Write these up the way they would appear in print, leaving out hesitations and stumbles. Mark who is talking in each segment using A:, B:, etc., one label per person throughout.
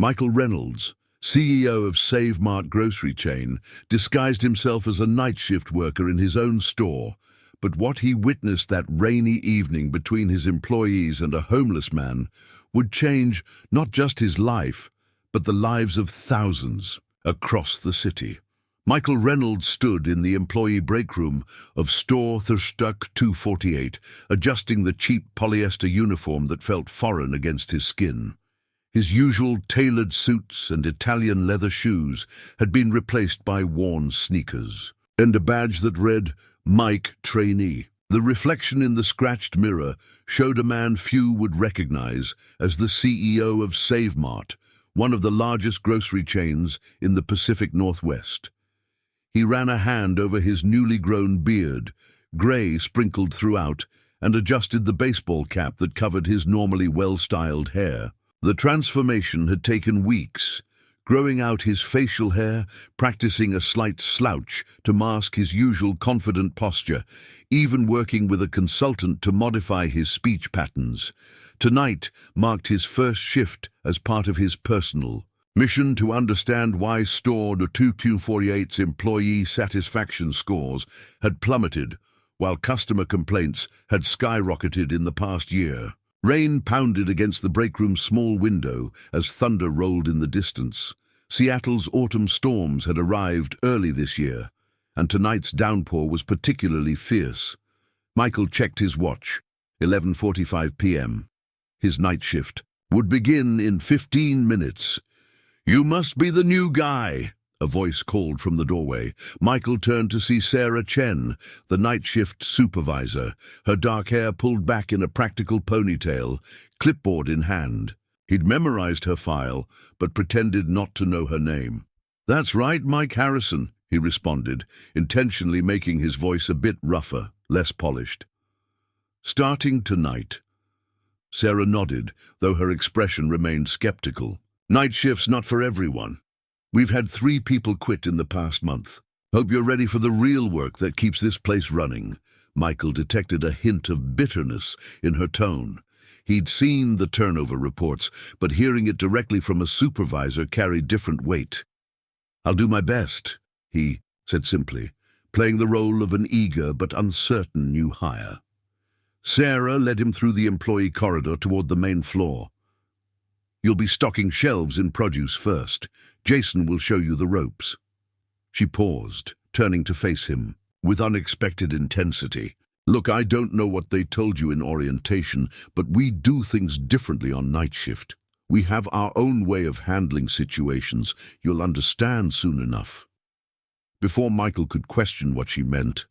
A: Michael Reynolds, CEO of SaveMart grocery chain, disguised himself as a night shift worker in his own store, but what he witnessed that rainy evening between his employees and a homeless man would change not just his life, but the lives of thousands across the city. Michael Reynolds stood in the employee break room of Store Thurstuck 248, adjusting the cheap polyester uniform that felt foreign against his skin. His usual tailored suits and Italian leather shoes had been replaced by worn sneakers, and a badge that read, "Mike Trainee." The reflection in the scratched mirror showed a man few would recognize as the CEO of SaveMart, one of the largest grocery chains in the Pacific Northwest. He ran a hand over his newly grown beard, gray sprinkled throughout, and adjusted the baseball cap that covered his normally well-styled hair. The transformation had taken weeks, growing out his facial hair, practicing a slight slouch to mask his usual confident posture, even working with a consultant to modify his speech patterns. Tonight marked his first shift as part of his personal mission to understand why Store 248's employee satisfaction scores had plummeted, while customer complaints had skyrocketed in the past year. Rain pounded against the break room's small window as thunder rolled in the distance. Seattle's autumn storms had arrived early this year, and tonight's downpour was particularly fierce. Michael checked his watch, 11:45 p.m. His night shift would begin in 15 minutes. "You must be the new guy," a voice called from the doorway. Michael turned to see Sarah Chen, the night shift supervisor, her dark hair pulled back in a practical ponytail, clipboard in hand. He'd memorized her file, but pretended not to know her name. "That's right, Mike Harrison," he responded, intentionally making his voice a bit rougher, less polished. "Starting tonight." Sarah nodded, though her expression remained skeptical. "Night shift's not for everyone. We've had 3 people quit in the past month. Hope you're ready for the real work that keeps this place running." Michael detected a hint of bitterness in her tone. He'd seen the turnover reports, but hearing it directly from a supervisor carried different weight. "I'll do my best," he said simply, playing the role of an eager but uncertain new hire. Sarah led him through the employee corridor toward the main floor. "You'll be stocking shelves in produce first. Jason will show you the ropes." She paused, turning to face him with unexpected intensity. "Look, I don't know what they told you in orientation, but we do things differently on night shift. We have our own way of handling situations. You'll understand soon enough." Before Michael could question what she meant,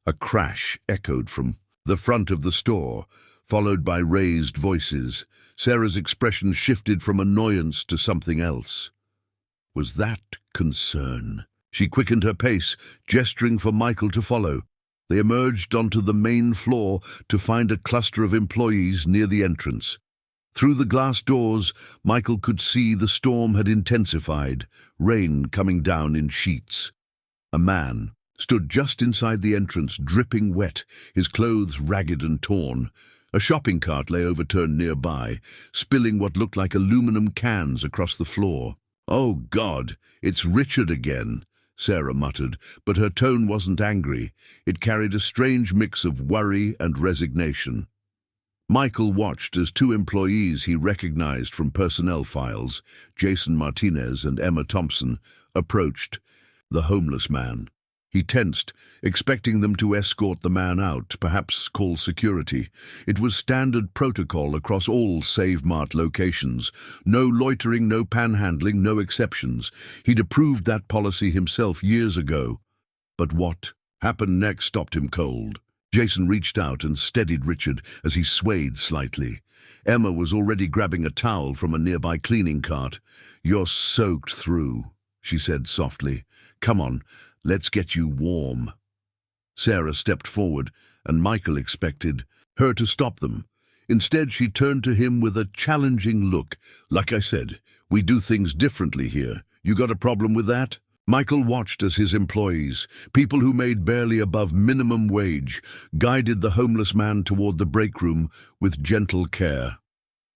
A: a crash echoed from the front of the store, followed by raised voices. Sarah's expression shifted from annoyance to something else. Was that concern? She quickened her pace, gesturing for Michael to follow. They emerged onto the main floor to find a cluster of employees near the entrance. Through the glass doors, Michael could see the storm had intensified, rain coming down in sheets. A man stood just inside the entrance, dripping wet, his clothes ragged and torn. A shopping cart lay overturned nearby, spilling what looked like aluminum cans across the floor. "Oh, God, it's Richard again," Sarah muttered, but her tone wasn't angry. It carried a strange mix of worry and resignation. Michael watched as 2 employees he recognized from personnel files, Jason Martinez and Emma Thompson, approached the homeless man. He tensed, expecting them to escort the man out, perhaps call security. It was standard protocol across all SaveMart locations. No loitering, no panhandling, no exceptions. He'd approved that policy himself years ago. But what happened next stopped him cold. Jason reached out and steadied Richard as he swayed slightly. Emma was already grabbing a towel from a nearby cleaning cart. "You're soaked through," she said softly. "Come on. Let's get you warm." Sarah stepped forward, and Michael expected her to stop them. Instead, she turned to him with a challenging look. "Like I said, we do things differently here. You got a problem with that?" Michael watched as his employees, people who made barely above minimum wage, guided the homeless man toward the break room with gentle care.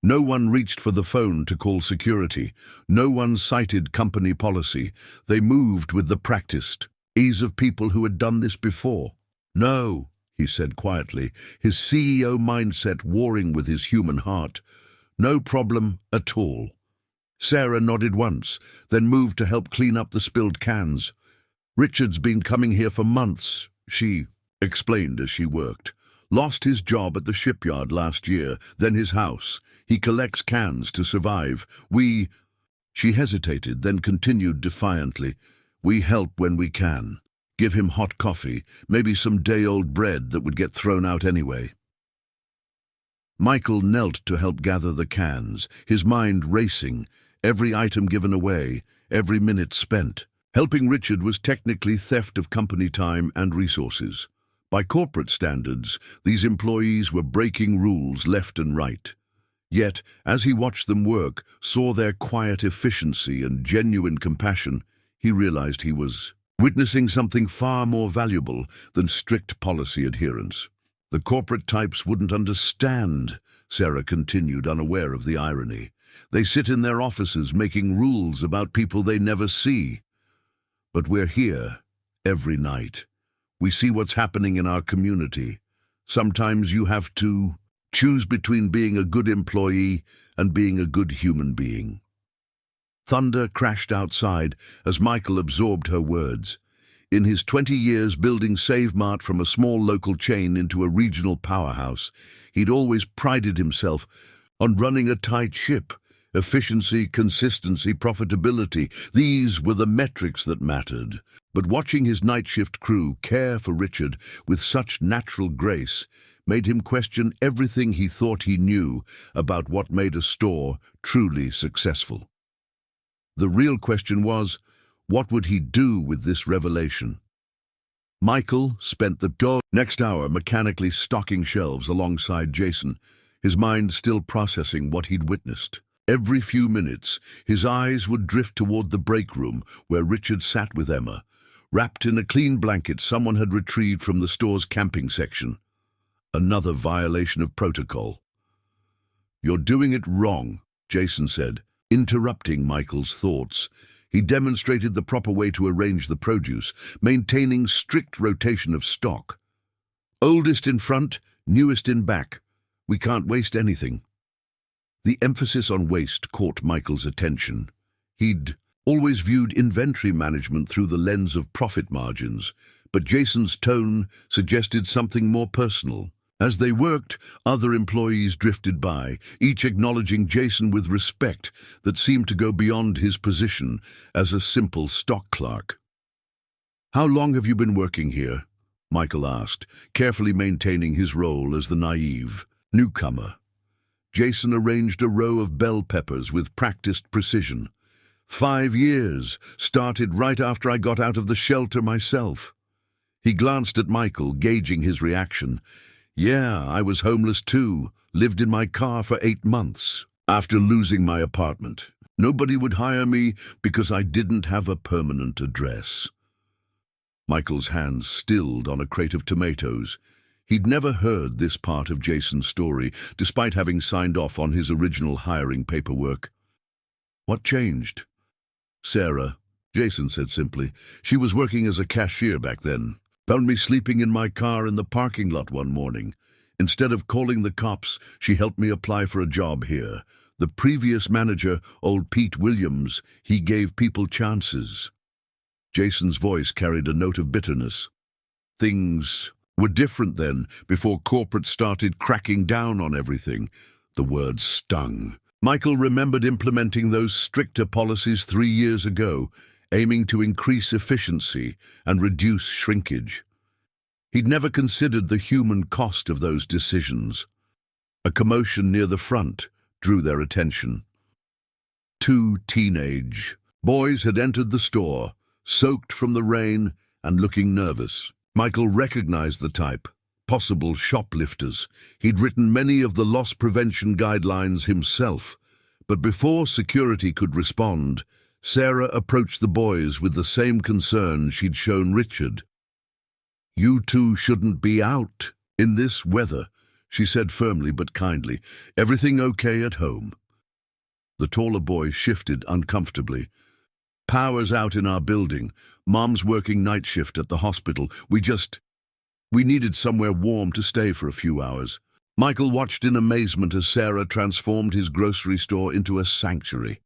A: No one reached for the phone to call security. No one cited company policy. They moved with the practiced ease of people who had done this before. "No," he said quietly, his CEO mindset warring with his human heart. "No problem at all." Sarah nodded once, then moved to help clean up the spilled cans. "Richard's been coming here for months," she explained as she worked. "Lost his job at the shipyard last year, then his house. He collects cans to survive. She hesitated, then continued defiantly. "We help when we can. Give him hot coffee, maybe some day-old bread that would get thrown out anyway." Michael knelt to help gather the cans, his mind racing, every item given away, every minute spent. Helping Richard was technically theft of company time and resources. By corporate standards, these employees were breaking rules left and right. Yet, as he watched them work, saw their quiet efficiency and genuine compassion, he realized he was witnessing something far more valuable than strict policy adherence. "The corporate types wouldn't understand," Sarah continued, unaware of the irony. "They sit in their offices making rules about people they never see. But we're here every night. We see what's happening in our community. Sometimes you have to choose between being a good employee and being a good human being." Thunder crashed outside as Michael absorbed her words. In his 20 years building SaveMart from a small local chain into a regional powerhouse, he'd always prided himself on running a tight ship. Efficiency, consistency, profitability, these were the metrics that mattered. But watching his night shift crew care for Richard with such natural grace made him question everything he thought he knew about what made a store truly successful. The real question was, what would he do with this revelation? Michael spent the next hour mechanically stocking shelves alongside Jason, his mind still processing what he'd witnessed. Every few minutes, his eyes would drift toward the break room where Richard sat with Emma, wrapped in a clean blanket someone had retrieved from the store's camping section. Another violation of protocol. "You're doing it wrong," Jason said, interrupting Michael's thoughts. He demonstrated the proper way to arrange the produce, maintaining strict rotation of stock. "Oldest in front, newest in back. We can't waste anything." The emphasis on waste caught Michael's attention. He'd always viewed inventory management through the lens of profit margins, but Jason's tone suggested something more personal. As they worked, other employees drifted by, each acknowledging Jason with respect that seemed to go beyond his position as a simple stock clerk. "How long have you been working here?" Michael asked, carefully maintaining his role as the naive newcomer. Jason arranged a row of bell peppers with practiced precision. 5 years, started right after I got out of the shelter myself." He glanced at Michael, gauging his reaction. "Yeah, I was homeless too, lived in my car for 8 months. After losing my apartment, nobody would hire me because I didn't have a permanent address." Michael's hands stilled on a crate of tomatoes. He'd never heard this part of Jason's story, despite having signed off on his original hiring paperwork. "What changed?" "Sarah," Jason said simply. "She was working as a cashier back then. Found me sleeping in my car in the parking lot one morning. Instead of calling the cops, she helped me apply for a job here. The previous manager, old Pete Williams, he gave people chances." Jason's voice carried a note of bitterness. "Things were different then, before corporate started cracking down on everything." The words stung. Michael remembered implementing those stricter policies 3 years ago, aiming to increase efficiency and reduce shrinkage. He'd never considered the human cost of those decisions. A commotion near the front drew their attention. 2 teenage boys had entered the store, soaked from the rain and looking nervous. Michael recognized the type, possible shoplifters. He'd written many of the loss prevention guidelines himself, but before security could respond, Sarah approached the boys with the same concern she'd shown Richard. "You two shouldn't be out in this weather," she said firmly but kindly. "Everything okay at home?" The taller boy shifted uncomfortably. "Power's out in our building. Mom's working night shift at the hospital. We needed somewhere warm to stay for a few hours." Michael watched in amazement as Sarah transformed his grocery store into a sanctuary.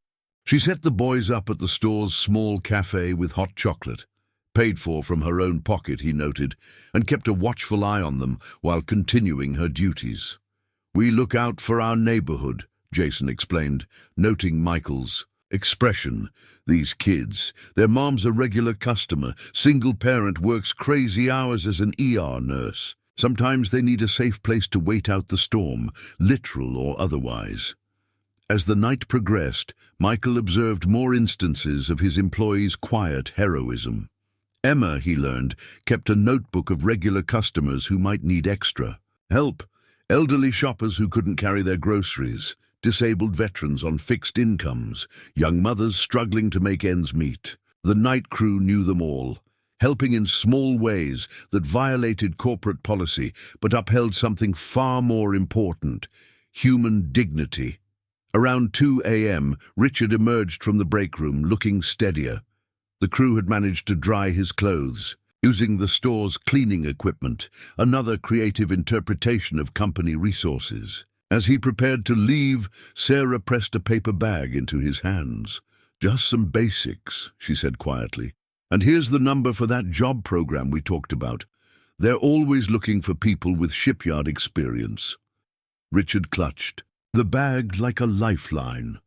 A: She set the boys up at the store's small cafe with hot chocolate. Paid for from her own pocket, he noted, and kept a watchful eye on them while continuing her duties. "We look out for our neighborhood," Jason explained, noting Michael's expression. "These kids, their mom's a regular customer. Single parent works crazy hours as an ER nurse. Sometimes they need a safe place to wait out the storm, literal or otherwise." As the night progressed, Michael observed more instances of his employees' quiet heroism. Emma, he learned, kept a notebook of regular customers who might need extra help: elderly shoppers who couldn't carry their groceries, disabled veterans on fixed incomes, young mothers struggling to make ends meet. The night crew knew them all, helping in small ways that violated corporate policy but upheld something far more important: human dignity. Around 2 a.m., Richard emerged from the break room looking steadier. The crew had managed to dry his clothes, using the store's cleaning equipment, another creative interpretation of company resources. As he prepared to leave, Sarah pressed a paper bag into his hands. "Just some basics," she said quietly. "And here's the number for that job program we talked about. They're always looking for people with shipyard experience." Richard clutched the bag like a lifeline.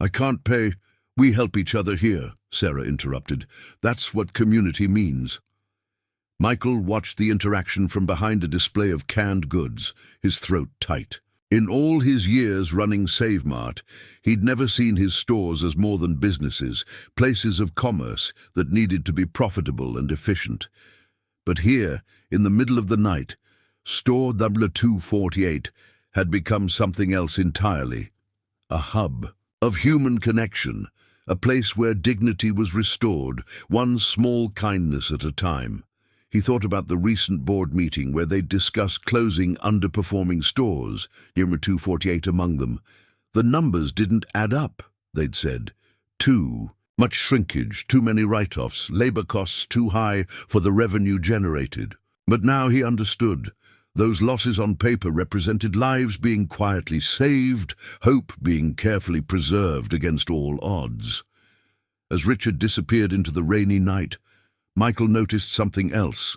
A: "I can't pay. We help each other here," Sarah interrupted. "That's what community means." Michael watched the interaction from behind a display of canned goods, his throat tight. In all his years running SaveMart, he'd never seen his stores as more than businesses, places of commerce that needed to be profitable and efficient. But here, in the middle of the night, store number 248 had become something else entirely: a hub of human connection, a place where dignity was restored, one small kindness at a time. He thought about the recent board meeting where they'd discussed closing underperforming stores, number 248 among them. The numbers didn't add up, they'd said. Too much shrinkage, too many write-offs, labor costs too high for the revenue generated. But now he understood. Those losses on paper represented lives being quietly saved, hope being carefully preserved against all odds. As Richard disappeared into the rainy night, Michael noticed something else.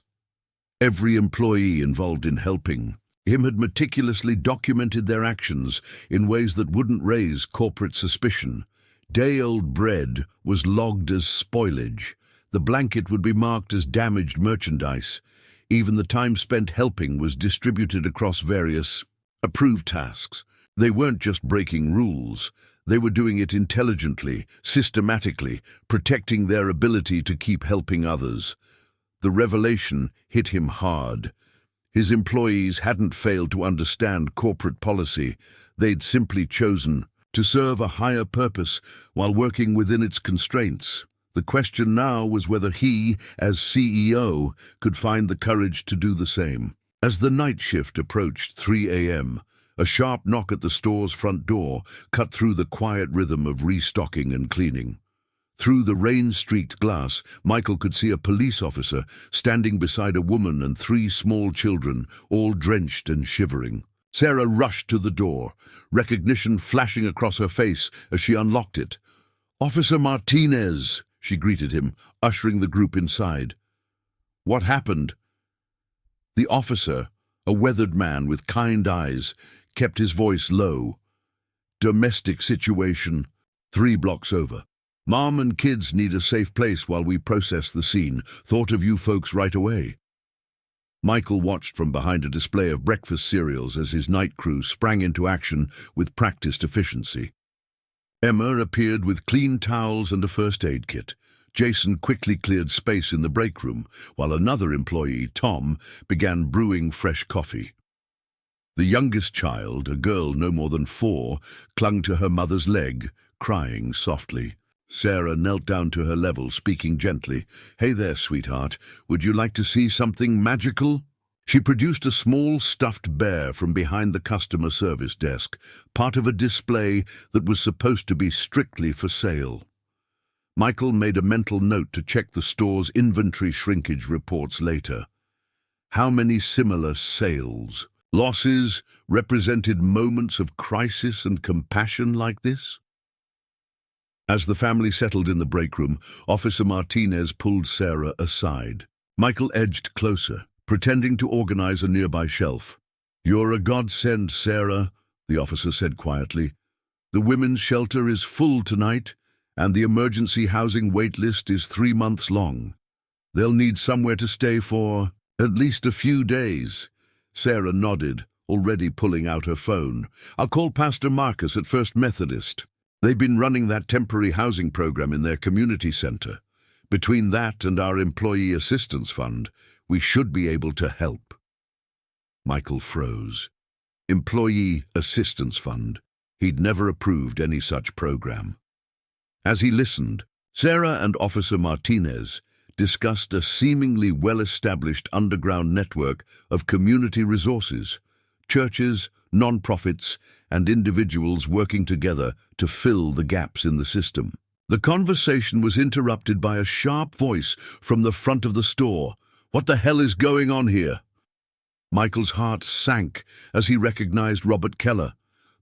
A: Every employee involved in helping him had meticulously documented their actions in ways that wouldn't raise corporate suspicion. Day-old bread was logged as spoilage. The blanket would be marked as damaged merchandise. Even the time spent helping was distributed across various approved tasks. They weren't just breaking rules. They were doing it intelligently, systematically, protecting their ability to keep helping others. The revelation hit him hard. His employees hadn't failed to understand corporate policy. They'd simply chosen to serve a higher purpose while working within its constraints. The question now was whether he, as CEO, could find the courage to do the same. As the night shift approached 3 a.m., a sharp knock at the store's front door cut through the quiet rhythm of restocking and cleaning. Through the rain-streaked glass, Michael could see a police officer standing beside a woman and 3 small children, all drenched and shivering. Sarah rushed to the door, recognition flashing across her face as she unlocked it. "Officer Martinez," she greeted him, ushering the group inside. "What happened?" The officer, a weathered man with kind eyes, kept his voice low. "Domestic situation, 3 blocks over. Mom and kids need a safe place while we process the scene. Thought of you folks right away." Michael watched from behind a display of breakfast cereals as his night crew sprang into action with practiced efficiency. Emma appeared with clean towels and a first aid kit. Jason quickly cleared space in the break room, while another employee, Tom, began brewing fresh coffee. The youngest child, a girl no more than 4, clung to her mother's leg, crying softly. Sarah knelt down to her level, speaking gently. "Hey there, sweetheart. Would you like to see something magical?" She produced a small stuffed bear from behind the customer service desk, part of a display that was supposed to be strictly for sale. Michael made a mental note to check the store's inventory shrinkage reports later. How many similar sales, losses represented moments of crisis and compassion like this? As the family settled in the break room, Officer Martinez pulled Sarah aside. Michael edged closer, pretending to organize a nearby shelf. "You're a godsend, Sarah," the officer said quietly. "The women's shelter is full tonight, and the emergency housing wait list is 3 months long. They'll need somewhere to stay for at least a few days." Sarah nodded, already pulling out her phone. "I'll call Pastor Marcus at First Methodist. They've been running that temporary housing program in their community center. Between that and our employee assistance fund, we should be able to help." Michael froze. Employee assistance fund. He'd never approved any such program. As he listened, Sarah and Officer Martinez discussed a seemingly well-established underground network of community resources, churches, non-profits, and individuals working together to fill the gaps in the system. The conversation was interrupted by a sharp voice from the front of the store. "What the hell is going on here?" Michael's heart sank as he recognized Robert Keller,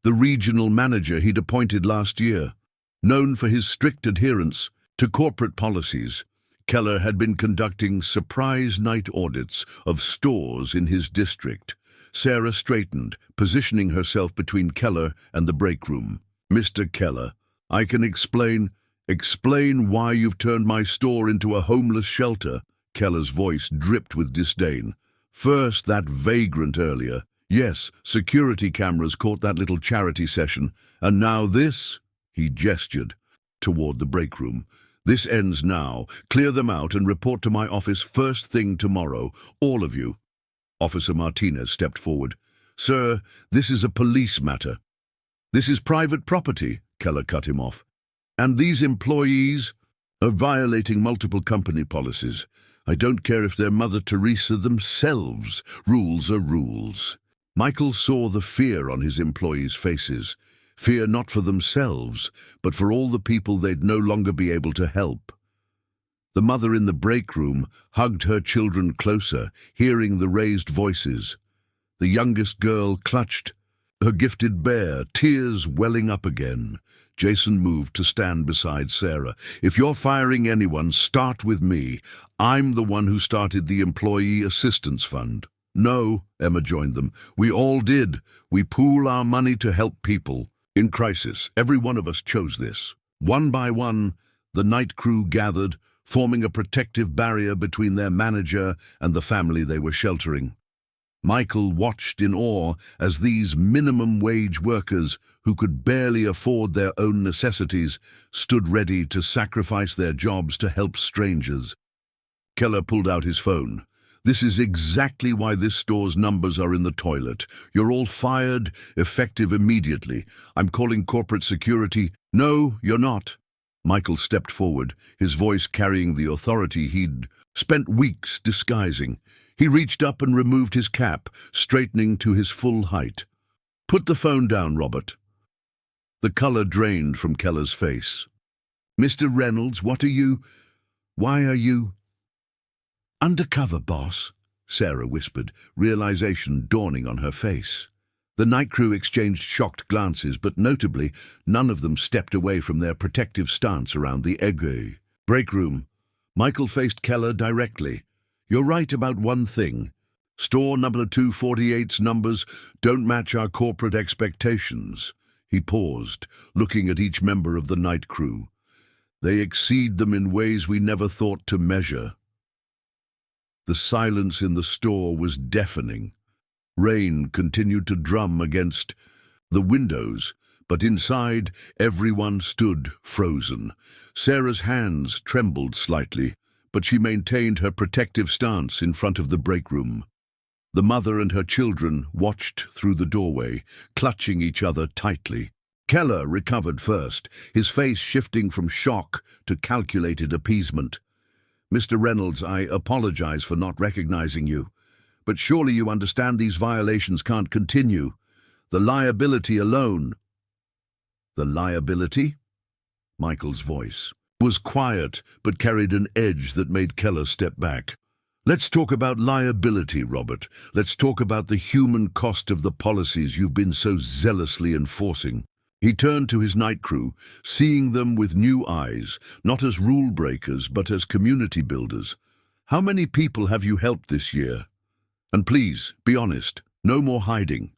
A: the regional manager he'd appointed last year. Known for his strict adherence to corporate policies, Keller had been conducting surprise night audits of stores in his district. Sarah straightened, positioning herself between Keller and the break room. "Mr. Keller, I can explain why you've turned my store into a homeless shelter." Keller's voice dripped with disdain. "First, that vagrant earlier. Yes, security cameras caught that little charity session. And now this?" He gestured toward the break room. "This ends now. Clear them out and report to my office first thing tomorrow. All of you." Officer Martinez stepped forward. "Sir, this is a police matter." "This is private property," Keller cut him off. "And these employees are violating multiple company policies. I don't care if they're Mother Teresa themselves. Rules are rules." Michael saw the fear on his employees' faces. Fear not for themselves, but for all the people they'd no longer be able to help. The mother in the break room hugged her children closer, hearing the raised voices. The youngest girl clutched her gifted bear, tears welling up again. Jason moved to stand beside Sarah. "If you're firing anyone, start with me. I'm the one who started the Employee Assistance Fund." "No," Emma joined them. "We all did. We pool our money to help people in crisis. Every one of us chose this." One by one, the night crew gathered, forming a protective barrier between their manager and the family they were sheltering. Michael watched in awe as these minimum-wage workers, who could barely afford their own necessities, stood ready to sacrifice their jobs to help strangers. Keller pulled out his phone. "This is exactly why this store's numbers are in the toilet. You're all fired, effective immediately. I'm calling corporate security." "No, you're not." Michael stepped forward, his voice carrying the authority he'd spent weeks disguising. He reached up and removed his cap, straightening to his full height. "Put the phone down, Robert." The color drained from Keller's face. "Mr. Reynolds, why are you—" "Undercover, boss," Sarah whispered, realization dawning on her face. The night crew exchanged shocked glances, but notably, none of them stepped away from their protective stance around the aiguille. Break room. Michael faced Keller directly. "You're right about one thing. Store number 248's numbers don't match our corporate expectations." He paused, looking at each member of the night crew. "They exceed them in ways we never thought to measure." The silence in the store was deafening. Rain continued to drum against the windows, but inside everyone stood frozen. Sarah's hands trembled slightly, but she maintained her protective stance in front of the break room. The mother and her children watched through the doorway, clutching each other tightly. Keller recovered first, his face shifting from shock to calculated appeasement. "Mr. Reynolds, I apologize for not recognizing you, But surely you understand these violations can't continue. The liability alone. The liability? Michael's voice was quiet, but carried an edge that made Keller step back. Let's talk about liability, Robert. Let's talk about the human cost of the policies you've been so zealously enforcing. He turned to his night crew, seeing them with new eyes, not as rule breakers, but as community builders. How many people have you helped this year? And please, be honest, no more hiding.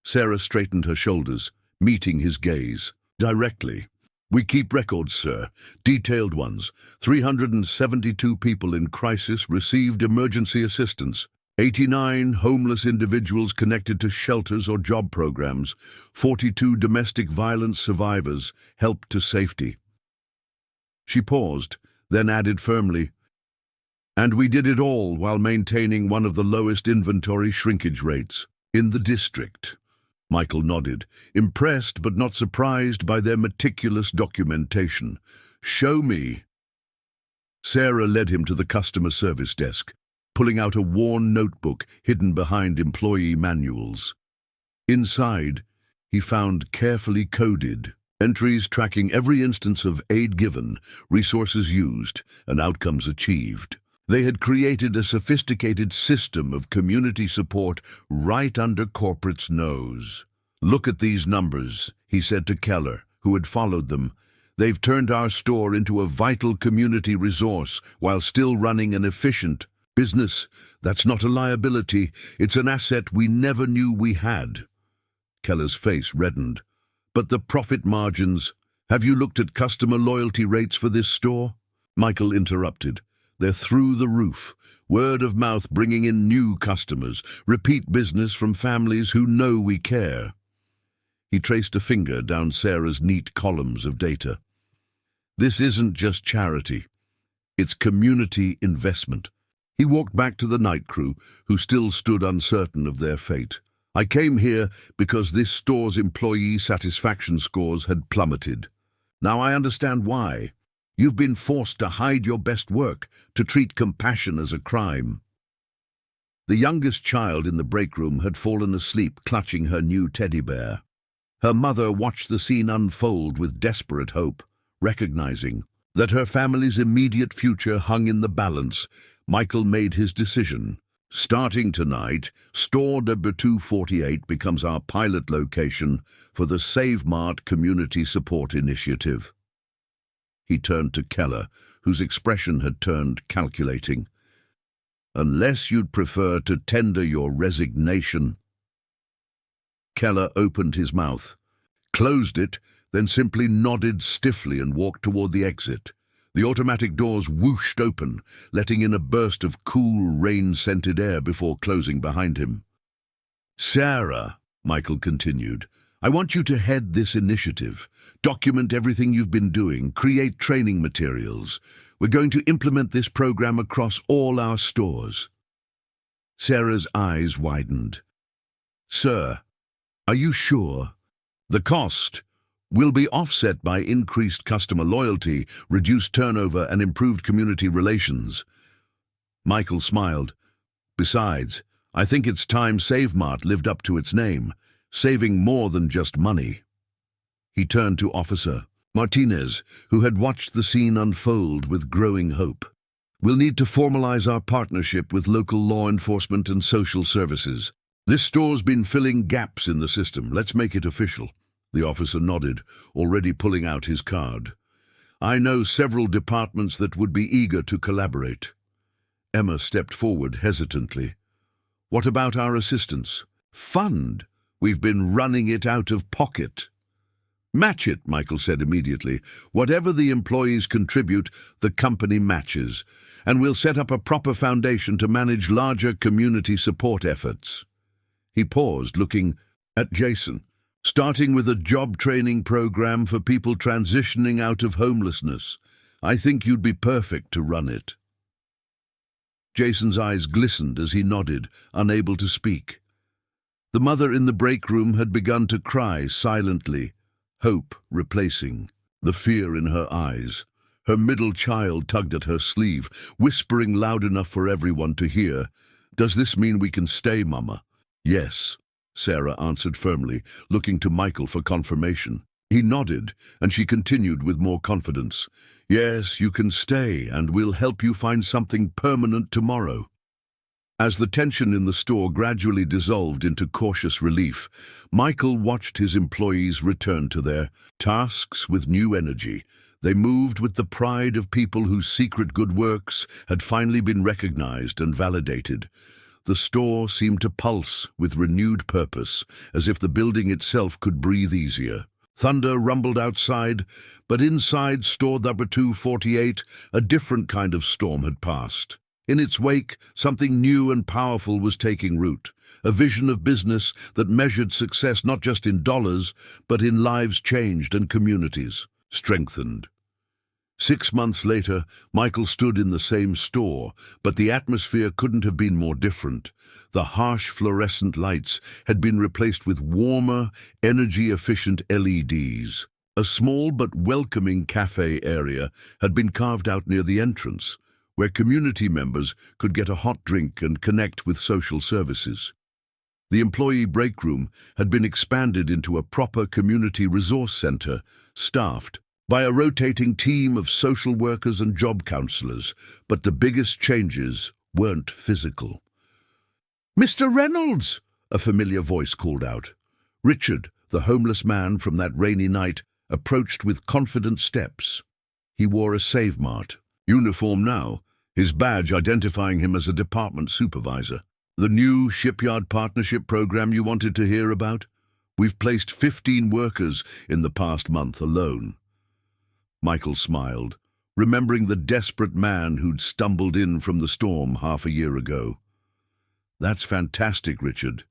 A: Sarah straightened her shoulders, meeting his gaze directly. We keep records, sir, detailed ones. 372 people in crisis received emergency assistance. 89 homeless individuals connected to shelters or job programs. 42 domestic violence survivors helped to safety. She paused, then added firmly, and we did it all while maintaining one of the lowest inventory shrinkage rates in the district. Michael nodded, impressed but not surprised by their meticulous documentation. Show me. Sarah led him to the customer service desk, pulling out a worn notebook hidden behind employee manuals. Inside, he found carefully coded entries tracking every instance of aid given, resources used, and outcomes achieved. They had created a sophisticated system of community support right under corporate's nose. Look at these numbers, he said to Keller, who had followed them. They've turned our store into a vital community resource while still running an efficient business. That's not a liability, it's an asset we never knew we had. Keller's face reddened. But the profit margins, have you looked at customer loyalty rates for this store? Michael interrupted. They're through the roof. Word of mouth bringing in new customers. Repeat business from families who know we care. He traced a finger down Sarah's neat columns of data. This isn't just charity. It's community investment. He walked back to the night crew, who still stood uncertain of their fate. I came here because this store's employee satisfaction scores had plummeted. Now I understand why. You've been forced to hide your best work, to treat compassion as a crime. The youngest child in the break room had fallen asleep clutching her new teddy bear. Her mother watched the scene unfold with desperate hope, recognizing that her family's immediate future hung in the balance. Michael made his decision. Starting tonight, store number 248 becomes our pilot location for the SaveMart Community Support Initiative. He turned to Keller, whose expression had turned calculating. Unless you'd prefer to tender your resignation. Keller opened his mouth, closed it, then simply nodded stiffly and walked toward the exit. The automatic doors whooshed open, letting in a burst of cool, rain-scented air before closing behind him. Sarah, Michael continued, I want you to head this initiative. Document everything you've been doing, create training materials. We're going to implement this program across all our stores. Sarah's eyes widened. Sir, are you sure? The cost will be offset by increased customer loyalty, reduced turnover, and improved community relations. Michael smiled. Besides, I think it's time SaveMart lived up to its name, saving more than just money. He turned to Officer Martinez, who had watched the scene unfold with growing hope. We'll need to formalize our partnership with local law enforcement and social services. This store's been filling gaps in the system. Let's make it official. The officer nodded, already pulling out his card. I know several departments that would be eager to collaborate. Emma stepped forward hesitantly. What about our assistance? Fund? We've been running it out of pocket. Match it, Michael said immediately. Whatever the employees contribute, the company matches, and we'll set up a proper foundation to manage larger community support efforts. He paused, looking at Jason. Starting with a job training program for people transitioning out of homelessness. I think you'd be perfect to run it. Jason's eyes glistened as he nodded, unable to speak. The mother in the break room had begun to cry silently, hope replacing the fear in her eyes. Her middle child tugged at her sleeve, whispering loud enough for everyone to hear, Does this mean we can stay, Mama? Yes, Sarah answered firmly, looking to Michael for confirmation. He nodded, and she continued with more confidence. Yes, you can stay, and we'll help you find something permanent tomorrow. As the tension in the store gradually dissolved into cautious relief, Michael watched his employees return to their tasks with new energy. They moved with the pride of people whose secret good works had finally been recognized and validated. The store seemed to pulse with renewed purpose, as if the building itself could breathe easier. Thunder rumbled outside, but inside store number 248, a different kind of storm had passed. In its wake, something new and powerful was taking root, a vision of business that measured success not just in dollars, but in lives changed and communities strengthened. 6 months later, Michael stood in the same store, but the atmosphere couldn't have been more different. The harsh fluorescent lights had been replaced with warmer, energy-efficient LEDs. A small but welcoming cafe area had been carved out near the entrance, where community members could get a hot drink and connect with social services. The employee break room had been expanded into a proper community resource center, staffed by a rotating team of social workers and job counselors, but the biggest changes weren't physical. "Mr. Reynolds!" a familiar voice called out. Richard, the homeless man from that rainy night, approached with confident steps. He wore a SaveMart uniform now, his badge identifying him as a department supervisor. "The new shipyard partnership program you wanted to hear about? We've placed 15 workers in the past month alone." Michael smiled, remembering the desperate man who'd stumbled in from the storm half a year ago. "That's fantastic, Richard.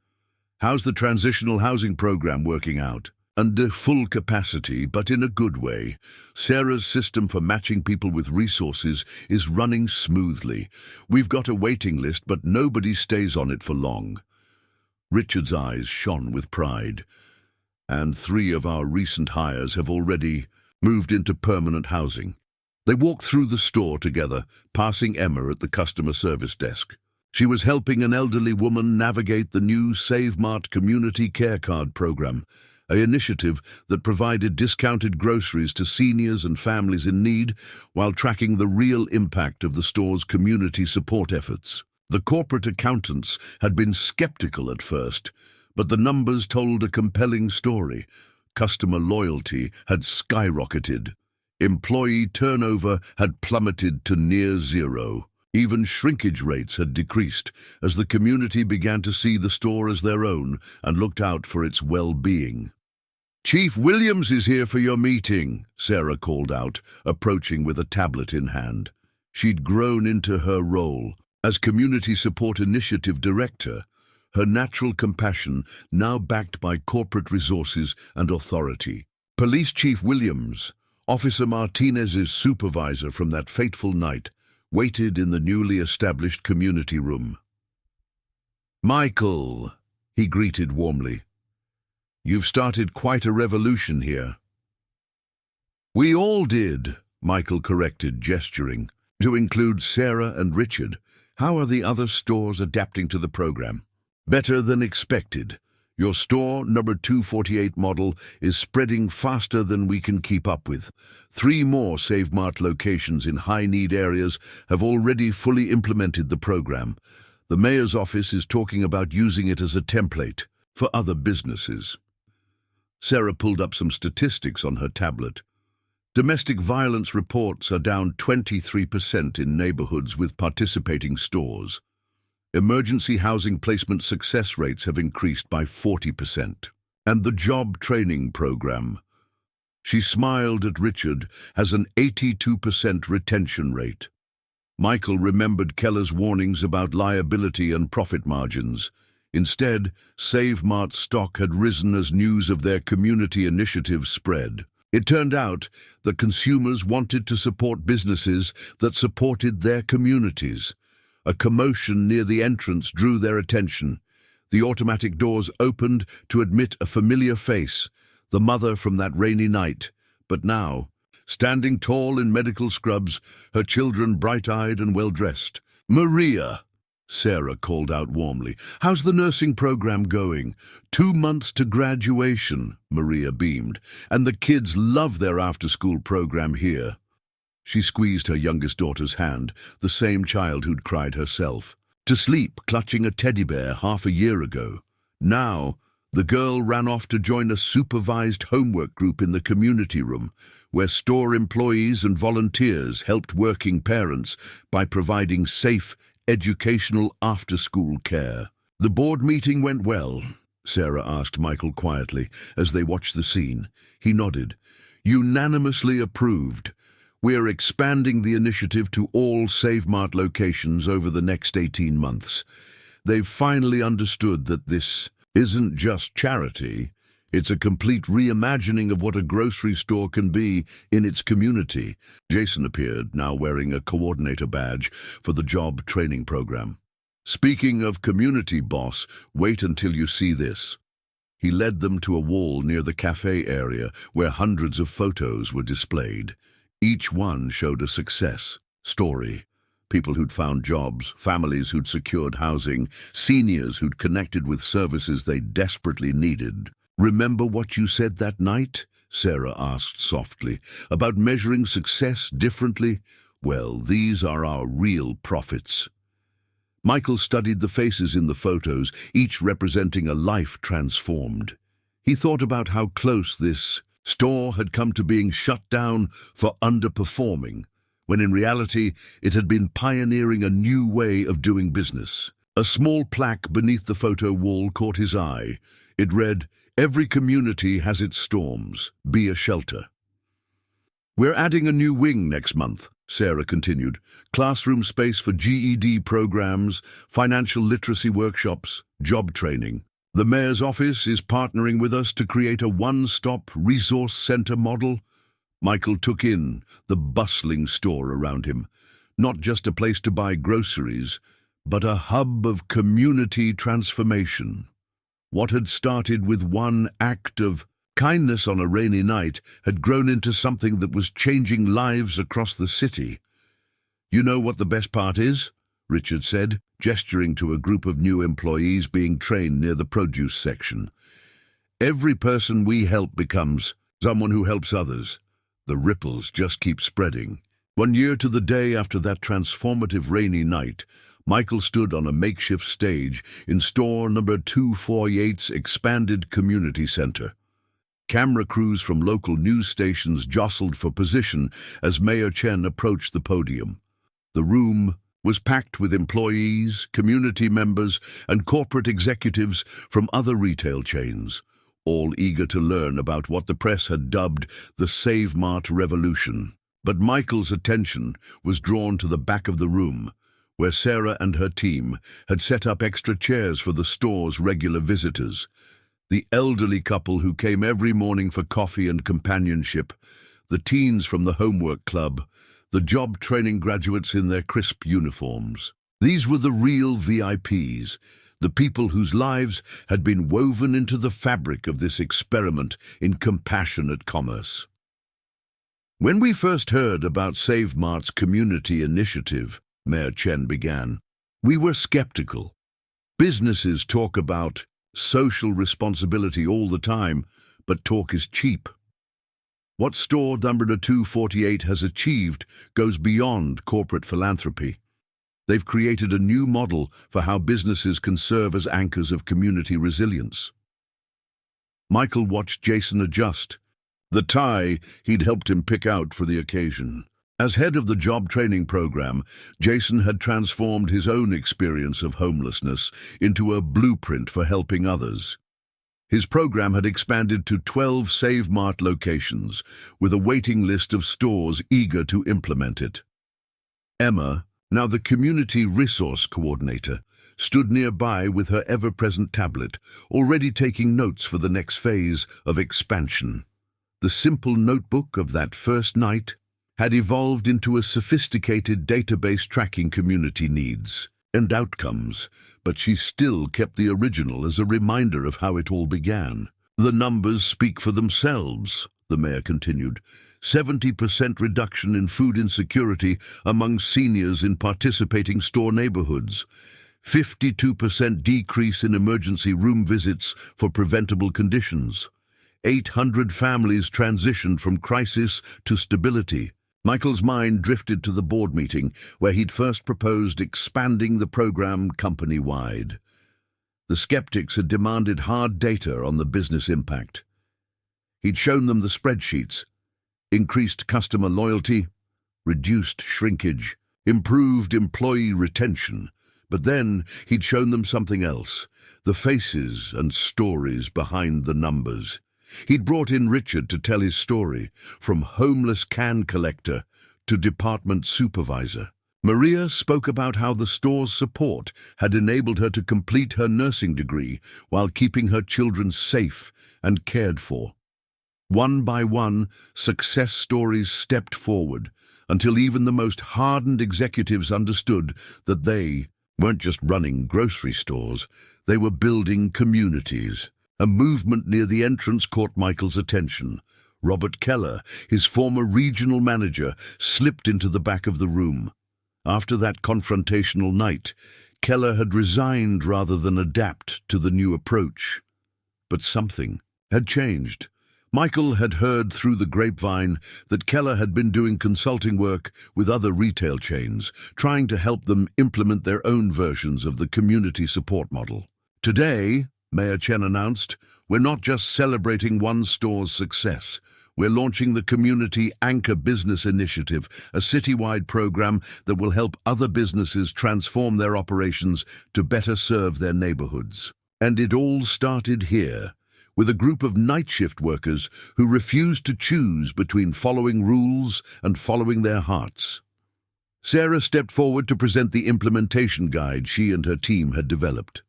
A: How's the transitional housing program working out?" "Under full capacity, but in a good way. Sarah's system for matching people with resources is running smoothly. We've got a waiting list, but nobody stays on it for long." Richard's eyes shone with pride. "And 3 of our recent hires have already moved into permanent housing." They walked through the store together, passing Emma at the customer service desk. She was helping an elderly woman navigate the new SaveMart Community Care Card program, an initiative that provided discounted groceries to seniors and families in need while tracking the real impact of the store's community support efforts. The corporate accountants had been skeptical at first, but the numbers told a compelling story. Customer loyalty had skyrocketed. Employee turnover had plummeted to near zero. Even shrinkage rates had decreased as the community began to see the store as their own and looked out for its well-being. "Chief Williams is here for your meeting," Sarah called out, approaching with a tablet in hand. She'd grown into her role as Community Support Initiative Director, her natural compassion now backed by corporate resources and authority. Police Chief Williams, Officer Martinez's supervisor from that fateful night, waited in the newly established community room. "Michael," he greeted warmly. "You've started quite a revolution here." "We all did," Michael corrected, gesturing. "To include Sarah and Richard. How are the other stores adapting to the program?" "Better than expected. Your store number 248 model is spreading faster than we can keep up with. 3 more SaveMart locations in high-need areas have already fully implemented the program. The mayor's office is talking about using it as a template for other businesses." Sarah pulled up some statistics on her tablet. Domestic violence reports are down 23% in neighborhoods with participating stores. Emergency housing placement success rates have increased by 40%. And the job training program, she smiled at Richard, has an 82% retention rate. Michael remembered Keller's warnings about liability and profit margins. Instead, SaveMart stock had risen as news of their community initiative spread. It turned out that consumers wanted to support businesses that supported their communities. A commotion near the entrance drew their attention. The automatic doors opened to admit a familiar face, the mother from that rainy night. But now, standing tall in medical scrubs, her children bright-eyed and well-dressed. "Maria," Sarah called out warmly. "How's the nursing program going?" 2 months to graduation, Maria beamed. "And the kids love their after-school program here." She squeezed her youngest daughter's hand, the same child who'd cried herself to sleep clutching a teddy bear half a year ago. Now, the girl ran off to join a supervised homework group in the community room, where store employees and volunteers helped working parents by providing safe, educational after-school care. "The board meeting went well?" Sarah asked Michael quietly as they watched the scene. He nodded. "Unanimously approved. We're expanding the initiative to all SaveMart locations over the next 18 months. They've finally understood that this isn't just charity. It's a complete reimagining of what a grocery store can be in its community." Jason appeared, now wearing a coordinator badge for the job training program. "Speaking of community, boss, wait until you see this." He led them to a wall near the cafe area where hundreds of photos were displayed. Each one showed a success story. People who'd found jobs, families who'd secured housing, seniors who'd connected with services they desperately needed. "Remember what you said that night?" Sarah asked softly. "About measuring success differently? Well, these are our real profits." Michael studied the faces in the photos, each representing a life transformed. He thought about how close this store had come to being shut down for underperforming, when in reality it had been pioneering a new way of doing business. A small plaque beneath the photo wall caught his eye. It read, "Every community has its storms. Be a shelter." "We're adding a new wing next month," Sarah continued. "Classroom space for GED programs, financial literacy workshops, job training. The mayor's office is partnering with us to create a one-stop resource center model." Michael took in the bustling store around him. Not just a place to buy groceries, but a hub of community transformation. What had started with one act of kindness on a rainy night had grown into something that was changing lives across the city. "You know what the best part is?" Richard said, gesturing to a group of new employees being trained near the produce section. "Every person we help becomes someone who helps others. The ripples just keep spreading." 1 year to the day after that transformative rainy night, Michael stood on a makeshift stage in store number 248's expanded community center. Camera crews from local news stations jostled for position as Mayor Chen approached the podium. The room was packed with employees, community members, and corporate executives from other retail chains, all eager to learn about what the press had dubbed the SaveMart revolution. But Michael's attention was drawn to the back of the room, where Sarah and her team had set up extra chairs for the store's regular visitors. The elderly couple who came every morning for coffee and companionship, the teens from the homework club, the job training graduates in their crisp uniforms. These were the real VIPs, the people whose lives had been woven into the fabric of this experiment in compassionate commerce. "When we first heard about SaveMart's community initiative," Mayor Chen began, "we were skeptical. Businesses talk about social responsibility all the time, but talk is cheap. What store number 248 has achieved goes beyond corporate philanthropy. They've created a new model for how businesses can serve as anchors of community resilience." Michael watched Jason adjust, the tie he'd helped him pick out for the occasion. As head of the job training program, Jason had transformed his own experience of homelessness into a blueprint for helping others. His program had expanded to 12 SaveMart locations, with a waiting list of stores eager to implement it. Emma, now the community resource coordinator, stood nearby with her ever-present tablet, already taking notes for the next phase of expansion. The simple notebook of that first night had evolved into a sophisticated database tracking community needs and outcomes, but she still kept the original as a reminder of how it all began. "The numbers speak for themselves," the mayor continued. 70% reduction in food insecurity among seniors in participating store neighborhoods. 52% decrease in emergency room visits for preventable conditions. 800 families transitioned from crisis to stability. Michael's mind drifted to the board meeting where he'd first proposed expanding the program company-wide. The skeptics had demanded hard data on the business impact. He'd shown them the spreadsheets: increased customer loyalty, reduced shrinkage, improved employee retention. But then he'd shown them something else: the faces and stories behind the numbers. He'd brought in Richard to tell his story, from homeless can collector to department supervisor. Maria spoke about how the store's support had enabled her to complete her nursing degree while keeping her children safe and cared for. One by one, success stories stepped forward, until even the most hardened executives understood that they weren't just running grocery stores, they were building communities. A movement near the entrance caught Michael's attention. Robert Keller, his former regional manager, slipped into the back of the room. After that confrontational night, Keller had resigned rather than adapt to the new approach. But something had changed. Michael had heard through the grapevine that Keller had been doing consulting work with other retail chains, trying to help them implement their own versions of the community support model. Today, Mayor Chen announced, we're not just celebrating one store's success. We're launching the Community Anchor Business Initiative, a citywide program that will help other businesses transform their operations to better serve their neighborhoods. And it all started here, with a group of night shift workers who refused to choose between following rules and following their hearts. Sarah stepped forward to present the implementation guide she and her team had developed.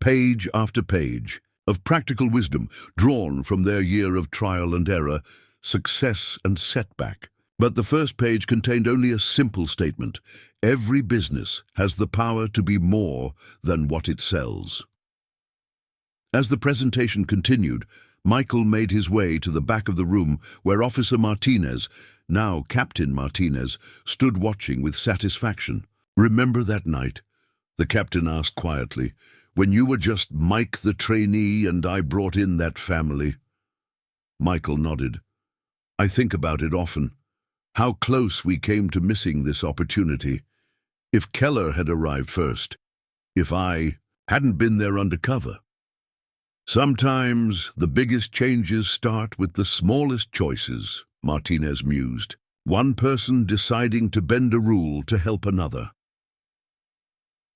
A: Page after page of practical wisdom drawn from their year of trial and error, success and setback. But the first page contained only a simple statement: every business has the power to be more than what it sells. As the presentation continued, Michael made his way to the back of the room where Officer Martinez, now Captain Martinez, stood watching with satisfaction. "Remember that night?" the captain asked quietly. "When you were just Mike the trainee and I brought in that family?" Michael nodded. "I think about it often. How close we came to missing this opportunity. If Keller had arrived first, if I hadn't been there undercover." "Sometimes the biggest changes start with the smallest choices," Martinez mused. "One person deciding to bend a rule to help another."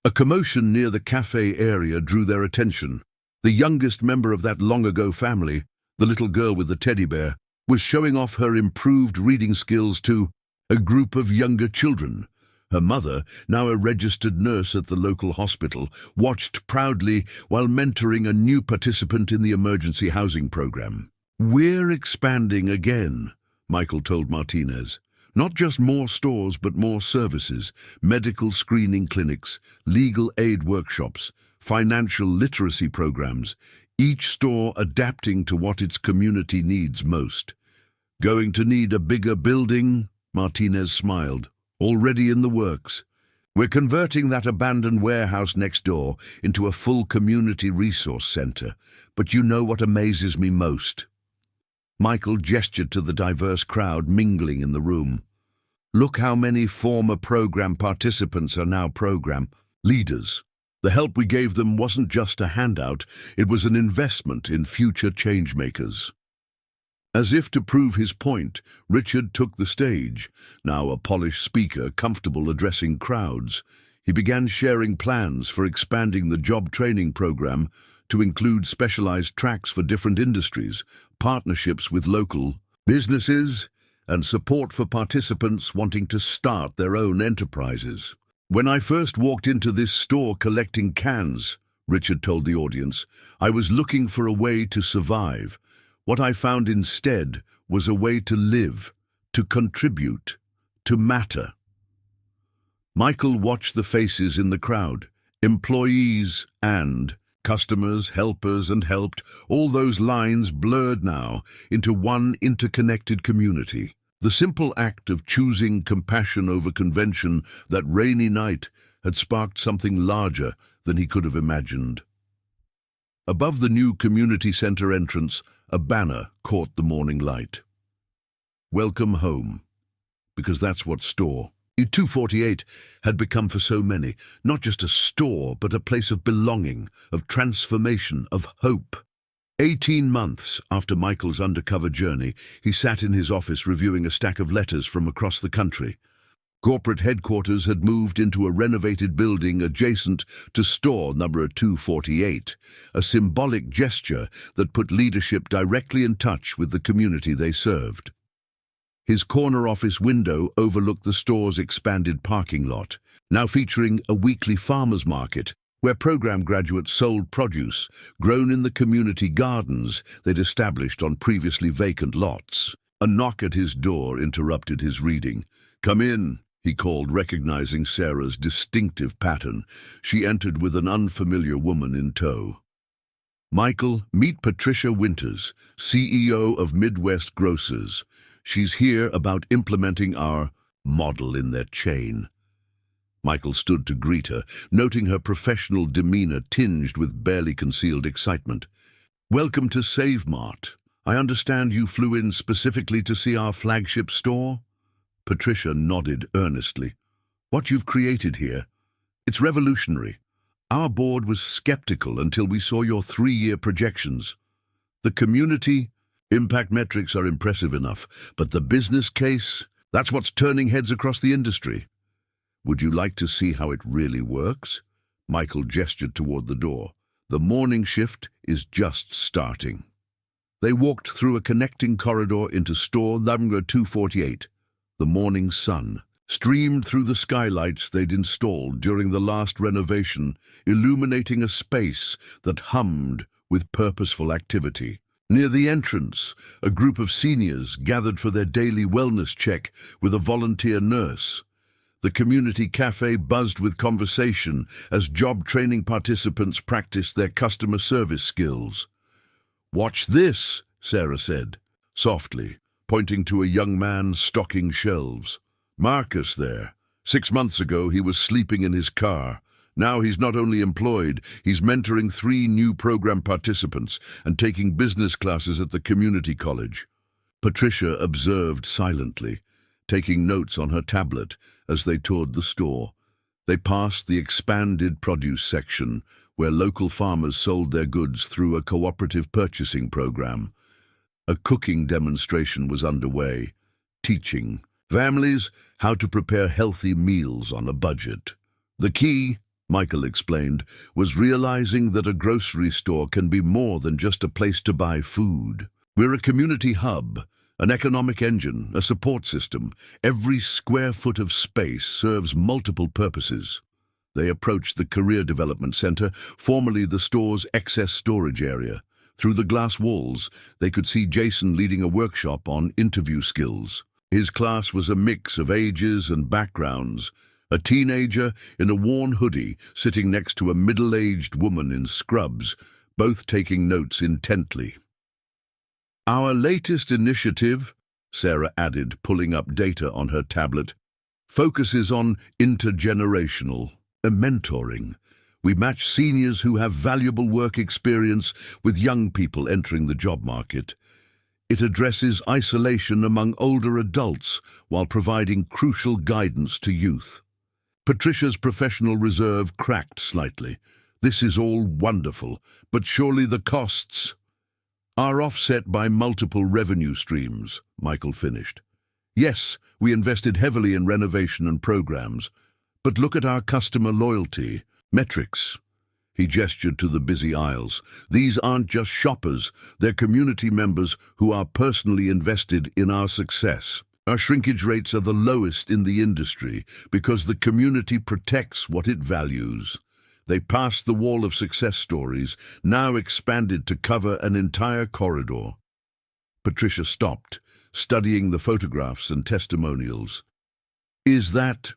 A: A commotion near the cafe area drew their attention. The youngest member of that long-ago family, the little girl with the teddy bear, was showing off her improved reading skills to a group of younger children. Her mother, now a registered nurse at the local hospital, watched proudly while mentoring a new participant in the emergency housing program. "We're expanding again," Michael told Martinez. "Not just more stores, but more services, medical screening clinics, legal aid workshops, financial literacy programs, each store adapting to what its community needs most." "Going to need a bigger building?" Martinez smiled. "Already in the works. We're converting that abandoned warehouse next door into a full community resource center. But you know what amazes me most?" Michael gestured to the diverse crowd mingling in the room. "Look how many former program participants are now program leaders. The help we gave them wasn't just a handout, it was an investment in future changemakers." As if to prove his point, Richard took the stage, now a polished speaker comfortable addressing crowds. He began sharing plans for expanding the job training program to include specialized tracks for different industries, partnerships with local businesses, and support for participants wanting to start their own enterprises. "When I first walked into this store collecting cans," Richard told the audience, "I was looking for a way to survive. What I found instead was a way to live, to contribute, to matter." Michael watched the faces in the crowd, employees and customers, helpers and helped, all those lines blurred now into one interconnected community. The simple act of choosing compassion over convention that rainy night had sparked something larger than he could have imagined. Above the new community center entrance, a banner caught the morning light. "Welcome home," because that's what store 248 had become for so many, not just a store, but a place of belonging, of transformation, of hope. 18 months after Michael's undercover journey, he sat in his office reviewing a stack of letters from across the country. Corporate headquarters had moved into a renovated building adjacent to store number 248, a symbolic gesture that put leadership directly in touch with the community they served. His corner office window overlooked the store's expanded parking lot, now featuring a weekly farmers market where program graduates sold produce grown in the community gardens they'd established on previously vacant lots. A knock at his door interrupted his reading. "Come in," he called, recognizing Sarah's distinctive pattern. She entered with an unfamiliar woman in tow. "Michael, meet Patricia Winters, CEO of Midwest Grocers. She's here about implementing our model in their chain." Michael stood to greet her, noting her professional demeanor tinged with barely concealed excitement. "Welcome to SaveMart. I understand you flew in specifically to see our flagship store?" Patricia nodded earnestly. "What you've created here, it's revolutionary. Our board was skeptical until we saw your 3-year projections. The community impact metrics are impressive enough, but the business case, that's what's turning heads across the industry. Would you like to see how it really works?" Michael gestured toward the door. "The morning shift is just starting." They walked through a connecting corridor into store number 248. The morning sun streamed through the skylights they'd installed during the last renovation, illuminating a space that hummed with purposeful activity. Near the entrance, a group of seniors gathered for their daily wellness check with a volunteer nurse. The community cafe buzzed with conversation as job training participants practiced their customer service skills. "Watch this," Sarah said, softly, pointing to a young man stocking shelves. "Marcus there. 6 months ago he was sleeping in his car. Now he's not only employed, he's mentoring 3 new program participants and taking business classes at the community college." Patricia observed silently, taking notes on her tablet as they toured the store. They passed the expanded produce section, where local farmers sold their goods through a cooperative purchasing program. A cooking demonstration was underway, teaching families how to prepare healthy meals on a budget. "The key," Michael explained, "was realizing that a grocery store can be more than just a place to buy food. We're a community hub, an economic engine, a support system. Every square foot of space serves multiple purposes." They approached the Career Development Center, formerly the store's excess storage area. Through the glass walls, they could see Jason leading a workshop on interview skills. His class was a mix of ages and backgrounds. A teenager in a worn hoodie sitting next to a middle-aged woman in scrubs, both taking notes intently. "Our latest initiative," Sarah added, pulling up data on her tablet, "focuses on intergenerational mentoring. We match seniors who have valuable work experience with young people entering the job market. It addresses isolation among older adults while providing crucial guidance to youth." Patricia's professional reserve cracked slightly. "This is all wonderful, but surely the costs are offset by multiple revenue streams," Michael finished. "Yes, we invested heavily in renovation and programs, but look at our customer loyalty metrics." He gestured to the busy aisles. "These aren't just shoppers, they're community members who are personally invested in our success. Our shrinkage rates are the lowest in the industry because the community protects what it values." They passed the wall of success stories, now expanded to cover an entire corridor. Patricia stopped, studying the photographs and testimonials. "Is that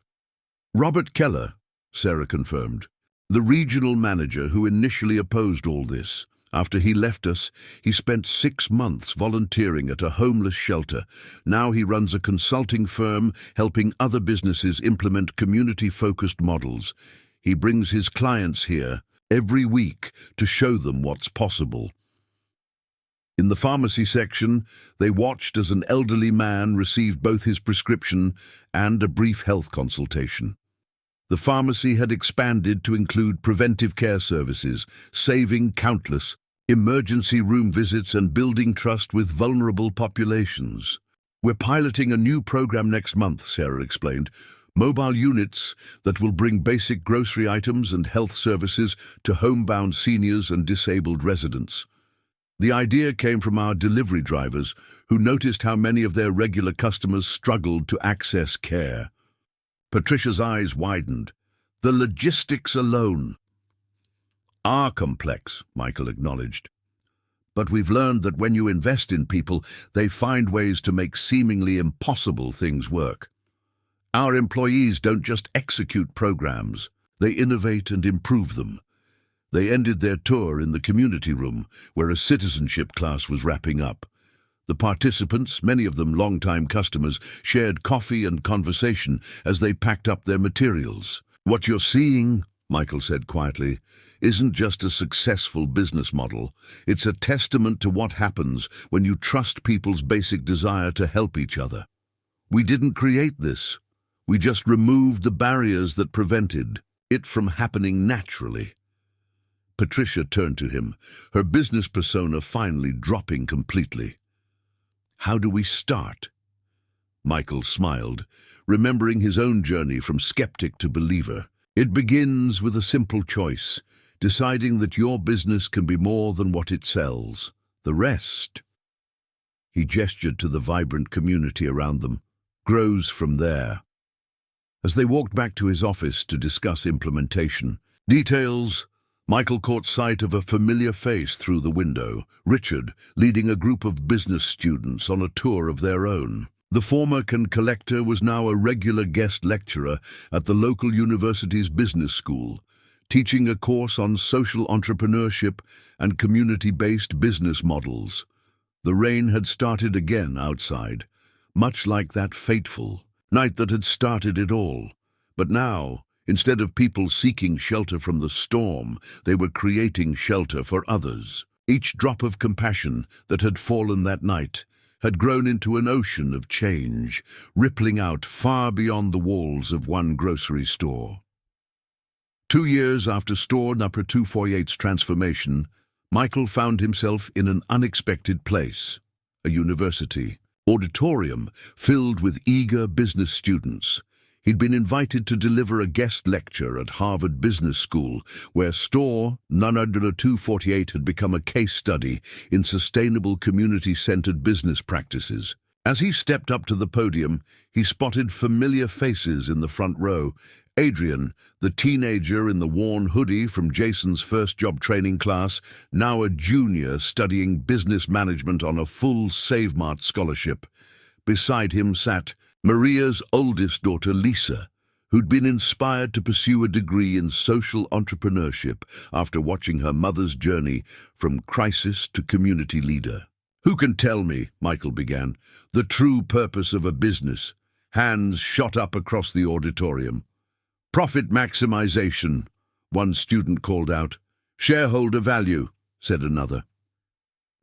A: Robert Keller?" Sarah confirmed. "The regional manager who initially opposed all this. After he left us, he spent 6 months volunteering at a homeless shelter. Now he runs a consulting firm helping other businesses implement community-focused models. He brings his clients here every week to show them what's possible. In the pharmacy section, they watched as an elderly man received both his prescription and a brief health consultation. The pharmacy had expanded to include preventive care services, saving countless emergency room visits and building trust with vulnerable populations. "We're piloting a new program next month," Sarah explained. "Mobile units that will bring basic grocery items and health services to homebound seniors and disabled residents." The idea came from our delivery drivers, who noticed how many of their regular customers struggled to access care. Patricia's eyes widened. "The logistics alone are complex," Michael acknowledged. "But we've learned that when you invest in people, they find ways to make seemingly impossible things work. Our employees don't just execute programs, they innovate and improve them." They ended their tour in the community room, where a citizenship class was wrapping up. The participants, many of them longtime customers, shared coffee and conversation as they packed up their materials. "What you're seeing," Michael said quietly, "isn't just a successful business model. It's a testament to what happens when you trust people's basic desire to help each other. We didn't create this. We just removed the barriers that prevented it from happening naturally." Patricia turned to him, her business persona finally dropping completely. "How do we start?" Michael smiled, remembering his own journey from skeptic to believer. "It begins with a simple choice, deciding that your business can be more than what it sells. The rest," he gestured to the vibrant community around them, "grows from there." As they walked back to his office to discuss implementation details, Michael caught sight of a familiar face through the window, Richard, leading a group of business students on a tour of their own. The former can collector was now a regular guest lecturer at the local university's business school, teaching a course on social entrepreneurship and community-based business models. The rain had started again outside, much like that fateful night that had started it all. But now, instead of people seeking shelter from the storm, they were creating shelter for others. Each drop of compassion that had fallen that night had grown into an ocean of change, rippling out far beyond the walls of one grocery store. 2 years after store number 248's transformation, Michael found himself in an unexpected place, a university auditorium filled with eager business students. He'd been invited to deliver a guest lecture at Harvard Business School, where store number 248 had become a case study in sustainable community-centered business practices. As he stepped up to the podium, he spotted familiar faces in the front row. Adrian, the teenager in the worn hoodie from Jason's first job training class, now a junior studying business management on a full SaveMart scholarship. Beside him sat Maria's oldest daughter, Lisa, who'd been inspired to pursue a degree in social entrepreneurship after watching her mother's journey from crisis to community leader. "Who can tell me," Michael began, "the true purpose of a business?" Hands shot up across the auditorium. "Profit maximization," one student called out. "Shareholder value," said another.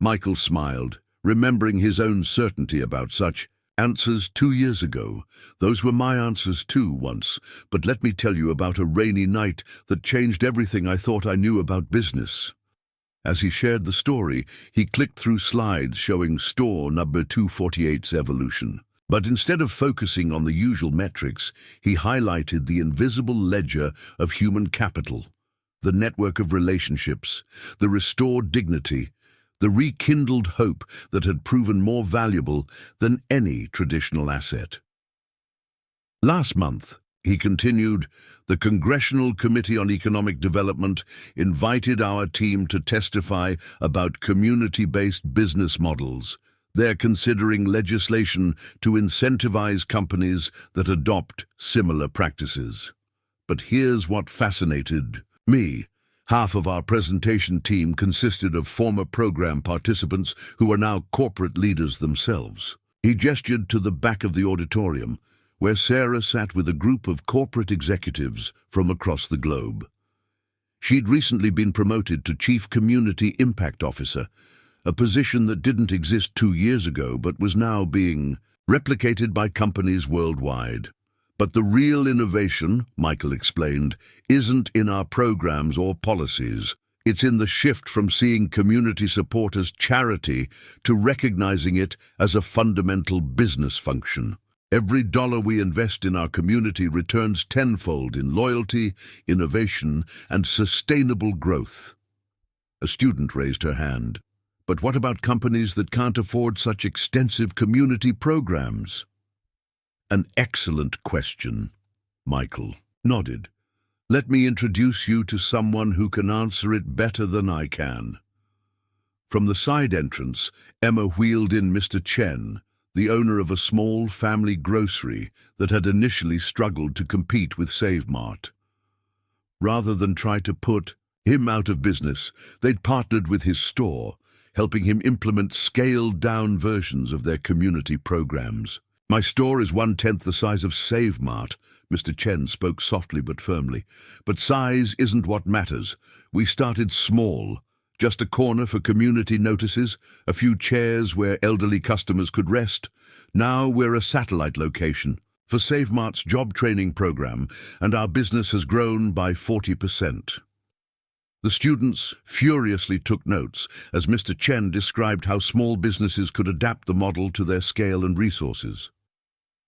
A: Michael smiled, remembering his own certainty about such answers 2 years ago. "Those were my answers too once, but let me tell you about a rainy night that changed everything I thought I knew about business." As he shared the story, he clicked through slides showing store number 248's evolution. But instead of focusing on the usual metrics, he highlighted the invisible ledger of human capital, the network of relationships, the restored dignity, the rekindled hope that had proven more valuable than any traditional asset. "Last month," he continued, "the Congressional Committee on Economic Development invited our team to testify about community-based business models. They're considering legislation to incentivize companies that adopt similar practices. But here's what fascinated me. Half of our presentation team consisted of former program participants who are now corporate leaders themselves. He gestured to the back of the auditorium, where Sarah sat with a group of corporate executives from across the globe. She'd recently been promoted to Chief Community Impact Officer, a position that didn't exist 2 years ago but was now being replicated by companies worldwide. But the real innovation, Michael explained, isn't in our programs or policies. It's in the shift from seeing community support as charity to recognizing it as a fundamental business function. Every dollar we invest in our community returns tenfold in loyalty, innovation, and sustainable growth. A student raised her hand. But what about companies that can't afford such extensive community programs? An excellent question. Michael nodded. Let me introduce you to someone who can answer it better than I can. From the side entrance, Emma wheeled in Mr. Chen, the owner of a small family grocery that had initially struggled to compete with SaveMart. Rather than try to put him out of business, they'd partnered with his store, helping him implement scaled-down versions of their community programs. My store is 1/10 the size of SaveMart, Mr. Chen spoke softly but firmly. But size isn't what matters. We started small. Just a corner for community notices, a few chairs where elderly customers could rest. Now we're a satellite location for SaveMart's job training program, and our business has grown by 40%. The students furiously took notes as Mr. Chen described how small businesses could adapt the model to their scale and resources.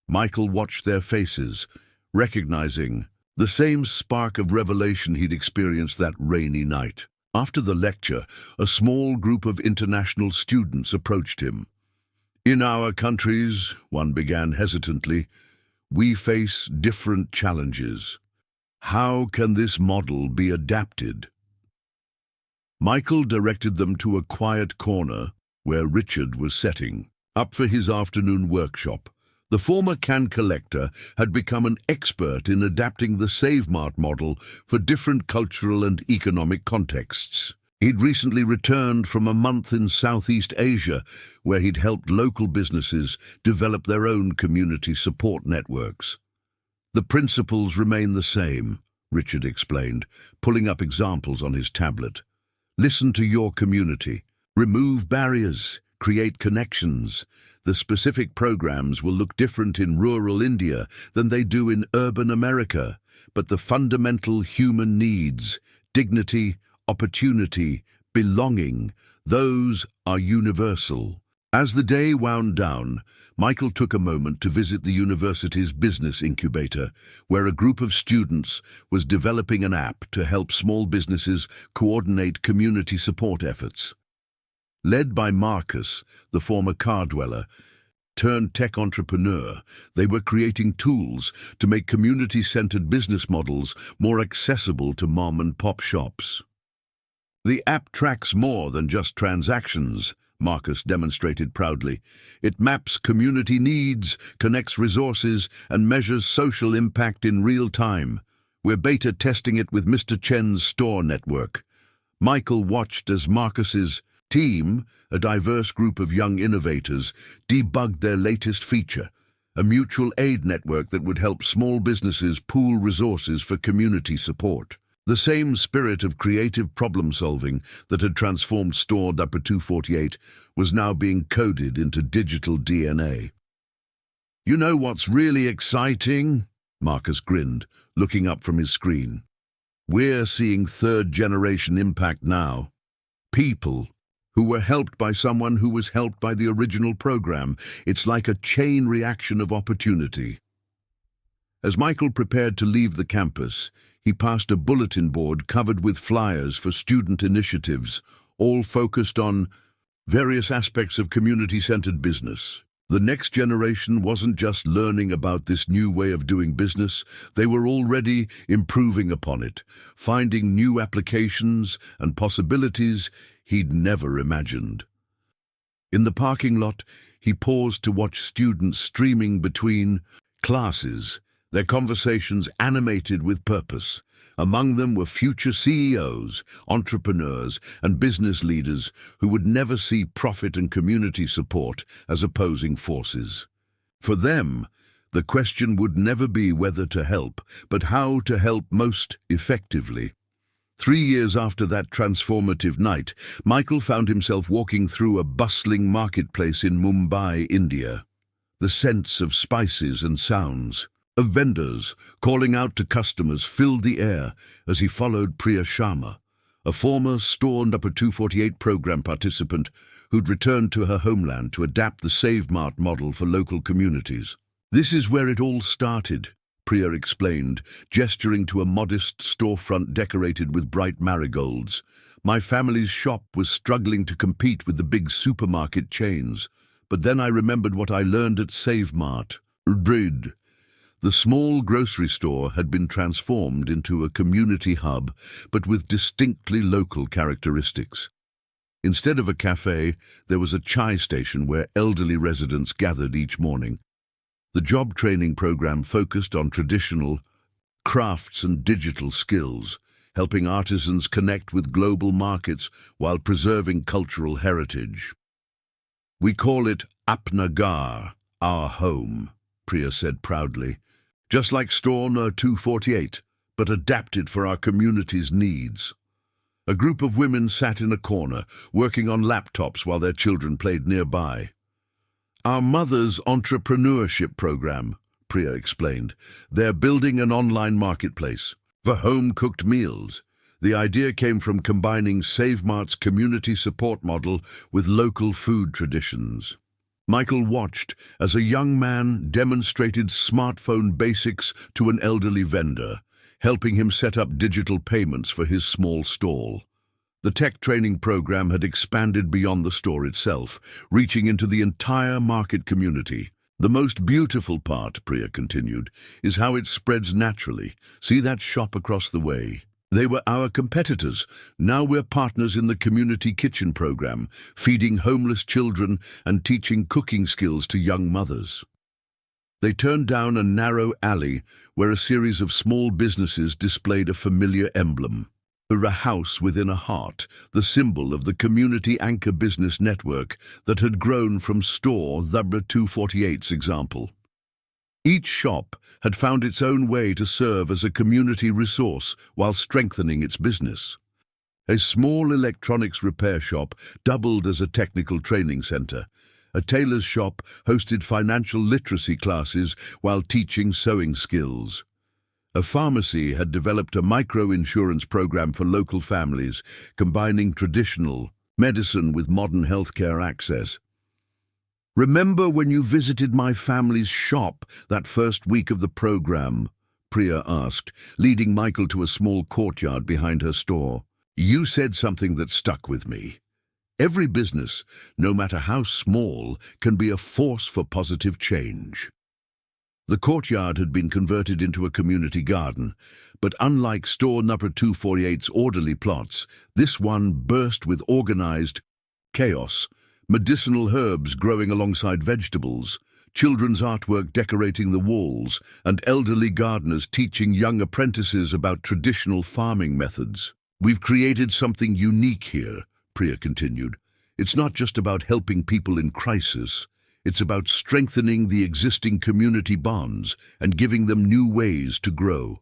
A: Michael watched their faces, recognizing the same spark of revelation he'd experienced that rainy night. After the lecture, a small group of international students approached him. In our countries, one began hesitantly, we face different challenges. How can this model be adapted? Michael directed them to a quiet corner where Richard was setting up for his afternoon workshop. The former can collector had become an expert in adapting the SaveMart model for different cultural and economic contexts. He'd recently returned from a month in Southeast Asia, where he'd helped local businesses develop their own community support networks. The principles remain the same, Richard explained, pulling up examples on his tablet. Listen to your community. Remove barriers. Create connections. The specific programs will look different in rural India than they do in urban America, but the fundamental human needs, dignity, opportunity, belonging, those are universal. As the day wound down, Michael took a moment to visit the university's business incubator, where a group of students was developing an app to help small businesses coordinate community support efforts. Led by Marcus, the former car dweller, turned tech entrepreneur, they were creating tools to make community-centered business models more accessible to mom-and-pop shops. The app tracks more than just transactions, Marcus demonstrated proudly. It maps community needs, connects resources, and measures social impact in real time. We're beta testing it with Mr. Chen's store network. Michael watched as Marcus's team, a diverse group of young innovators, debugged their latest feature, a mutual aid network that would help small businesses pool resources for community support. The same spirit of creative problem-solving that had transformed Store Number 248 was now being coded into digital DNA. You know what's really exciting? Marcus grinned, looking up from his screen. We're seeing third-generation impact now. People who were helped by someone who was helped by the original program. It's like a chain reaction of opportunity. As Michael prepared to leave the campus, he passed a bulletin board covered with flyers for student initiatives, all focused on various aspects of community-centered business. The next generation wasn't just learning about this new way of doing business, they were already improving upon it, finding new applications and possibilities he'd never imagined. In the parking lot, he paused to watch students streaming between classes, their conversations animated with purpose. Among them were future CEOs, entrepreneurs, and business leaders who would never see profit and community support as opposing forces. For them, the question would never be whether to help, but how to help most effectively. 3 years after that transformative night, Michael found himself walking through a bustling marketplace in Mumbai, India. The scents of spices and sounds of vendors calling out to customers filled the air as he followed Priya Sharma, a former Store Number 248 program participant who'd returned to her homeland to adapt the SaveMart model for local communities. "This is where it all started," Priya explained, gesturing to a modest storefront decorated with bright marigolds. "My family's shop was struggling to compete with the big supermarket chains, but then I remembered what I learned at SaveMart. Bread. The small grocery store had been transformed into a community hub, but with distinctly local characteristics. Instead of a cafe, there was a chai station where elderly residents gathered each morning. The job training program focused on traditional crafts and digital skills, helping artisans connect with global markets while preserving cultural heritage. "We call it Apna Ghar, our home," Priya said proudly. "Just like Store No. 248, but adapted for our community's needs." A group of women sat in a corner, working on laptops while their children played nearby. "Our mother's entrepreneurship program," Priya explained. "They're building an online marketplace for home-cooked meals. The idea came from combining SaveMart's community support model with local food traditions." Michael watched as a young man demonstrated smartphone basics to an elderly vendor, helping him set up digital payments for his small stall. The tech training program had expanded beyond the store itself, reaching into the entire market community. "The most beautiful part," Priya continued, "is how it spreads naturally. See that shop across the way? They were our competitors. Now we're partners in the community kitchen program, feeding homeless children and teaching cooking skills to young mothers." They turned down a narrow alley where a series of small businesses displayed a familiar emblem. A house within a heart, the symbol of the community anchor business network that had grown from Store Number 248's example. Each shop had found its own way to serve as a community resource while strengthening its business. A small electronics repair shop doubled as a technical training center. A tailor's shop hosted financial literacy classes while teaching sewing skills. A pharmacy had developed a micro-insurance program for local families, combining traditional medicine with modern healthcare access. "Remember when you visited my family's shop that first week of the program?" Priya asked, leading Michael to a small courtyard behind her store. "You said something that stuck with me. Every business, no matter how small, can be a force for positive change." The courtyard had been converted into a community garden, but unlike Store Number 248's orderly plots, this one burst with organized chaos. Medicinal herbs growing alongside vegetables, children's artwork decorating the walls, and elderly gardeners teaching young apprentices about traditional farming methods. "We've created something unique here," Priya continued. "It's not just about helping people in crisis. It's about strengthening the existing community bonds and giving them new ways to grow."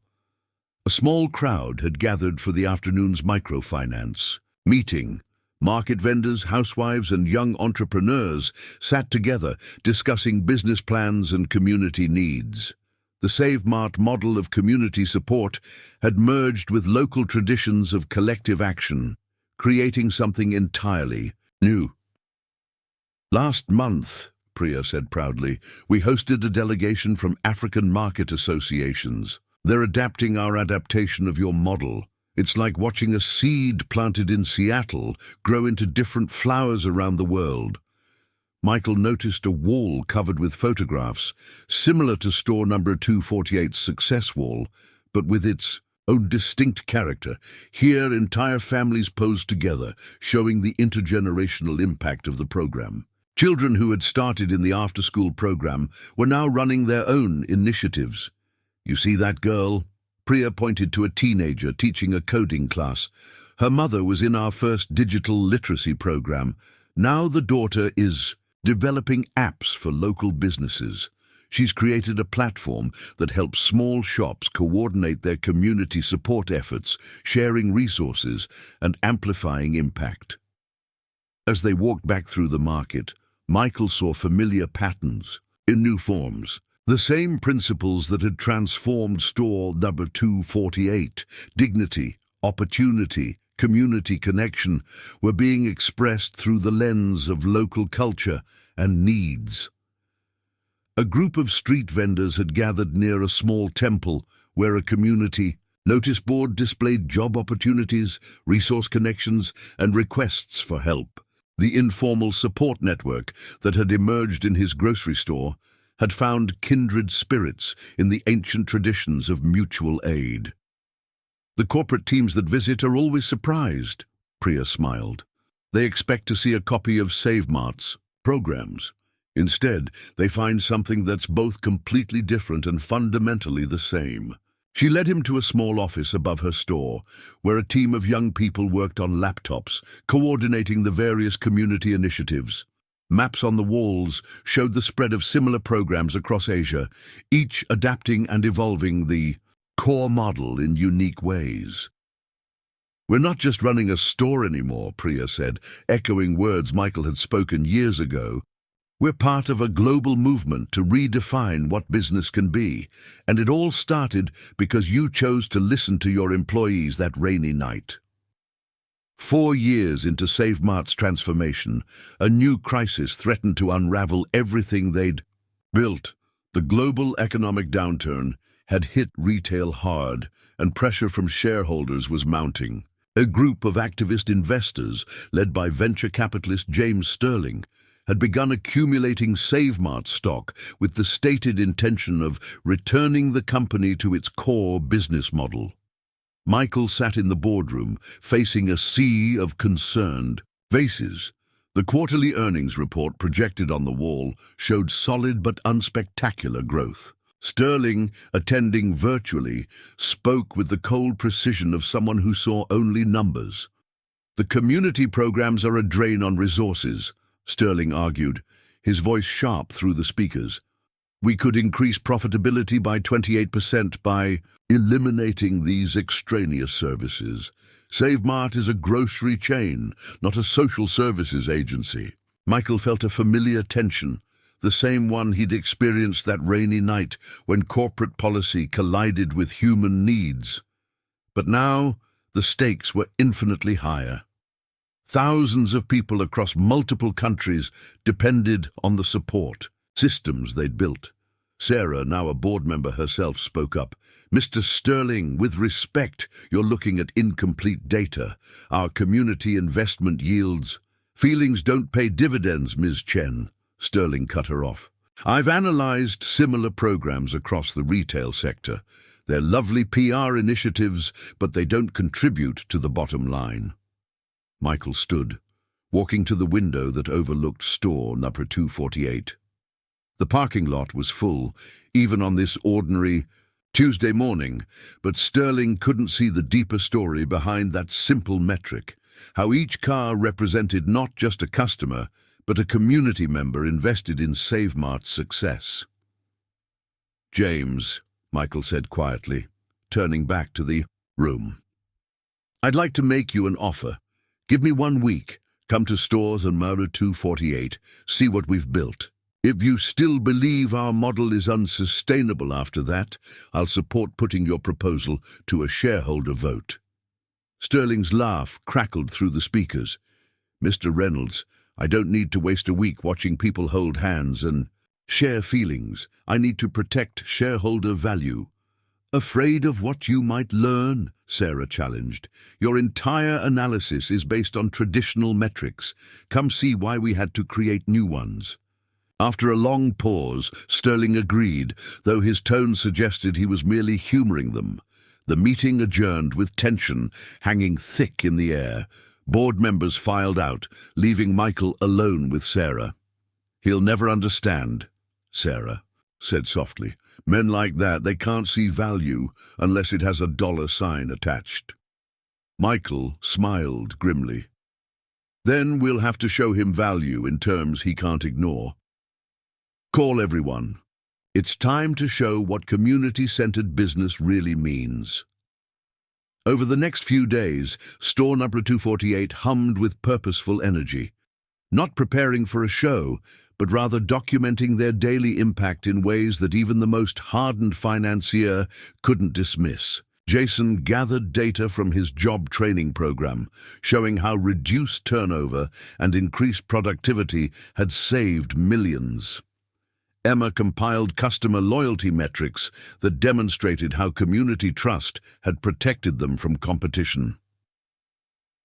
A: A small crowd had gathered for the afternoon's microfinance meeting. Market vendors, housewives, and young entrepreneurs sat together discussing business plans and community needs. The SaveMart model of community support had merged with local traditions of collective action, creating something entirely new. "Last month," Priya said proudly, "we hosted a delegation from African market associations. They're adapting our adaptation of your model. It's like watching a seed planted in Seattle grow into different flowers around the world." Michael noticed a wall covered with photographs, similar to Store Number 248's success wall, but with its own distinct character. Here, entire families posed together, showing the intergenerational impact of the program. Children who had started in the after-school program were now running their own initiatives. You see that girl? Priya pointed to a teenager teaching a coding class. Her mother was in our first digital literacy program. Now the daughter is developing apps for local businesses. She's created a platform that helps small shops coordinate their community support efforts, sharing resources and amplifying impact. As they walked back through the market, Michael saw familiar patterns in new forms. The same principles that had transformed store number 248, dignity, opportunity, community connection, were being expressed through the lens of local culture and needs. A group of street vendors had gathered near a small temple where a community notice board displayed job opportunities, resource connections, and requests for help. The informal support network that had emerged in his grocery store had found kindred spirits in the ancient traditions of mutual aid. The corporate teams that visit are always surprised, Priya smiled. They expect to see a copy of SaveMart's programs. Instead, they find something that's both completely different and fundamentally the same. She led him to a small office above her store, where a team of young people worked on laptops, coordinating the various community initiatives. Maps on the walls showed the spread of similar programs across Asia, each adapting and evolving the core model in unique ways. "We're not just running a store anymore," Priya said, echoing words Michael had spoken years ago. "We're part of a global movement to redefine what business can be, and it all started because you chose to listen to your employees that rainy night." 4 years into SaveMart's transformation, a new crisis threatened to unravel everything they'd built. The global economic downturn had hit retail hard, and pressure from shareholders was mounting. A group of activist investors, led by venture capitalist James Sterling, had begun accumulating SaveMart stock with the stated intention of returning the company to its core business model. Michael sat in the boardroom, facing a sea of concerned faces. The quarterly earnings report projected on the wall showed solid but unspectacular growth. Sterling, attending virtually, spoke with the cold precision of someone who saw only numbers. "The community programs are a drain on resources," Sterling argued, his voice sharp through the speakers. "We could increase profitability by 28% by eliminating these extraneous services. SaveMart is a grocery chain, not a social services agency." Michael felt a familiar tension, the same one he'd experienced that rainy night when corporate policy collided with human needs. But now the stakes were infinitely higher. Thousands of people across multiple countries depended on the support systems they'd built. Sarah, now a board member herself, spoke up. "Mr. Sterling, with respect, you're looking at incomplete data. Our community investment yields—" "Feelings don't pay dividends, Ms. Chen," Sterling cut her off. "I've analyzed similar programs across the retail sector. They're lovely PR initiatives, but they don't contribute to the bottom line." Michael stood, walking to the window that overlooked store number 248. The parking lot was full, even on this ordinary Tuesday morning, but Sterling couldn't see the deeper story behind that simple metric, how each car represented not just a customer, but a community member invested in SaveMart's success. "James," Michael said quietly, turning back to the room, "I'd like to make you an offer. Give me 1 week, come to stores and Mara 248, see what we've built. If you still believe our model is unsustainable after that, I'll support putting your proposal to a shareholder vote." Sterling's laugh crackled through the speakers. "Mr. Reynolds, I don't need to waste a week watching people hold hands and share feelings. I need to protect shareholder value." "Afraid of what you might learn?" Sarah challenged. "Your entire analysis is based on traditional metrics. Come see why we had to create new ones." After a long pause, Sterling agreed, though his tone suggested he was merely humoring them. The meeting adjourned with tension hanging thick in the air. Board members filed out, leaving Michael alone with Sarah. "He'll never understand," Sarah said softly. Men like that, they can't see value unless it has a dollar sign attached. Michael smiled grimly. Then we'll have to show him value in terms he can't ignore. Call everyone. It's time to show what community-centered business really means. Over the next few days, store number 248 hummed with purposeful energy, not preparing for a show, but rather documenting their daily impact in ways that even the most hardened financier couldn't dismiss. Jason gathered data from his job training program, showing how reduced turnover and increased productivity had saved millions. Emma compiled customer loyalty metrics that demonstrated how community trust had protected them from competition.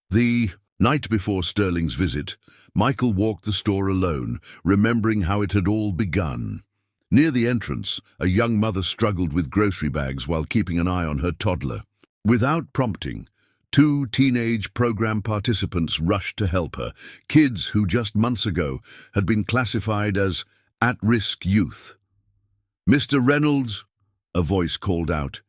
A: The night before Sterling's visit, Michael walked the store alone, remembering how it had all begun. Near the entrance, a young mother struggled with grocery bags while keeping an eye on her toddler. Without prompting, 2 teenage program participants rushed to help her, kids who just months ago had been classified as at-risk youth. "Mr. Reynolds," a voice called out.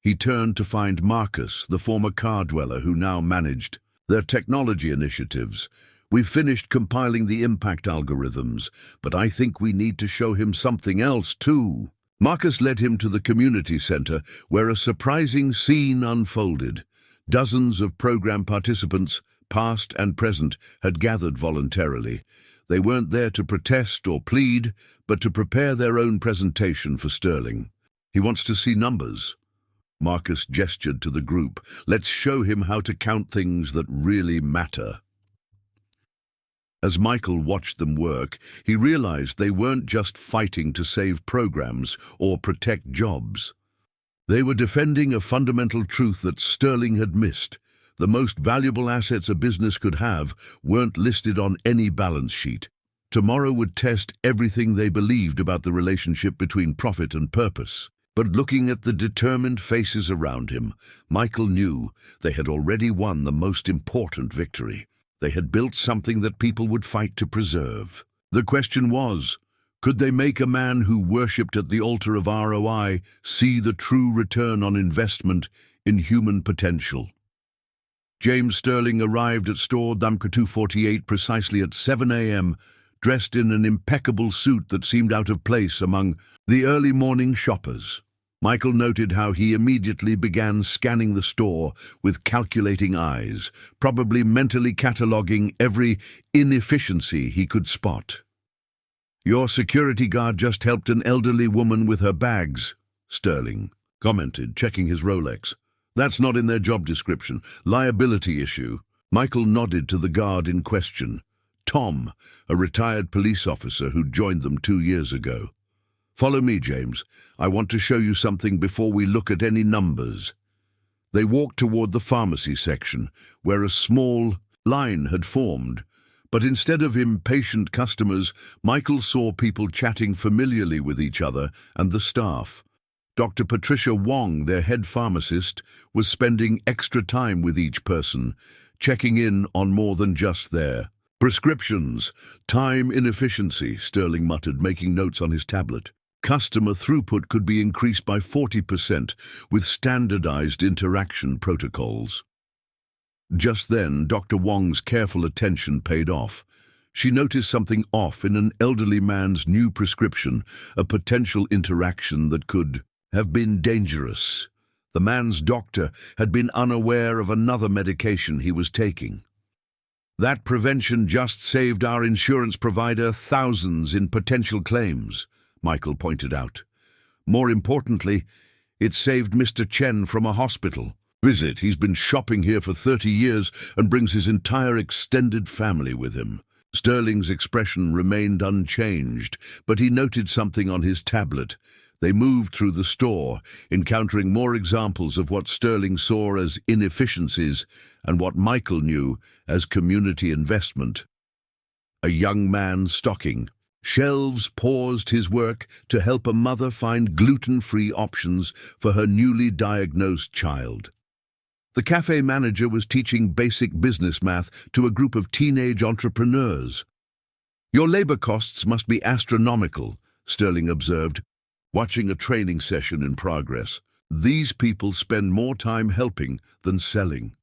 A: He turned to find Marcus, the former car dweller who now managed their technology initiatives. "We've finished compiling the impact algorithms, but I think we need to show him something else too." Marcus led him to the community center, where a surprising scene unfolded. Dozens of program participants, past and present, had gathered voluntarily. They weren't there to protest or plead, but to prepare their own presentation for Sterling. "He wants to see numbers." Marcus gestured to the group. "Let's show him how to count things that really matter." As Michael watched them work, he realized they weren't just fighting to save programs or protect jobs. They were defending a fundamental truth that Sterling had missed. The most valuable assets a business could have weren't listed on any balance sheet. Tomorrow would test everything they believed about the relationship between profit and purpose. But looking at the determined faces around him, Michael knew they had already won the most important victory. They had built something that people would fight to preserve. The question was, could they make a man who worshipped at the altar of ROI see the true return on investment in human potential? James Sterling arrived at store number 248 precisely at 7 a.m., dressed in an impeccable suit that seemed out of place among the early morning shoppers. Michael noted how he immediately began scanning the store with calculating eyes, probably mentally cataloging every inefficiency he could spot. "Your security guard just helped an elderly woman with her bags," Sterling commented, checking his Rolex. "That's not in their job description. Liability issue." Michael nodded to the guard in question, Tom, a retired police officer who'd joined them 2 years ago. "Follow me, James. I want to show you something before we look at any numbers." They walked toward the pharmacy section, where a small line had formed. But instead of impatient customers, Michael saw people chatting familiarly with each other and the staff. Dr. Patricia Wong, their head pharmacist, was spending extra time with each person, checking in on more than just their prescriptions. "Time inefficiency," Sterling muttered, making notes on his tablet. Customer throughput could be increased by 40% with standardized interaction protocols. Just then, Dr. Wong's careful attention paid off. She noticed something off in an elderly man's new prescription, a potential interaction that could have been dangerous. The man's doctor had been unaware of another medication he was taking. "That prevention just saved our insurance provider thousands in potential claims," Michael pointed out. "More importantly, it saved Mr. Chen from a hospital visit. He's been shopping here for 30 years and brings his entire extended family with him." Sterling's expression remained unchanged, but he noted something on his tablet. They moved through the store, encountering more examples of what Sterling saw as inefficiencies and what Michael knew as community investment. A young man stocking shelves paused his work to help a mother find gluten-free options for her newly diagnosed child. The cafe manager was teaching basic business math to a group of teenage entrepreneurs. "Your labor costs must be astronomical," Sterling observed. watching a training session in progress. These people spend more time helping than selling.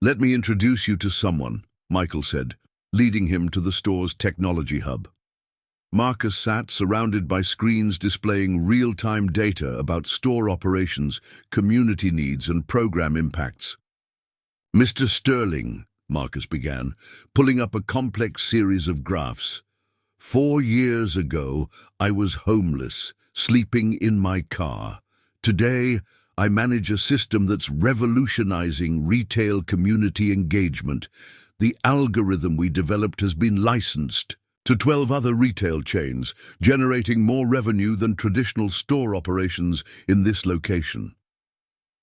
A: "Let me introduce you to someone," Michael said, leading him to the store's technology hub. Marcus sat surrounded by screens displaying real-time data about store operations, community needs, and program impacts. "Mr. Sterling," Marcus began, pulling up a complex series of graphs. "4 years ago, I was homeless, sleeping in my car. Today, I manage a system that's revolutionizing retail community engagement. The algorithm we developed has been licensed to 12 other retail chains, generating more revenue than traditional store operations in this location."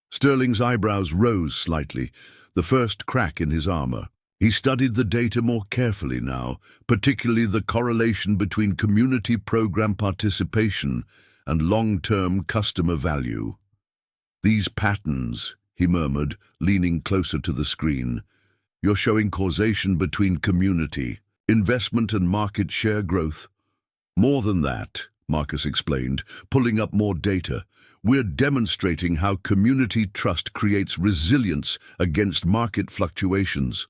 A: Sterling's eyebrows rose slightly, the first crack in his armor. He studied the data more carefully now, particularly the correlation between community program participation and long-term customer value. "These patterns," he murmured, leaning closer to the screen. "You're showing causation between community, investment and market share growth." "More than that," Marcus explained, pulling up more data. "We're demonstrating how community trust creates resilience against market fluctuations.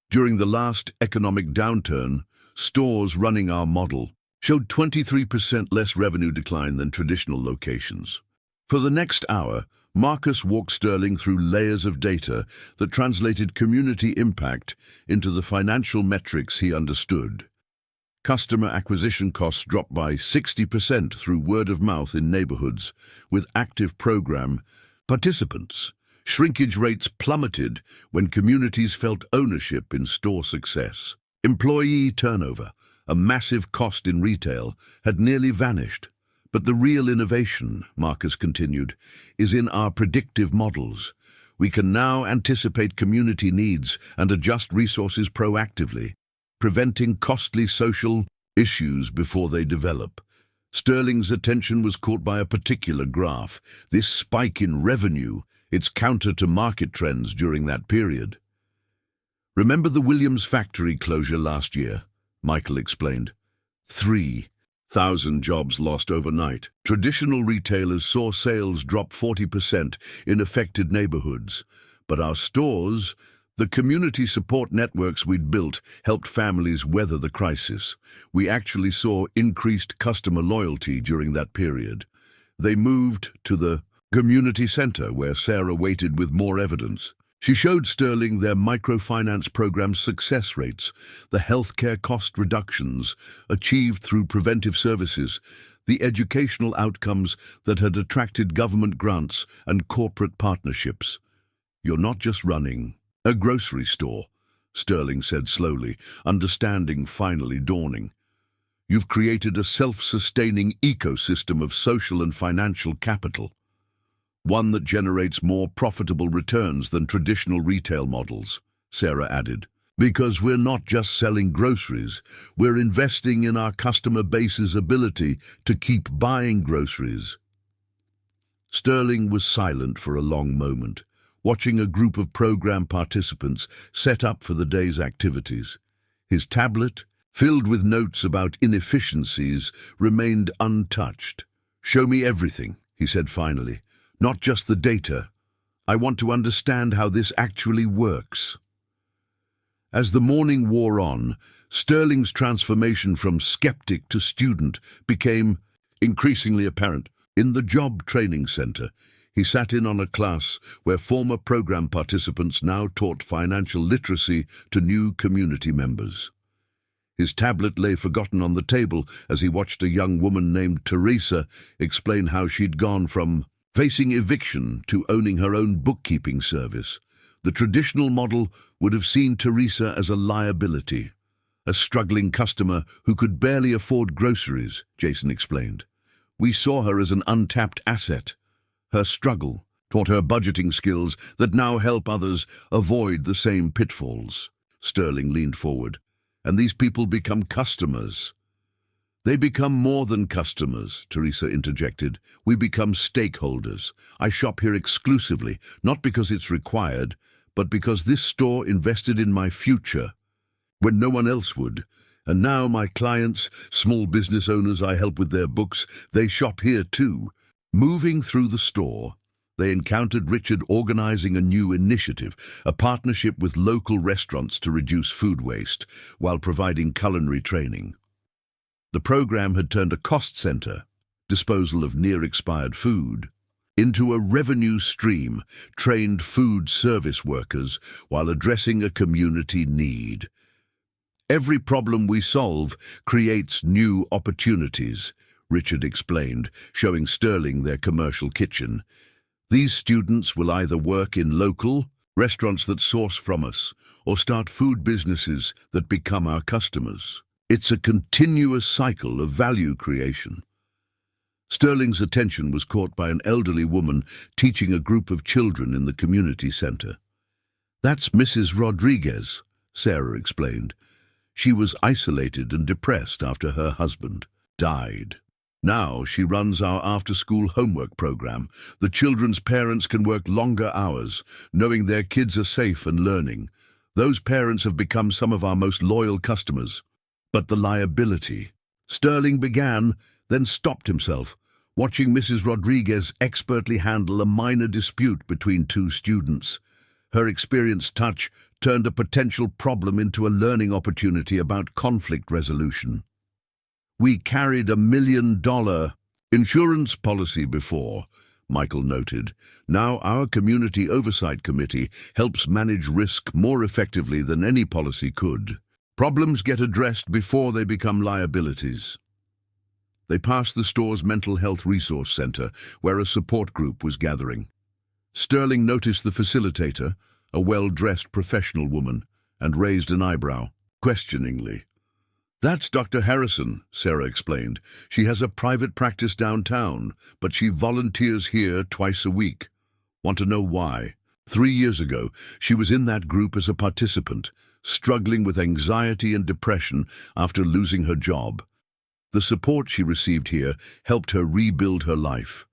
A: During the last economic downturn, stores running our model showed 23% less revenue decline than traditional locations." For the next hour, Marcus walked Sterling through layers of data that translated community impact into the financial metrics he understood. Customer acquisition costs dropped by 60% through word of mouth in neighborhoods with active program participants. Shrinkage rates plummeted when communities felt ownership in store success. Employee turnover, a massive cost in retail, had nearly vanished. But the real innovation, Marcus continued, is in our predictive models. We can now anticipate community needs and adjust resources proactively, preventing costly social issues before they develop. Sterling's attention was caught by a particular graph. This spike in revenue, it's counter to market trends during that period. "Remember the Williams factory closure last year?" Michael explained. 3,000 jobs lost overnight. Traditional retailers saw sales drop 40% in affected neighborhoods. But our stores, the community support networks we'd built, helped families weather the crisis. We actually saw increased customer loyalty during that period. They moved to the community center where Sarah waited with more evidence. She showed Sterling their microfinance program's success rates, the healthcare cost reductions achieved through preventive services, the educational outcomes that had attracted government grants and corporate partnerships. "You're not just running a grocery store," Sterling said slowly, understanding finally dawning. "You've created a self-sustaining ecosystem of social and financial capital. One that generates more profitable returns than traditional retail models," Sarah added. "Because we're not just selling groceries, we're investing in our customer base's ability to keep buying groceries." Sterling was silent for a long moment, watching a group of program participants set up for the day's activities. His tablet, filled with notes about inefficiencies, remained untouched. "Show me everything," he said finally. "Not just the data. I want to understand how this actually works." As the morning wore on, Sterling's transformation from skeptic to student became increasingly apparent. In the job training center, he sat in on a class where former program participants now taught financial literacy to new community members. His tablet lay forgotten on the table as he watched a young woman named Teresa explain how she'd gone from facing eviction to owning her own bookkeeping service. The traditional model would have seen Teresa as a liability, a struggling customer who could barely afford groceries, Jason explained. "We saw her as an untapped asset. Her struggle taught her budgeting skills that now help others avoid the same pitfalls." Sterling leaned forward. "And these people become customers." "They become more than customers," Teresa interjected. "We become stakeholders. I shop here exclusively, not because it's required, but because this store invested in my future when no one else would, And now my clients, small business owners I help with their books, they shop here too. Moving through the store, they encountered Richard organizing a new initiative, a partnership with local restaurants to reduce food waste while providing culinary training. The program had turned a cost center, disposal of near-expired food, into a revenue stream, trained food service workers while addressing a community need. Every problem we solve creates new opportunities, Richard explained, showing Sterling their commercial kitchen. These students will either work in local restaurants that source from us or start food businesses that become our customers. It's a continuous cycle of value creation. Sterling's attention was caught by an elderly woman teaching a group of children in the community center. "That's Mrs. Rodriguez," Sarah explained. "She was isolated and depressed after her husband died. Now she runs our after-school homework program. The children's parents can work longer hours, knowing their kids are safe and learning. Those parents have become some of our most loyal customers." But the liability. Sterling began, then stopped himself, watching Mrs. Rodriguez expertly handle a minor dispute between two students. Her experienced touch turned a potential problem into a learning opportunity about conflict resolution. "We carried $1 million insurance policy before," Michael noted. "Now our Community Oversight Committee helps manage risk more effectively than any policy could. Problems get addressed before they become liabilities." They passed the store's mental health resource center, where a support group was gathering. Sterling noticed the facilitator, a well-dressed professional woman, and raised an eyebrow, questioningly. "That's Dr. Harrison," Sarah explained. "She has a private practice downtown, but she volunteers here twice a week. Want to know why? 3 years ago, she was in that group as a participant, struggling with anxiety and depression after losing her job. The support she received here helped her rebuild her life.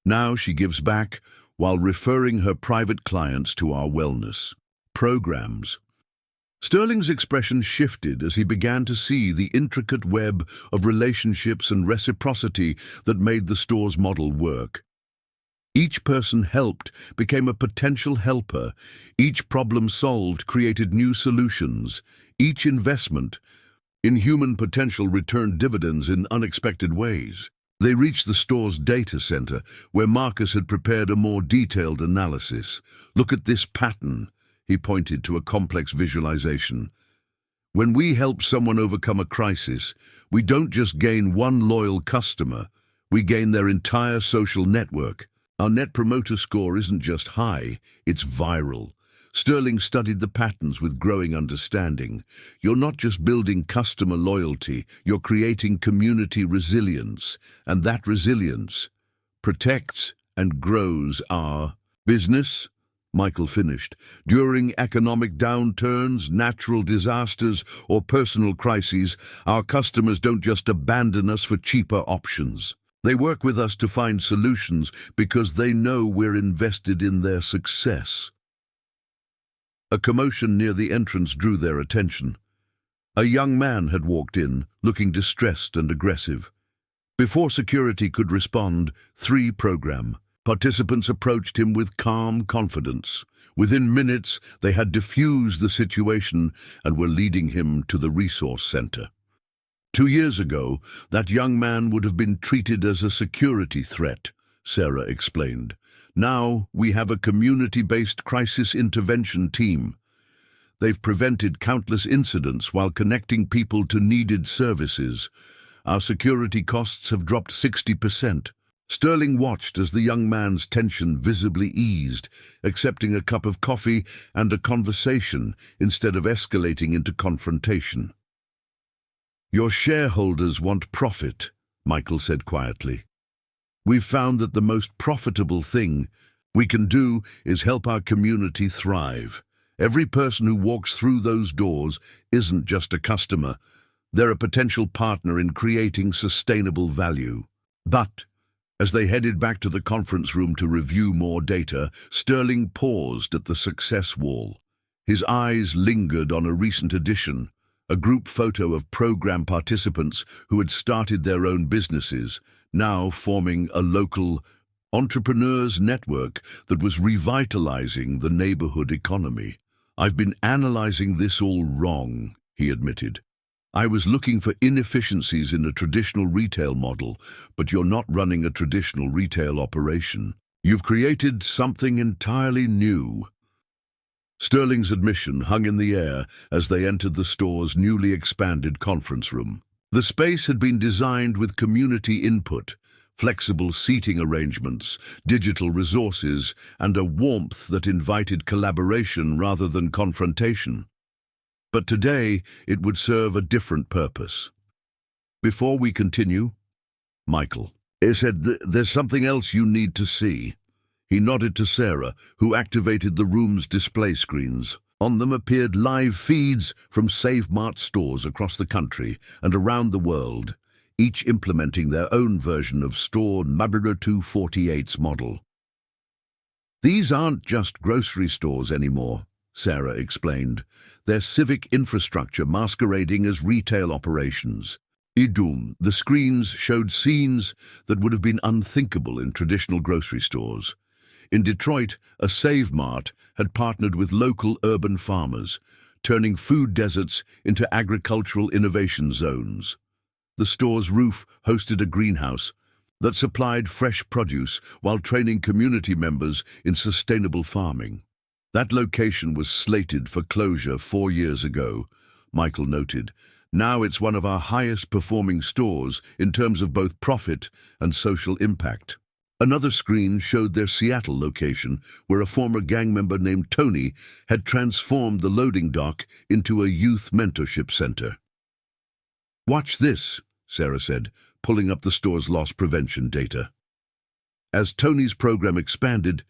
A: Now she gives back while referring her private clients to our wellness programs." Sterling's expression shifted as he began to see the intricate web of relationships and reciprocity that made the store's model work. Each person helped became a potential helper. Each problem solved created new solutions. Each investment in human potential returned dividends in unexpected ways. They reached the store's data center, where Marcus had prepared a more detailed analysis. "Look at this pattern," he pointed to a complex visualization. "When we help someone overcome a crisis, we don't just gain one loyal customer, we gain their entire social network. Our Net Promoter Score isn't just high, it's viral." Sterling studied the patterns with growing understanding. You're not just building customer loyalty, you're creating community resilience, and that resilience protects and grows our business. Michael finished. "During economic downturns, natural disasters, or personal crises, our customers don't just abandon us for cheaper options. They work with us to find solutions because they know we're invested in their success." A commotion near the entrance drew their attention. A young man had walked in, looking distressed and aggressive. Before security could respond, 3 program participants approached him with calm confidence. Within minutes, they had diffused the situation and were leading him to the resource center. 2 years ago, that young man would have been treated as a security threat, Sarah explained. Now we have a community-based crisis intervention team. They've prevented countless incidents while connecting people to needed services. Our security costs have dropped 60%. Sterling watched as the young man's tension visibly eased, accepting a cup of coffee and a conversation instead of escalating into confrontation. "Your shareholders want profit," Michael said quietly. "We've found that the most profitable thing we can do is help our community thrive. Every person who walks through those doors isn't just a customer. They're a potential partner in creating sustainable value." But as they headed back to the conference room to review more data, Sterling paused at the success wall. His eyes lingered on a recent addition, a group photo of program participants who had started their own businesses, now forming a local entrepreneurs network that was revitalizing the neighborhood economy. "I've been analyzing this all wrong," he admitted. "I was looking for inefficiencies in a traditional retail model, but you're not running a traditional retail operation. You've created something entirely new." Sterling's admission hung in the air as they entered the store's newly expanded conference room. The space had been designed with community input, flexible seating arrangements, digital resources, and a warmth that invited collaboration rather than confrontation. But today, it would serve a different purpose. "Before we continue," Michael said, "there's something else you need to see." He nodded to Sarah, who activated the room's display screens. On them appeared live feeds from SaveMart stores across the country and around the world, each implementing their own version of Store number 248's model. "These aren't just grocery stores anymore," Sarah explained. "They're civic infrastructure masquerading as retail operations." The screens showed scenes that would have been unthinkable in traditional grocery stores. In Detroit, a SaveMart had partnered with local urban farmers, turning food deserts into agricultural innovation zones. The store's roof hosted a greenhouse that supplied fresh produce while training community members in sustainable farming. That location was slated for closure 4 years ago, Michael noted. Now it's one of our highest performing stores in terms of both profit and social impact. Another screen showed their Seattle location, where a former gang member named Tony had transformed the loading dock into a youth mentorship center. "Watch this," Sarah said, pulling up the store's loss prevention data. As Tony's program expanded,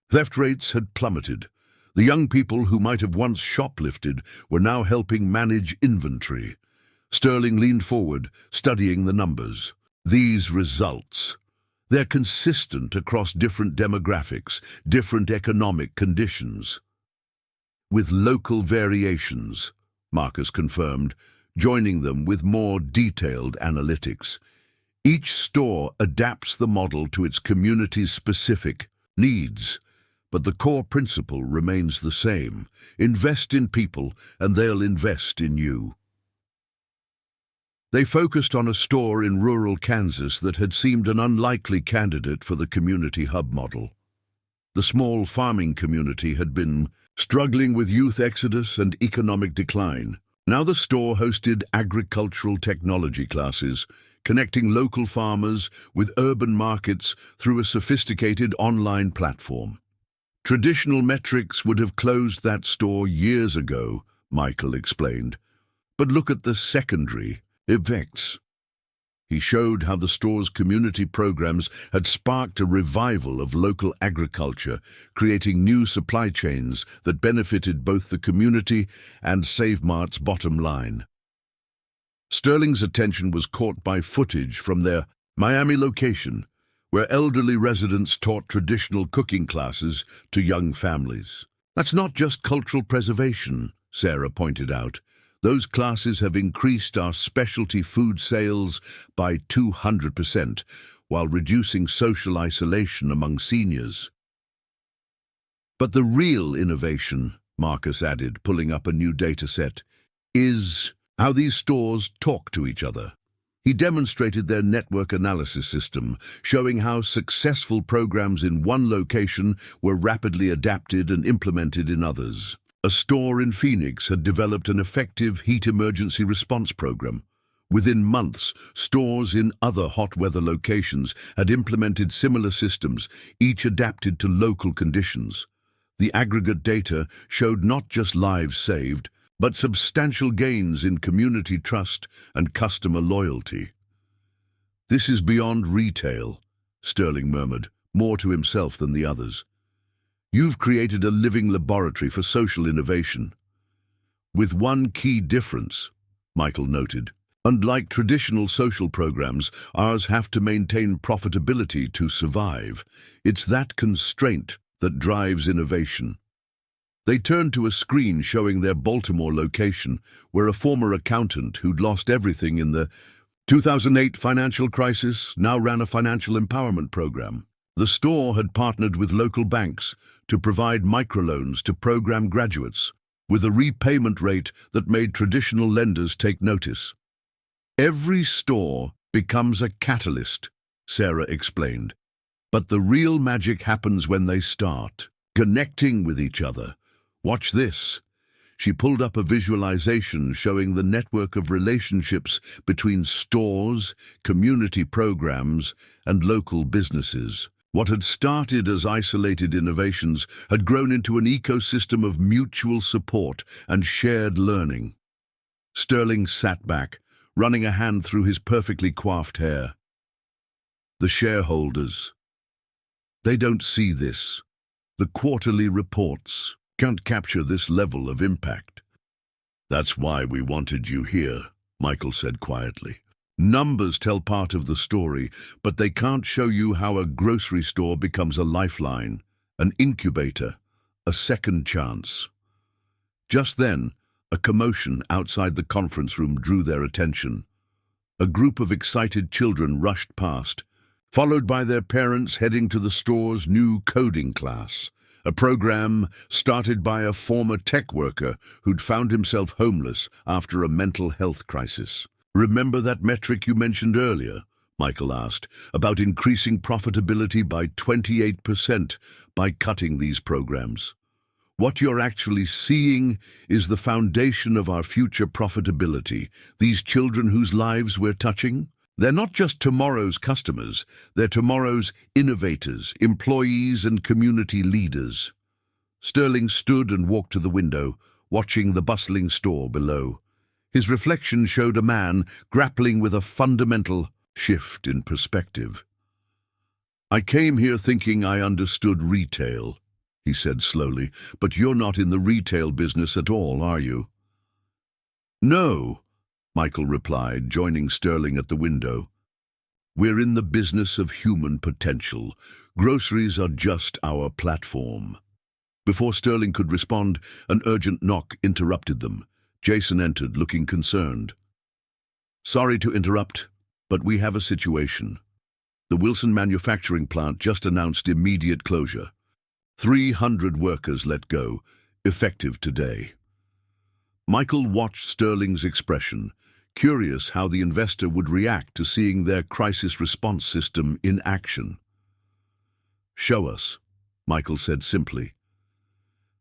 A: theft rates had plummeted. The young people who might have once shoplifted were now helping manage inventory. Sterling leaned forward, studying the numbers. "These results, they're consistent across different demographics, different economic conditions, with local variations," Marcus confirmed, joining them with more detailed analytics. "Each store adapts the model to its community's specific needs, but the core principle remains the same. Invest in people, and they'll invest in you." They focused on a store in rural Kansas that had seemed an unlikely candidate for the community hub model. The small farming community had been struggling with youth exodus and economic decline. Now the store hosted agricultural technology classes, connecting local farmers with urban markets through a sophisticated online platform. "Traditional metrics would have closed that store years ago," Michael explained. "But look at the secondary effects." He showed how the store's community programs had sparked a revival of local agriculture, creating new supply chains that benefited both the community and SaveMart's bottom line. Sterling's attention was caught by footage from their Miami location, where elderly residents taught traditional cooking classes to young families. "That's not just cultural preservation," Sarah pointed out. "Those classes have increased our specialty food sales by 200%, while reducing social isolation among seniors." "But the real innovation," Marcus added, pulling up a new data set, "is how these stores talk to each other." He demonstrated their network analysis system, showing how successful programs in one location were rapidly adapted and implemented in others. A store in Phoenix had developed an effective heat emergency response program. Within months, stores in other hot weather locations had implemented similar systems, each adapted to local conditions. The aggregate data showed not just lives saved, but substantial gains in community trust and customer loyalty. "This is beyond retail," Sterling murmured, more to himself than the others. "You've created a living laboratory for social innovation." "With one key difference," Michael noted. "Unlike traditional social programs, ours have to maintain profitability to survive. It's that constraint that drives innovation." They turned to a screen showing their Baltimore location, where a former accountant who'd lost everything in the 2008 financial crisis now ran a financial empowerment program. The store had partnered with local banks to provide microloans to program graduates, with a repayment rate that made traditional lenders take notice. Every store becomes a catalyst, Sarah explained. But the real magic happens when they start connecting with each other. Watch this. She pulled up a visualization showing the network of relationships between stores, community programs, and local businesses. What had started as isolated innovations had grown into an ecosystem of mutual support and shared learning. Sterling sat back, running a hand through his perfectly coiffed hair. The shareholders. They don't see this. The quarterly reports can't capture this level of impact. That's why we wanted you here, Michael said quietly. Numbers tell part of the story, but they can't show you how a grocery store becomes a lifeline, an incubator, a second chance. Just then, a commotion outside the conference room drew their attention. A group of excited children rushed past, followed by their parents heading to the store's new coding class, a program started by a former tech worker who'd found himself homeless after a mental health crisis. Remember that metric you mentioned earlier, Michael asked, about increasing profitability by 28% by cutting these programs? What you're actually seeing is the foundation of our future profitability. These children whose lives we're touching, they're not just tomorrow's customers, they're tomorrow's innovators, employees, and community leaders. Sterling stood and walked to the window, watching the bustling store below. His reflection showed a man grappling with a fundamental shift in perspective. I came here thinking I understood retail, he said slowly, but you're not in the retail business at all, are you? No, Michael replied, joining Sterling at the window. We're in the business of human potential. Groceries are just our platform. Before Sterling could respond, an urgent knock interrupted them. Jason entered, looking concerned. Sorry to interrupt, but we have a situation. The Wilson manufacturing plant just announced immediate closure. 300 workers let go, effective today. Michael watched Sterling's expression, curious how the investor would react to seeing their crisis response system in action. Show us, Michael said simply.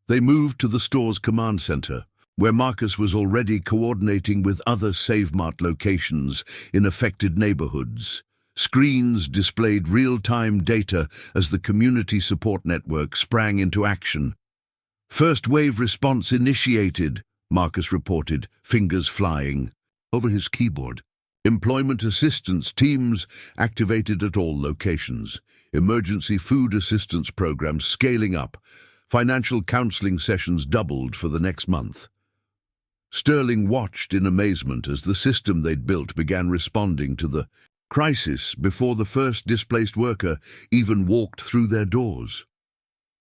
A: They moved to the store's command center, where Marcus was already coordinating with other SaveMart locations in affected neighborhoods. Screens displayed real-time data as the community support network sprang into action. First wave response initiated, Marcus reported, fingers flying over his keyboard. Employment assistance teams activated at all locations. Emergency food assistance programs scaling up. Financial counseling sessions doubled for the next month. Sterling watched in amazement as the system they'd built began responding to the crisis before the first displaced worker even walked through their doors.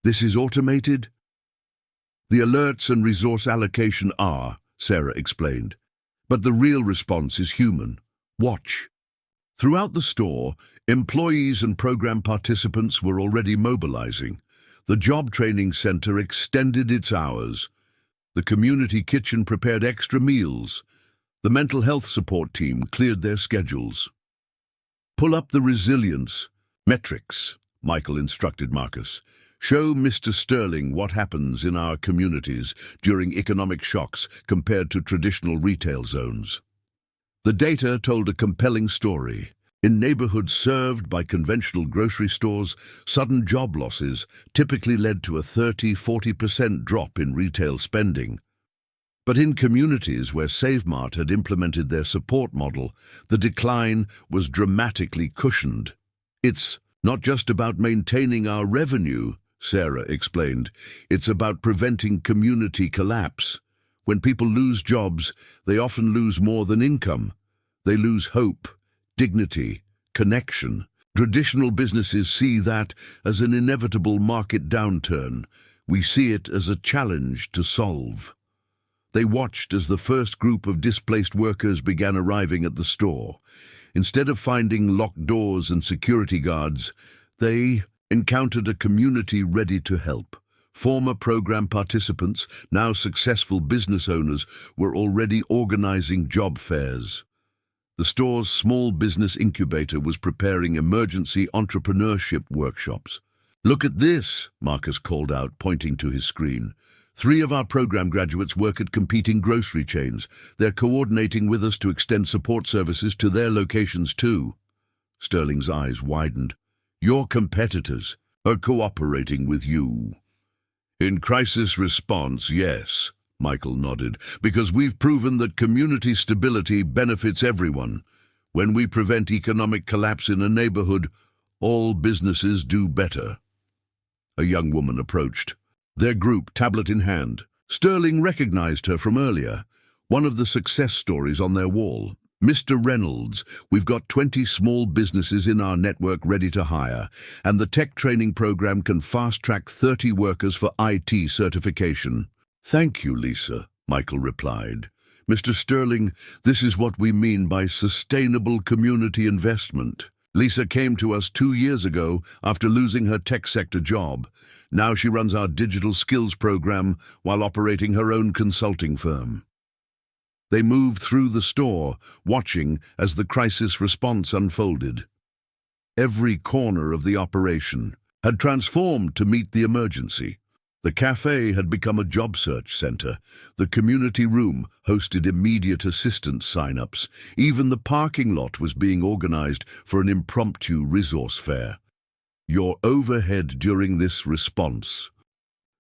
A: This is automated? The alerts and resource allocation are, Sarah explained. But the real response is human. Watch. Throughout the store, employees and program participants were already mobilizing. The job training center extended its hours. The community kitchen prepared extra meals. The mental health support team cleared their schedules. Pull up the resilience metrics, Michael instructed Marcus. Show Mr. Sterling what happens in our communities during economic shocks compared to traditional retail zones. The data told a compelling story. In neighborhoods served by conventional grocery stores, sudden job losses typically led to a 30–40% drop in retail spending. But in communities where SaveMart had implemented their support model, the decline was dramatically cushioned. It's not just about maintaining our revenue, Sarah explained. It's about preventing community collapse. When people lose jobs, they often lose more than income. They lose hope, dignity, connection. Traditional businesses see that as an inevitable market downturn, We see it as a challenge to solve. They watched as the first group of displaced workers began arriving at the store. Instead of finding locked doors and security guards, they encountered a community ready to help. Former program participants, now successful business owners, were already organizing job fairs. The store's small business incubator was preparing emergency entrepreneurship workshops. "Look at this," Marcus called out, pointing to his screen. "3 of our program graduates work at competing grocery chains. They're coordinating with us to extend support services to their locations too." Sterling's eyes widened. "Your competitors are cooperating with you." "In crisis response, yes," Michael nodded, "because we've proven that community stability benefits everyone. When we prevent economic collapse in a neighborhood, all businesses do better." A young woman approached, their group tablet in hand. Sterling recognized her from earlier, one of the success stories on their wall. "Mr. Reynolds, we've got 20 small businesses in our network ready to hire, and the tech training program can fast-track 30 workers for IT certification." "Thank you, Lisa," Michael replied. "Mr. Sterling, this is what we mean by sustainable community investment. Lisa came to us 2 years ago after losing her tech sector job. Now she runs our digital skills program while operating her own consulting firm." They moved through the store, watching as the crisis response unfolded. Every corner of the operation had transformed to meet the emergency. The cafe had become a job search center. The community room hosted immediate assistance sign-ups. Even the parking lot was being organized for an impromptu resource fair. "Your overhead during this response,"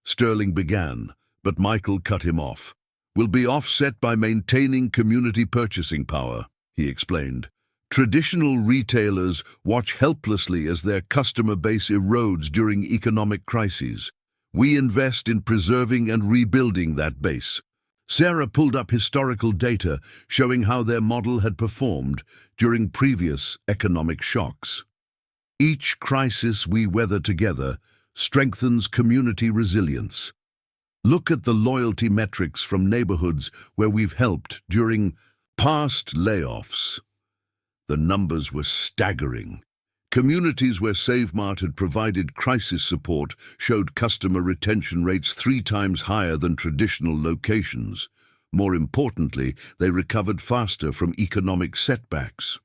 A: Sterling began, but Michael cut him off, "will be offset by maintaining community purchasing power," he explained. "Traditional retailers watch helplessly as their customer base erodes during economic crises. We invest in preserving and rebuilding that base." Sarah pulled up historical data showing how their model had performed during previous economic shocks. "Each crisis we weather together strengthens community resilience. Look at the loyalty metrics from neighborhoods where we've helped during past layoffs." The numbers were staggering. Communities where SaveMart had provided crisis support showed customer retention rates 3 times higher than traditional locations. More importantly, they recovered faster from economic setbacks.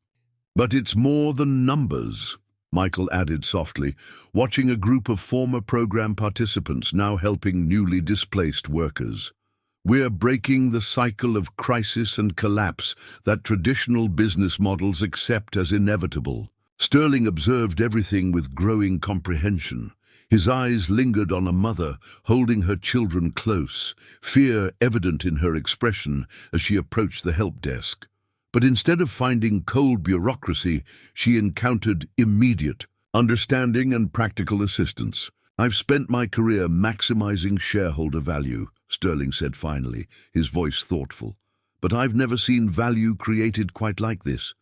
A: "But it's more than numbers," Michael added softly, watching a group of former program participants now helping newly displaced workers. "We're breaking the cycle of crisis and collapse that traditional business models accept as inevitable." Sterling observed everything with growing comprehension. His eyes lingered on a mother holding her children close, fear evident in her expression as she approached the help desk. But instead of finding cold bureaucracy, she encountered immediate understanding and practical assistance. "I've spent my career maximizing shareholder value," Sterling said finally, his voice thoughtful. "But I've never seen value created quite like this.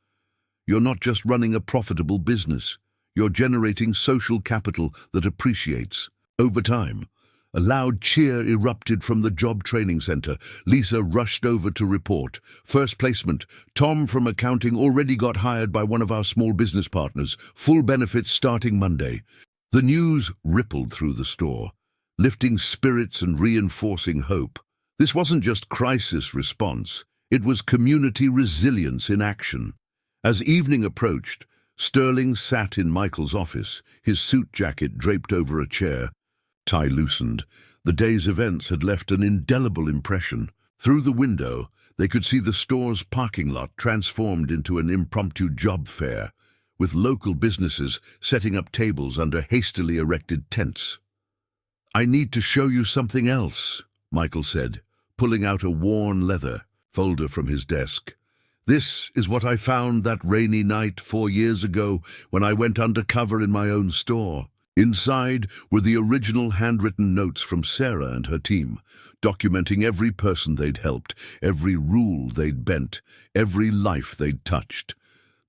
A: You're not just running a profitable business. You're generating social capital that appreciates over time." A loud cheer erupted from the job training center. Lisa rushed over to report. "First placement. Tom from accounting already got hired by one of our small business partners. Full benefits starting Monday." The news rippled through the store, lifting spirits and reinforcing hope. This wasn't just crisis response. It was community resilience in action. As evening approached, Sterling sat in Michael's office, his suit jacket draped over a chair, tie loosened. The day's events had left an indelible impression. Through the window, they could see the store's parking lot transformed into an impromptu job fair, with local businesses setting up tables under hastily erected tents. "I need to show you something else," Michael said, pulling out a worn leather folder from his desk. "This is what I found that rainy night 4 years ago when I went undercover in my own store." Inside were the original handwritten notes from Sarah and her team, documenting every person they'd helped, every rule they'd bent, every life they'd touched.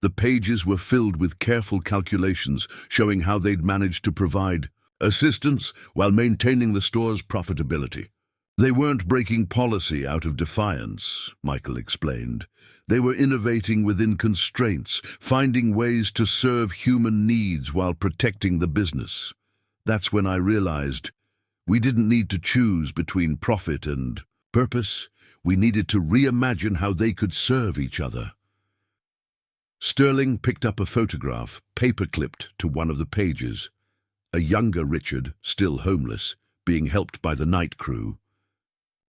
A: The pages were filled with careful calculations showing how they'd managed to provide assistance while maintaining the store's profitability. They weren't breaking policy out of defiance, Michael explained. They were innovating within constraints, finding ways to serve human needs while protecting the business. That's when I realized we didn't need to choose between profit and purpose. We needed to reimagine how they could serve each other. Sterling picked up a photograph, paper-clipped to one of the pages. A younger Richard, still homeless, being helped by the night crew.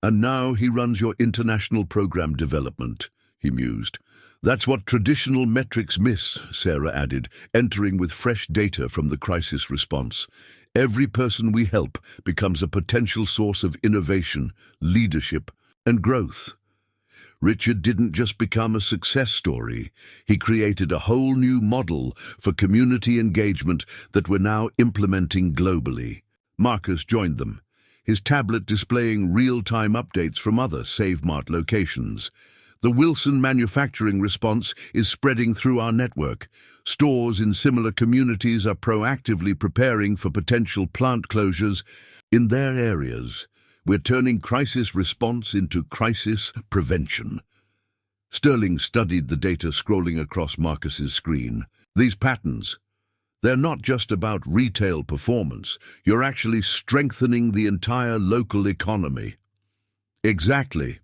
A: And now he runs your international program development, he mused. That's what traditional metrics miss, Sarah added, entering with fresh data from the crisis response. Every person we help becomes a potential source of innovation, leadership, and growth. Richard didn't just become a success story. He created a whole new model for community engagement that we're now implementing globally. Marcus joined them, his tablet displaying real-time updates from other SaveMart locations. The Wilson manufacturing response is spreading through our network. Stores in similar communities are proactively preparing for potential plant closures in their areas. We're turning crisis response into crisis prevention. Sterling studied the data scrolling across Marcus's screen. These patterns, they're not just about retail performance. You're actually strengthening the entire local economy. Exactly,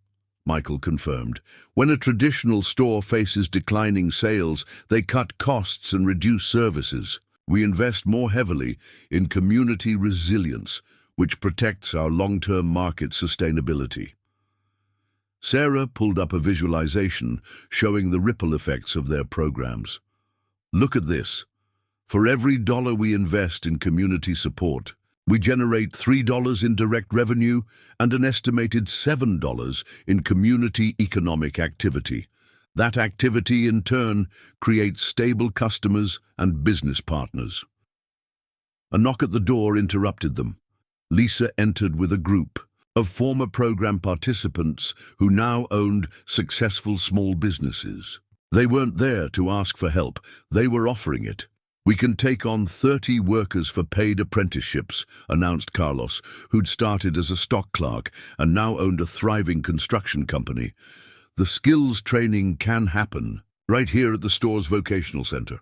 A: Michael confirmed. When a traditional store faces declining sales, they cut costs and reduce services. We invest more heavily in community resilience, which protects our long-term market sustainability. Sarah pulled up a visualization showing the ripple effects of their programs. Look at this. For every dollar we invest in community support, we generate $3 in direct revenue and an estimated $7 in community economic activity. That activity, in turn, creates stable customers and business partners. A knock at the door interrupted them. Lisa entered with a group of former program participants who now owned successful small businesses. They weren't there to ask for help, they were offering it. We can take on 30 workers for paid apprenticeships, announced Carlos, who'd started as a stock clerk and now owned a thriving construction company. The skills training can happen right here at the store's vocational center.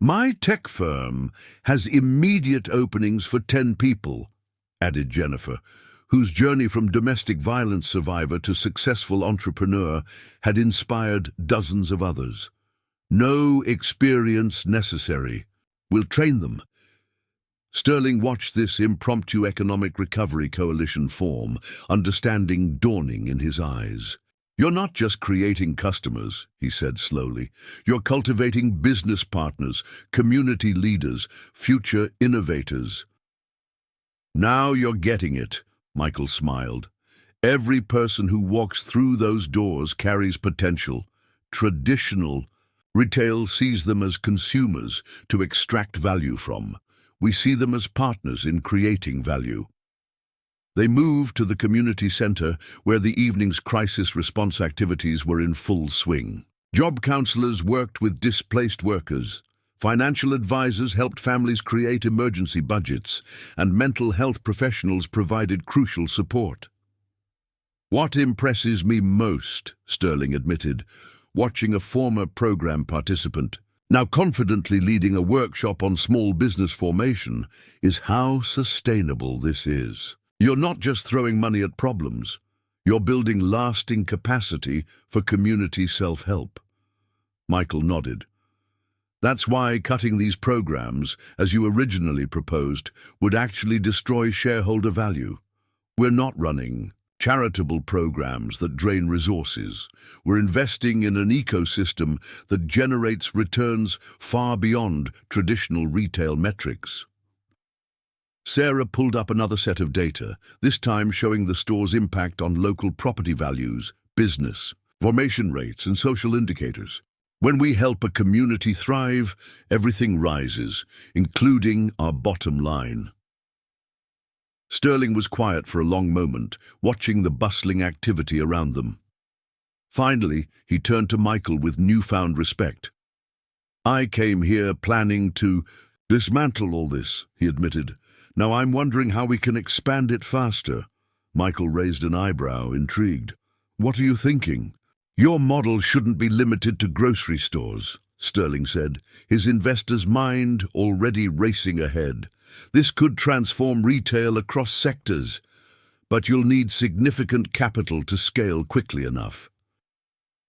A: My tech firm has immediate openings for 10 people, added Jennifer, whose journey from domestic violence survivor to successful entrepreneur had inspired dozens of others. No experience necessary. We'll train them. Sterling watched this impromptu economic recovery coalition form, understanding dawning in his eyes. You're not just creating customers, he said slowly. You're cultivating business partners, community leaders, future innovators. Now you're getting it, Michael smiled. Every person who walks through those doors carries potential. Traditional retail sees them as consumers to extract value from. We see them as partners in creating value. They moved to the community center where the evening's crisis response activities were in full swing. Job counselors worked with displaced workers. Financial advisors helped families create emergency budgets, and mental health professionals provided crucial support. What impresses me most, Sterling admitted, watching a former program participant, now confidently leading a workshop on small business formation, is how sustainable this is. You're not just throwing money at problems, you're building lasting capacity for community self-help. Michael nodded. That's why cutting these programs, as you originally proposed, would actually destroy shareholder value. We're not running charitable programs that drain resources. We're investing in an ecosystem that generates returns far beyond traditional retail metrics. Sarah pulled up another set of data, this time showing the store's impact on local property values, business, formation rates, and social indicators. When we help a community thrive, everything rises, including our bottom line. Sterling was quiet for a long moment, watching the bustling activity around them. Finally, he turned to Michael with newfound respect. I came here planning to dismantle all this, he admitted. Now I'm wondering how we can expand it faster. Michael raised an eyebrow, intrigued. What are you thinking? Your model shouldn't be limited to grocery stores, Sterling said, his investor's mind already racing ahead. This could transform retail across sectors, but you'll need significant capital to scale quickly enough.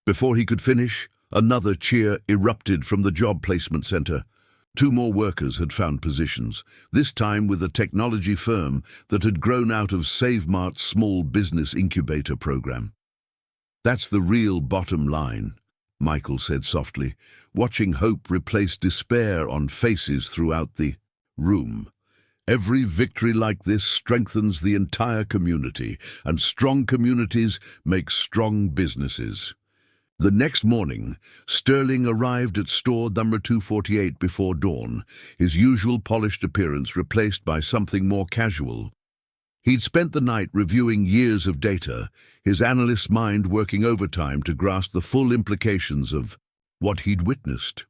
A: Before he could finish, another cheer erupted from the job placement center. 2 more workers had found positions, this time with a technology firm that had grown out of SaveMart's small business incubator program. That's the real bottom line, Michael said softly, watching hope replace despair on faces throughout the room. Every victory like this strengthens the entire community, and strong communities make strong businesses. The next morning, Sterling arrived at store number 248 before dawn, his usual polished appearance replaced by something more casual. He'd spent the night reviewing years of data, his analyst's mind working overtime to grasp the full implications of what he'd witnessed.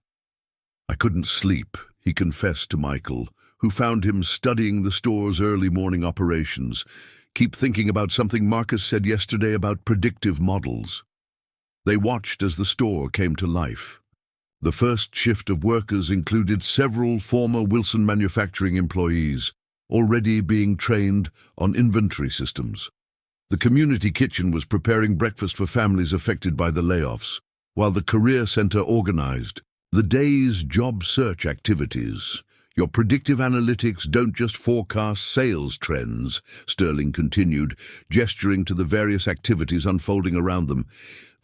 A: I couldn't sleep, he confessed to Michael, who found him studying the store's early morning operations. Keep thinking about something Marcus said yesterday about predictive models. They watched as the store came to life. The first shift of workers included several former Wilson manufacturing employees, already being trained on inventory systems. The community kitchen was preparing breakfast for families affected by the layoffs, while the career center organized the day's job search activities. Your predictive analytics don't just forecast sales trends, Sterling continued, gesturing to the various activities unfolding around them.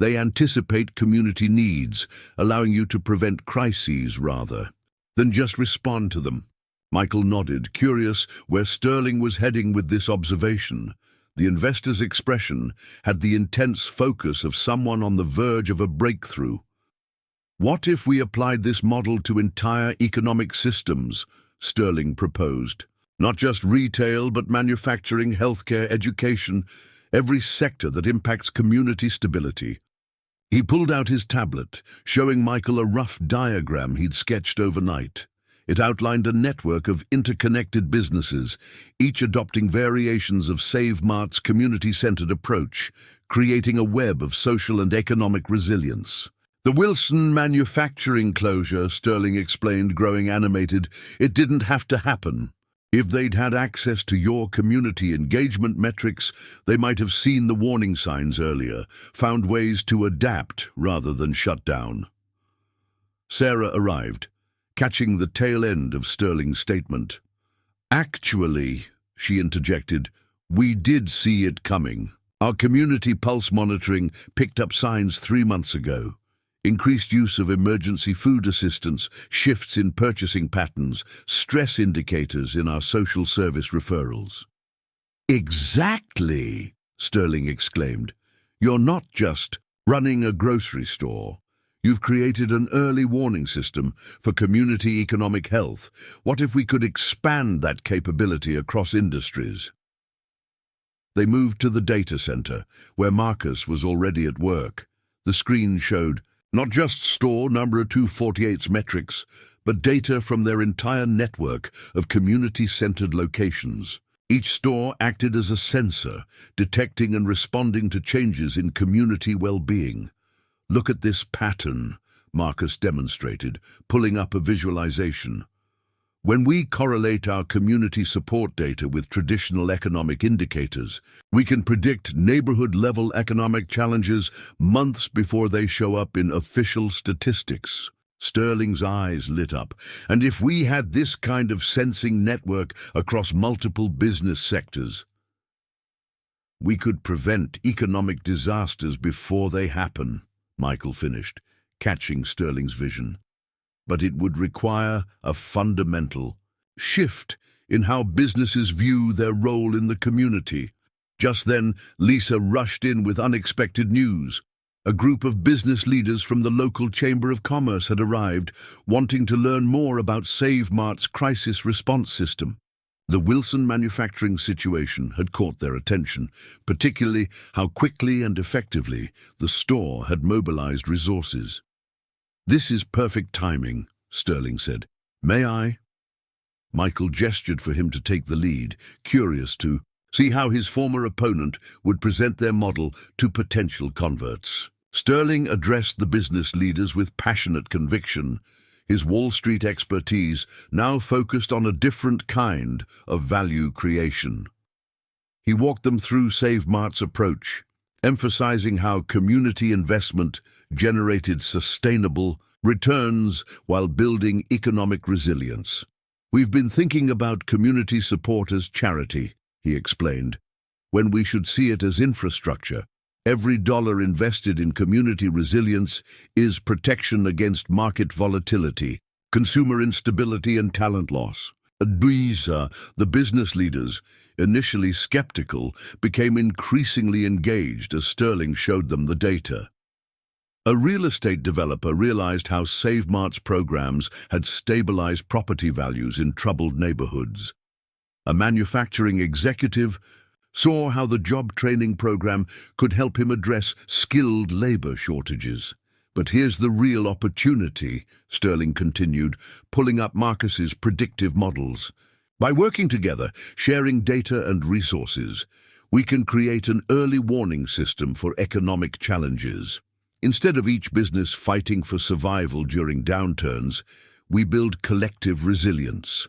A: They anticipate community needs, allowing you to prevent crises rather than just respond to them. Michael nodded, curious where Sterling was heading with this observation. The investor's expression had the intense focus of someone on the verge of a breakthrough. What if we applied this model to entire economic systems? Sterling proposed. Not just retail, but manufacturing, healthcare, education, every sector that impacts community stability. He pulled out his tablet, showing Michael a rough diagram he'd sketched overnight. It outlined a network of interconnected businesses, each adopting variations of SaveMart's community-centered approach, creating a web of social and economic resilience. The Wilson manufacturing closure, Sterling explained, growing animated, it didn't have to happen. If they'd had access to your community engagement metrics, they might have seen the warning signs earlier, found ways to adapt rather than shut down. Sarah arrived, catching the tail end of Sterling's statement. Actually, she interjected, we did see it coming. Our community pulse monitoring picked up signs 3 months ago. Increased use of emergency food assistance, shifts in purchasing patterns, stress indicators in our social service referrals. Exactly, Sterling exclaimed. You're not just running a grocery store. You've created an early warning system for community economic health. What if we could expand that capability across industries? They moved to the data center, where Marcus was already at work. The screen showed not just store number 248's metrics, but data from their entire network of community-centered locations. Each store acted as a sensor, detecting and responding to changes in community well-being. Look at this pattern, Marcus demonstrated, pulling up a visualization. When we correlate our community support data with traditional economic indicators, we can predict neighborhood-level economic challenges months before they show up in official statistics. Sterling's eyes lit up. And if we had this kind of sensing network across multiple business sectors, we could prevent economic disasters before they happen, Michael finished, catching Sterling's vision. But it would require a fundamental shift in how businesses view their role in the community. Just then, Lisa rushed in with unexpected news. A group of business leaders from the local Chamber of Commerce had arrived, wanting to learn more about SaveMart's crisis response system. The Wilson manufacturing situation had caught their attention, particularly how quickly and effectively the store had mobilized resources. This is perfect timing, Sterling said. May I? Michael gestured for him to take the lead, curious to see how his former opponent would present their model to potential converts. Sterling addressed the business leaders with passionate conviction. His Wall Street expertise now focused on a different kind of value creation. He walked them through SaveMart's approach, emphasizing how community investment generated sustainable returns while building economic resilience. "We've been thinking about community support as charity," he explained, "when we should see it as infrastructure. Every dollar invested in community resilience is protection against market volatility, consumer instability, and talent loss." The business leaders, initially skeptical, became increasingly engaged as Sterling showed them the data. A real estate developer realized how SaveMart's programs had stabilized property values in troubled neighborhoods. A manufacturing executive saw how the job training program could help him address skilled labor shortages. "But here's the real opportunity," Sterling continued, pulling up Marcus's predictive models. "By working together, sharing data and resources, we can create an early warning system for economic challenges. Instead of each business fighting for survival during downturns, we build collective resilience."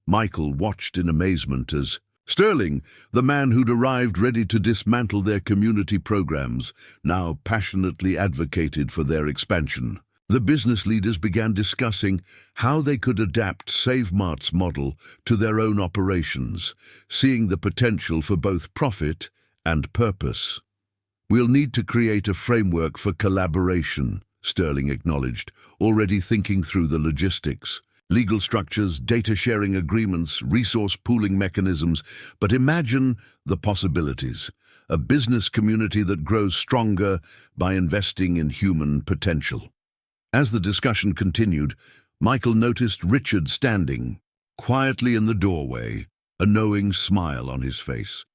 A: Michael watched in amazement as Sterling, the man who'd arrived ready to dismantle their community programs, now passionately advocated for their expansion. The business leaders began discussing how they could adapt SaveMart's model to their own operations, seeing the potential for both profit and purpose. "We'll need to create a framework for collaboration," Sterling acknowledged, already thinking through the logistics. "Legal structures, data sharing agreements, resource pooling mechanisms. But imagine the possibilities. A business community that grows stronger by investing in human potential." As the discussion continued, Michael noticed Richard standing quietly in the doorway, a knowing smile on his face.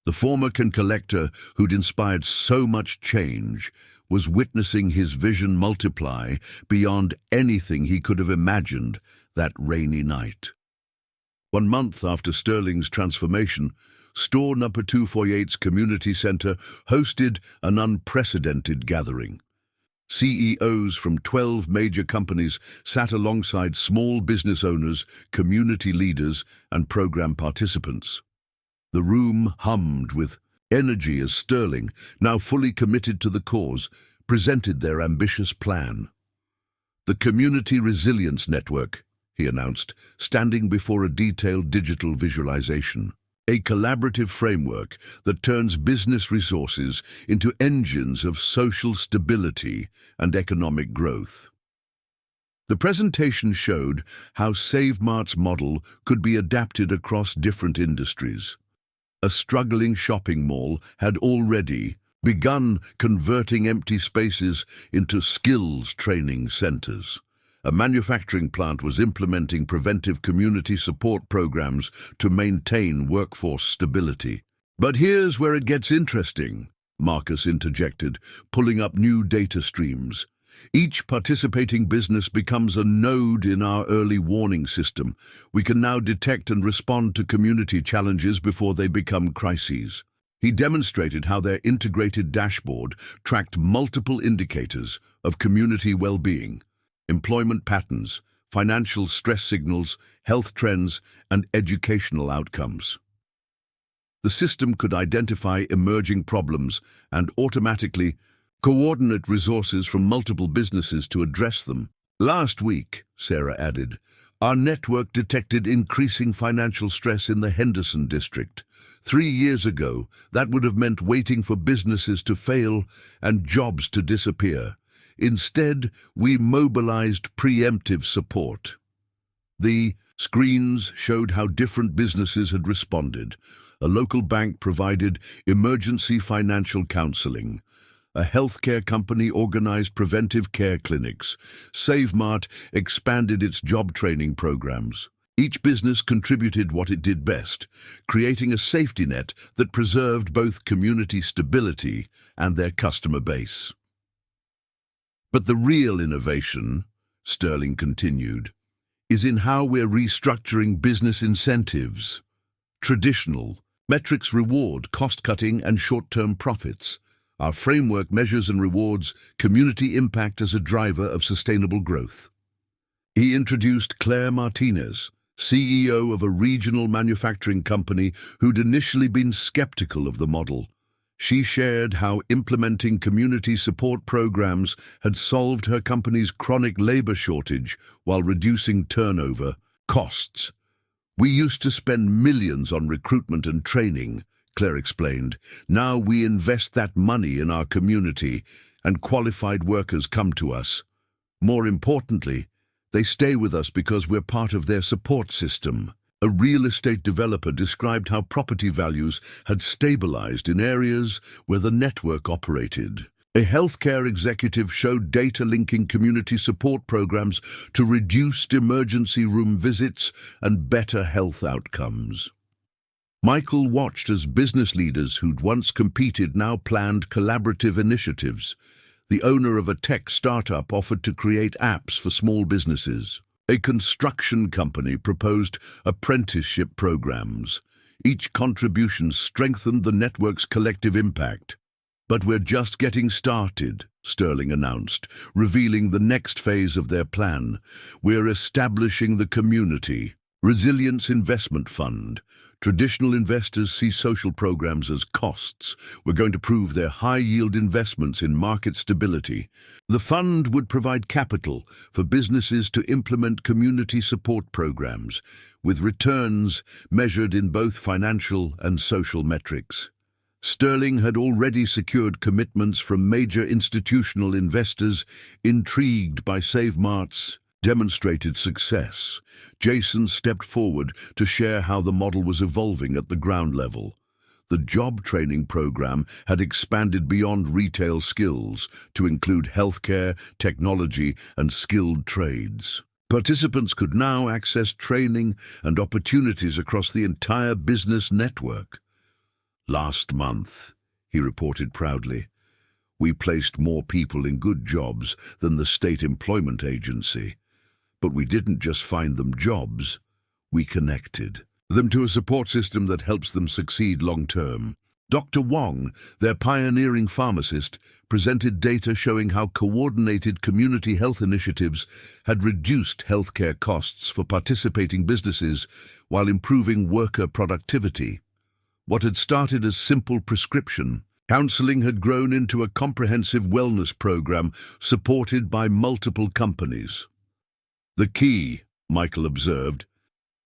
A: The former collector who'd inspired so much change was witnessing his vision multiply beyond anything he could have imagined that rainy night. 1 month after Sterling's transformation, Store Number 248's community center hosted an unprecedented gathering. CEOs from 12 major companies sat alongside small business owners, community leaders, and program participants. The room hummed with energy as Sterling, now fully committed to the cause, presented their ambitious plan. "The Community Resilience Network," he announced, standing before a detailed digital visualization. "A collaborative framework that turns business resources into engines of social stability and economic growth." The presentation showed how SaveMart's model could be adapted across different industries. A struggling shopping mall had already begun converting empty spaces into skills training centers. A manufacturing plant was implementing preventive community support programs to maintain workforce stability. "But here's where it gets interesting," Marcus interjected, pulling up new data streams. "Each participating business becomes a node in our early warning system. We can now detect and respond to community challenges before they become crises." He demonstrated how their integrated dashboard tracked multiple indicators of community well-being: employment patterns, financial stress signals, health trends, and educational outcomes. The system could identify emerging problems and automatically coordinate resources from multiple businesses to address them. "Last week," Sarah added, "our network detected increasing financial stress in the Henderson district. 3 years ago, that would have meant waiting for businesses to fail and jobs to disappear. Instead, we mobilized preemptive support." The screens showed how different businesses had responded. A local bank provided emergency financial counseling. A healthcare company organized preventive care clinics. SaveMart expanded its job training programs. Each business contributed what it did best, creating a safety net that preserved both community stability and their customer base. "But the real innovation," Sterling continued, is in how we're restructuring business incentives. Traditional metrics reward cost-cutting and short-term profits. Our framework measures and rewards community impact as a driver of sustainable growth. He introduced Claire Martinez, CEO of a regional manufacturing company who'd initially been skeptical of the model. She shared how implementing community support programs had solved her company's chronic labor shortage while reducing turnover costs. "We used to spend millions on recruitment and training," Claire explained. "Now we invest that money in our community, and qualified workers come to us. More importantly, they stay with us because we're part of their support system." A real estate developer described how property values had stabilized in areas where the network operated. A healthcare executive showed data linking community support programs to reduced emergency room visits and better health outcomes. Michael watched as business leaders who'd once competed now planned collaborative initiatives. The owner of a tech startup offered to create apps for small businesses. A construction company proposed apprenticeship programs. Each contribution strengthened the network's collective impact. "But we're just getting started," Sterling announced, revealing the next phase of their plan. "We're establishing the Community Resilience Investment Fund. Traditional investors see social programs as costs. We're going to prove they're high-yield investments in market stability." The fund would provide capital for businesses to implement community support programs, with returns measured in both financial and social metrics. Sterling had already secured commitments from major institutional investors intrigued by SaveMart's demonstrated success. Jason stepped forward to share how the model was evolving at the ground level. The job training program had expanded beyond retail skills to include healthcare, technology, and skilled trades. Participants could now access training and opportunities across the entire business network. "Last month," he reported proudly, "we placed more people in good jobs than the state employment agency. But we didn't just find them jobs, we connected them to a support system that helps them succeed long-term." Dr. Wong, their pioneering pharmacist, presented data showing how coordinated community health initiatives had reduced healthcare costs for participating businesses while improving worker productivity. What had started as simple prescription counseling had grown into a comprehensive wellness program supported by multiple companies. "The key," Michael observed,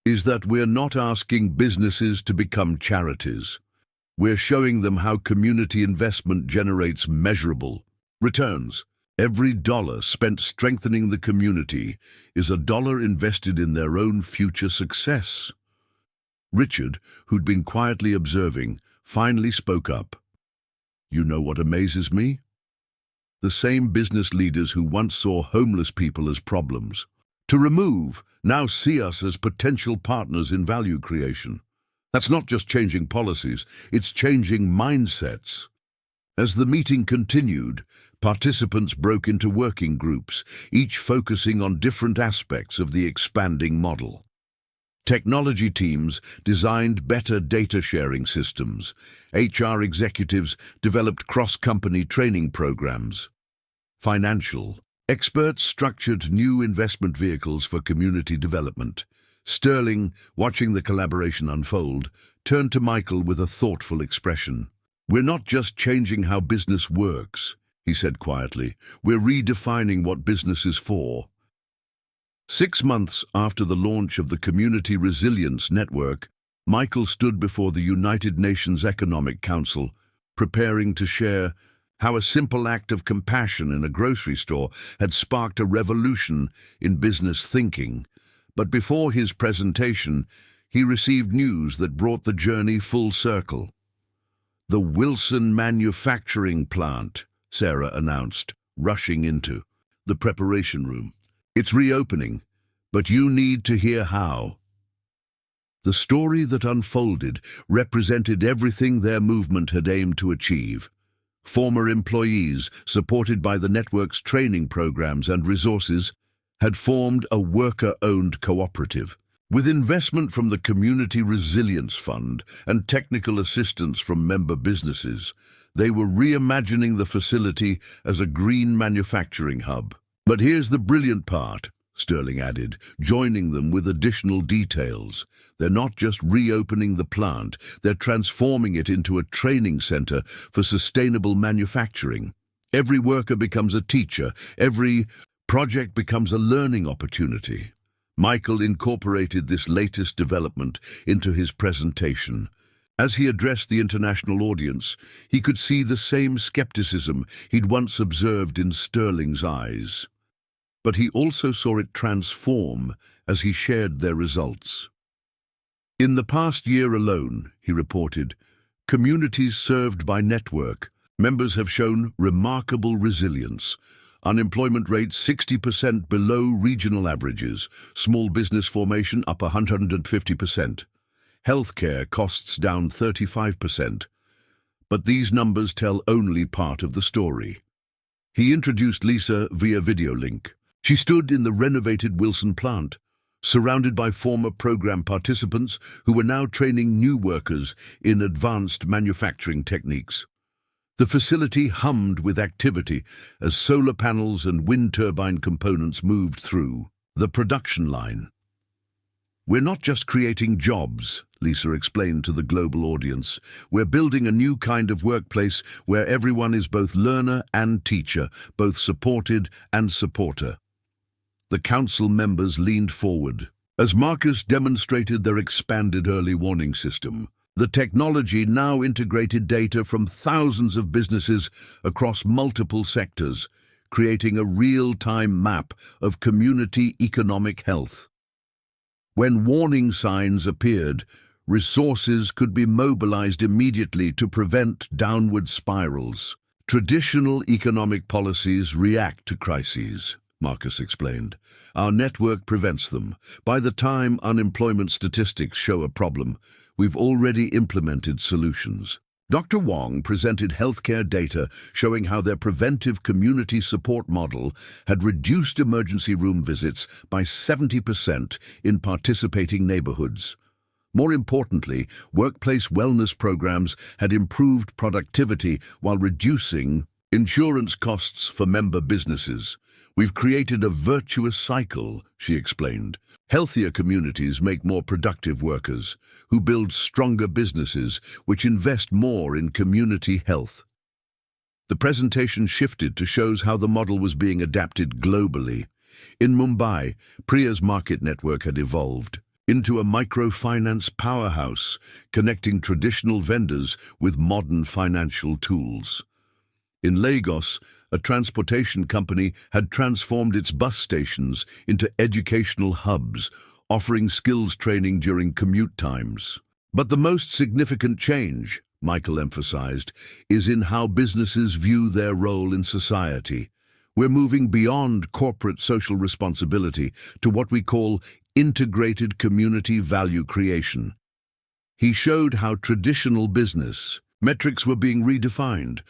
A: "is that we're not asking businesses to become charities. We're showing them how community investment generates measurable returns. Every dollar spent strengthening the community is a dollar invested in their own future success." Richard, who'd been quietly observing, finally spoke up. "You know what amazes me? The same business leaders who once saw homeless people as problems to remove now see us as potential partners in value creation. That's not just changing policies, it's changing mindsets." As the meeting continued, participants broke into working groups, each focusing on different aspects of the expanding model. Technology teams designed better data sharing systems. HR executives developed cross-company training programs. Financial experts structured new investment vehicles for community development. Sterling, watching the collaboration unfold, turned to Michael with a thoughtful expression. "We're not just changing how business works," he said quietly. "We're redefining what business is for." 6 months after the launch of the Community Resilience Network, Michael stood before the United Nations Economic Council, preparing to share how a simple act of compassion in a grocery store had sparked a revolution in business thinking. But before his presentation, he received news that brought the journey full circle. "The Wilson manufacturing plant," Sarah announced, rushing into the preparation room. "It's reopening, but you need to hear how." The story that unfolded represented everything their movement had aimed to achieve. Former employees, supported by the network's training programs and resources, had formed a worker-owned cooperative. With investment from the Community Resilience Fund and technical assistance from member businesses, they were reimagining the facility as a green manufacturing hub. But here's the brilliant part, Sterling added, joining them with additional details. They're not just reopening the plant, they're transforming it into a training center for sustainable manufacturing. Every worker becomes a teacher, every project becomes a learning opportunity. Michael incorporated this latest development into his presentation. As he addressed the international audience, he could see the same skepticism he'd once observed in Sterling's eyes. But he also saw it transform as he shared their results. In the past year alone, he reported, communities served by Network members have shown remarkable resilience. Unemployment rate 60% below regional averages, small business formation up 150%, healthcare costs down 35%. But these numbers tell only part of the story. He introduced Lisa via video link. She stood in the renovated Wilson plant, surrounded by former program participants who were now training new workers in advanced manufacturing techniques. The facility hummed with activity as solar panels and wind turbine components moved through the production line. We're not just creating jobs, Lisa explained to the global audience. We're building a new kind of workplace where everyone is both learner and teacher, both supported and supporter. The council members leaned forward as Marcus demonstrated their expanded early warning system. The technology now integrated data from thousands of businesses across multiple sectors, creating a real-time map of community economic health. When warning signs appeared, resources could be mobilized immediately to prevent downward spirals. Traditional economic policies react to crises, Marcus explained. Our network prevents them. By the time unemployment statistics show a problem, we've already implemented solutions. Dr. Wong presented healthcare data showing how their preventive community support model had reduced emergency room visits by 70% in participating neighborhoods. More importantly, workplace wellness programs had improved productivity while reducing insurance costs for member businesses. We've created a virtuous cycle, she explained. Healthier communities make more productive workers, who build stronger businesses, which invest more in community health. The presentation shifted to show how the model was being adapted globally. In Mumbai, Priya's market network had evolved into a microfinance powerhouse, connecting traditional vendors with modern financial tools. In Lagos, a transportation company had transformed its bus stations into educational hubs, offering skills training during commute times. But the most significant change, Michael emphasized, is in how businesses view their role in society. We're moving beyond corporate social responsibility to what we call integrated community value creation. He showed how traditional business metrics were being redefined.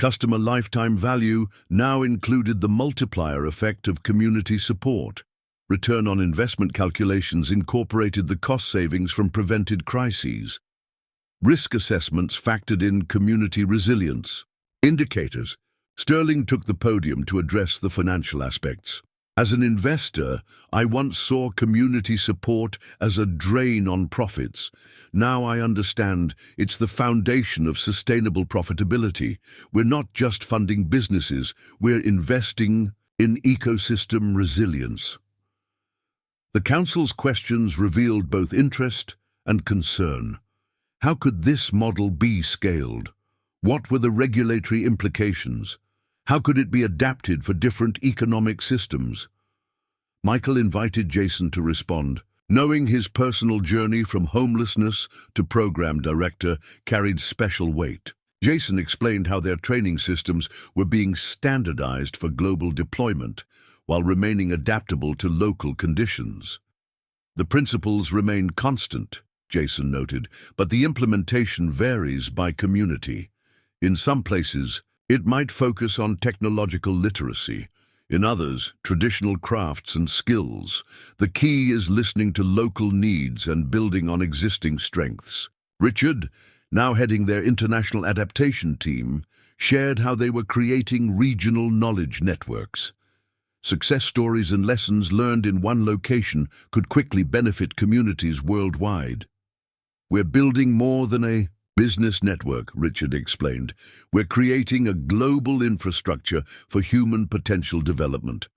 A: Customer lifetime value now included the multiplier effect of community support. Return on investment calculations incorporated the cost savings from prevented crises. Risk assessments factored in community resilience. Indicators. Sterling took the podium to address the financial aspects. As an investor, I once saw community support as a drain on profits. Now I understand it's the foundation of sustainable profitability. We're not just funding businesses, we're investing in ecosystem resilience. The Council's questions revealed both interest and concern. How could this model be scaled? What were the regulatory implications? How could it be adapted for different economic systems? Michael invited Jason to respond. Knowing his personal journey from homelessness to program director carried special weight. Jason explained how their training systems were being standardized for global deployment, while remaining adaptable to local conditions. The principles remain constant, Jason noted, but the implementation varies by community. In some places, it might focus on technological literacy. In others, traditional crafts and skills. The key is listening to local needs and building on existing strengths. Richard, now heading their international adaptation team, shared how they were creating regional knowledge networks. Success stories and lessons learned in one location could quickly benefit communities worldwide. We're building more than a business network, Richard explained. We're creating a global infrastructure for human potential development.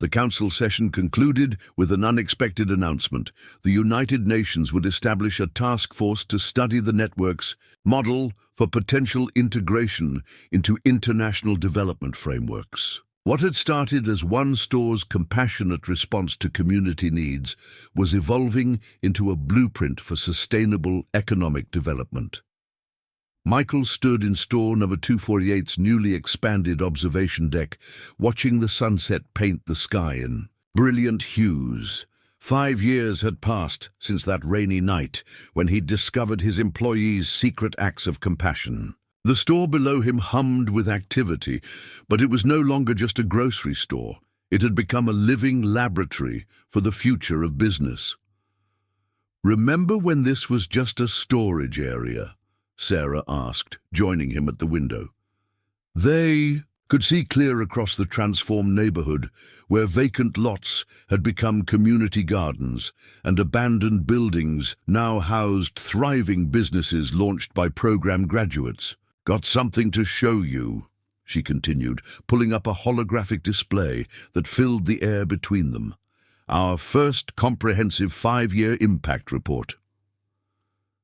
A: The council session concluded with an unexpected announcement. The United Nations would establish a task force to study the network's model for potential integration into international development frameworks. What had started as one store's compassionate response to community needs was evolving into a blueprint for sustainable economic development. Michael stood in store number 248's newly expanded observation deck, watching the sunset paint the sky in brilliant hues. 5 years had passed since that rainy night when he discovered his employees' secret acts of compassion. The store below him hummed with activity, but it was no longer just a grocery store. It had become a living laboratory for the future of business. "Remember when this was just a storage area?" Sarah asked, joining him at the window. They could see clear across the transformed neighborhood, where vacant lots had become community gardens, and abandoned buildings now housed thriving businesses launched by program graduates. "Got something to show you," she continued, pulling up a holographic display that filled the air between them. "Our first comprehensive 5-year impact report."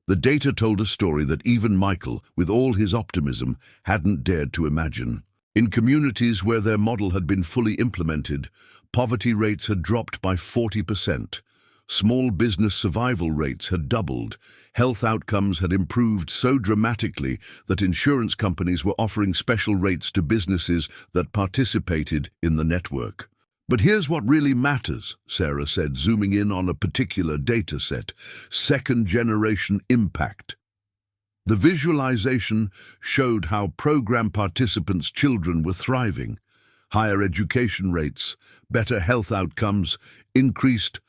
A: The data told a story that even Michael, with all his optimism, hadn't dared to imagine. In communities where their model had been fully implemented, poverty rates had dropped by 40%. Small business survival rates had doubled. Health outcomes had improved so dramatically that insurance companies were offering special rates to businesses that participated in the network. "But here's what really matters," Sarah said, zooming in on a particular data set: second-generation impact. The visualization showed how program participants' children were thriving. Higher education rates, better health outcomes, increased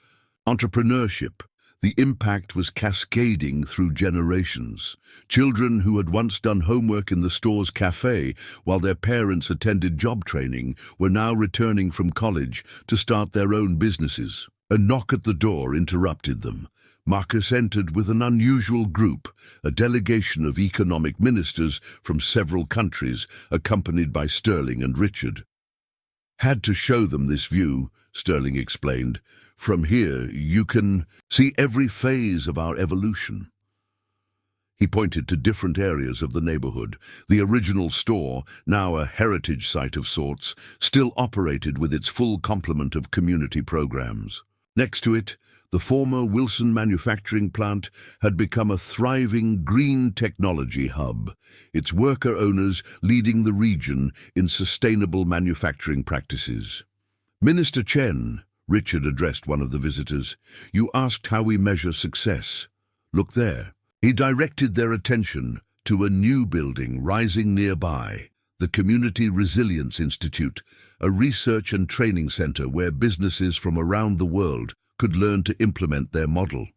A: entrepreneurship. The impact was cascading through generations. Children who had once done homework in the store's cafe while their parents attended job training were now returning from college to start their own businesses. A knock at the door interrupted them. Marcus entered with an unusual group, a delegation of economic ministers from several countries, accompanied by Sterling and Richard. "Had to show them this view," Sterling explained. "From here, you can see every phase of our evolution." He pointed to different areas of the neighborhood. The original store, now a heritage site of sorts, still operated with its full complement of community programs. Next to it, the former Wilson manufacturing plant had become a thriving green technology hub, its worker owners leading the region in sustainable manufacturing practices. "Minister Chen," Richard addressed one of the visitors, "you asked how we measure success. Look there." He directed their attention to a new building rising nearby, the Community Resilience Institute, a research and training center where businesses from around the world could learn to implement their model.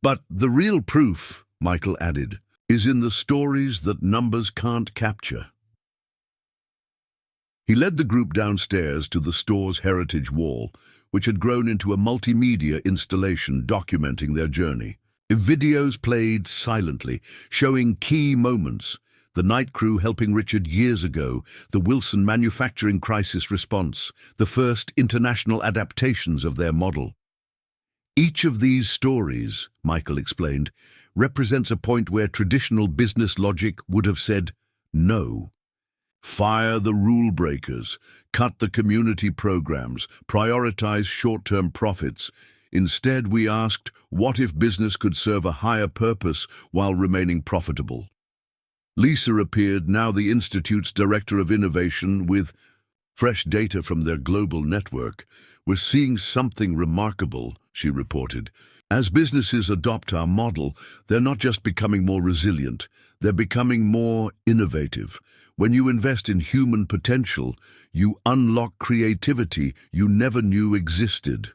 A: "But the real proof," Michael added, "is in the stories that numbers can't capture." He led the group downstairs to the store's heritage wall, which had grown into a multimedia installation documenting their journey. Videos played silently, showing key moments: the night crew helping Richard years ago, the Wilson manufacturing crisis response, the first international adaptations of their model. "Each of these stories," Michael explained, "represents a point where traditional business logic would have said no. Fire the rule breakers, cut the community programs, prioritize short-term profits. Instead, we asked, what if business could serve a higher purpose while remaining profitable?" Lisa appeared, now the Institute's Director of Innovation, with fresh data from their global network. "We're seeing something remarkable," she reported. As businesses adopt our model, they're not just becoming more resilient, they're becoming more innovative. When you invest in human potential, you unlock creativity you never knew existed.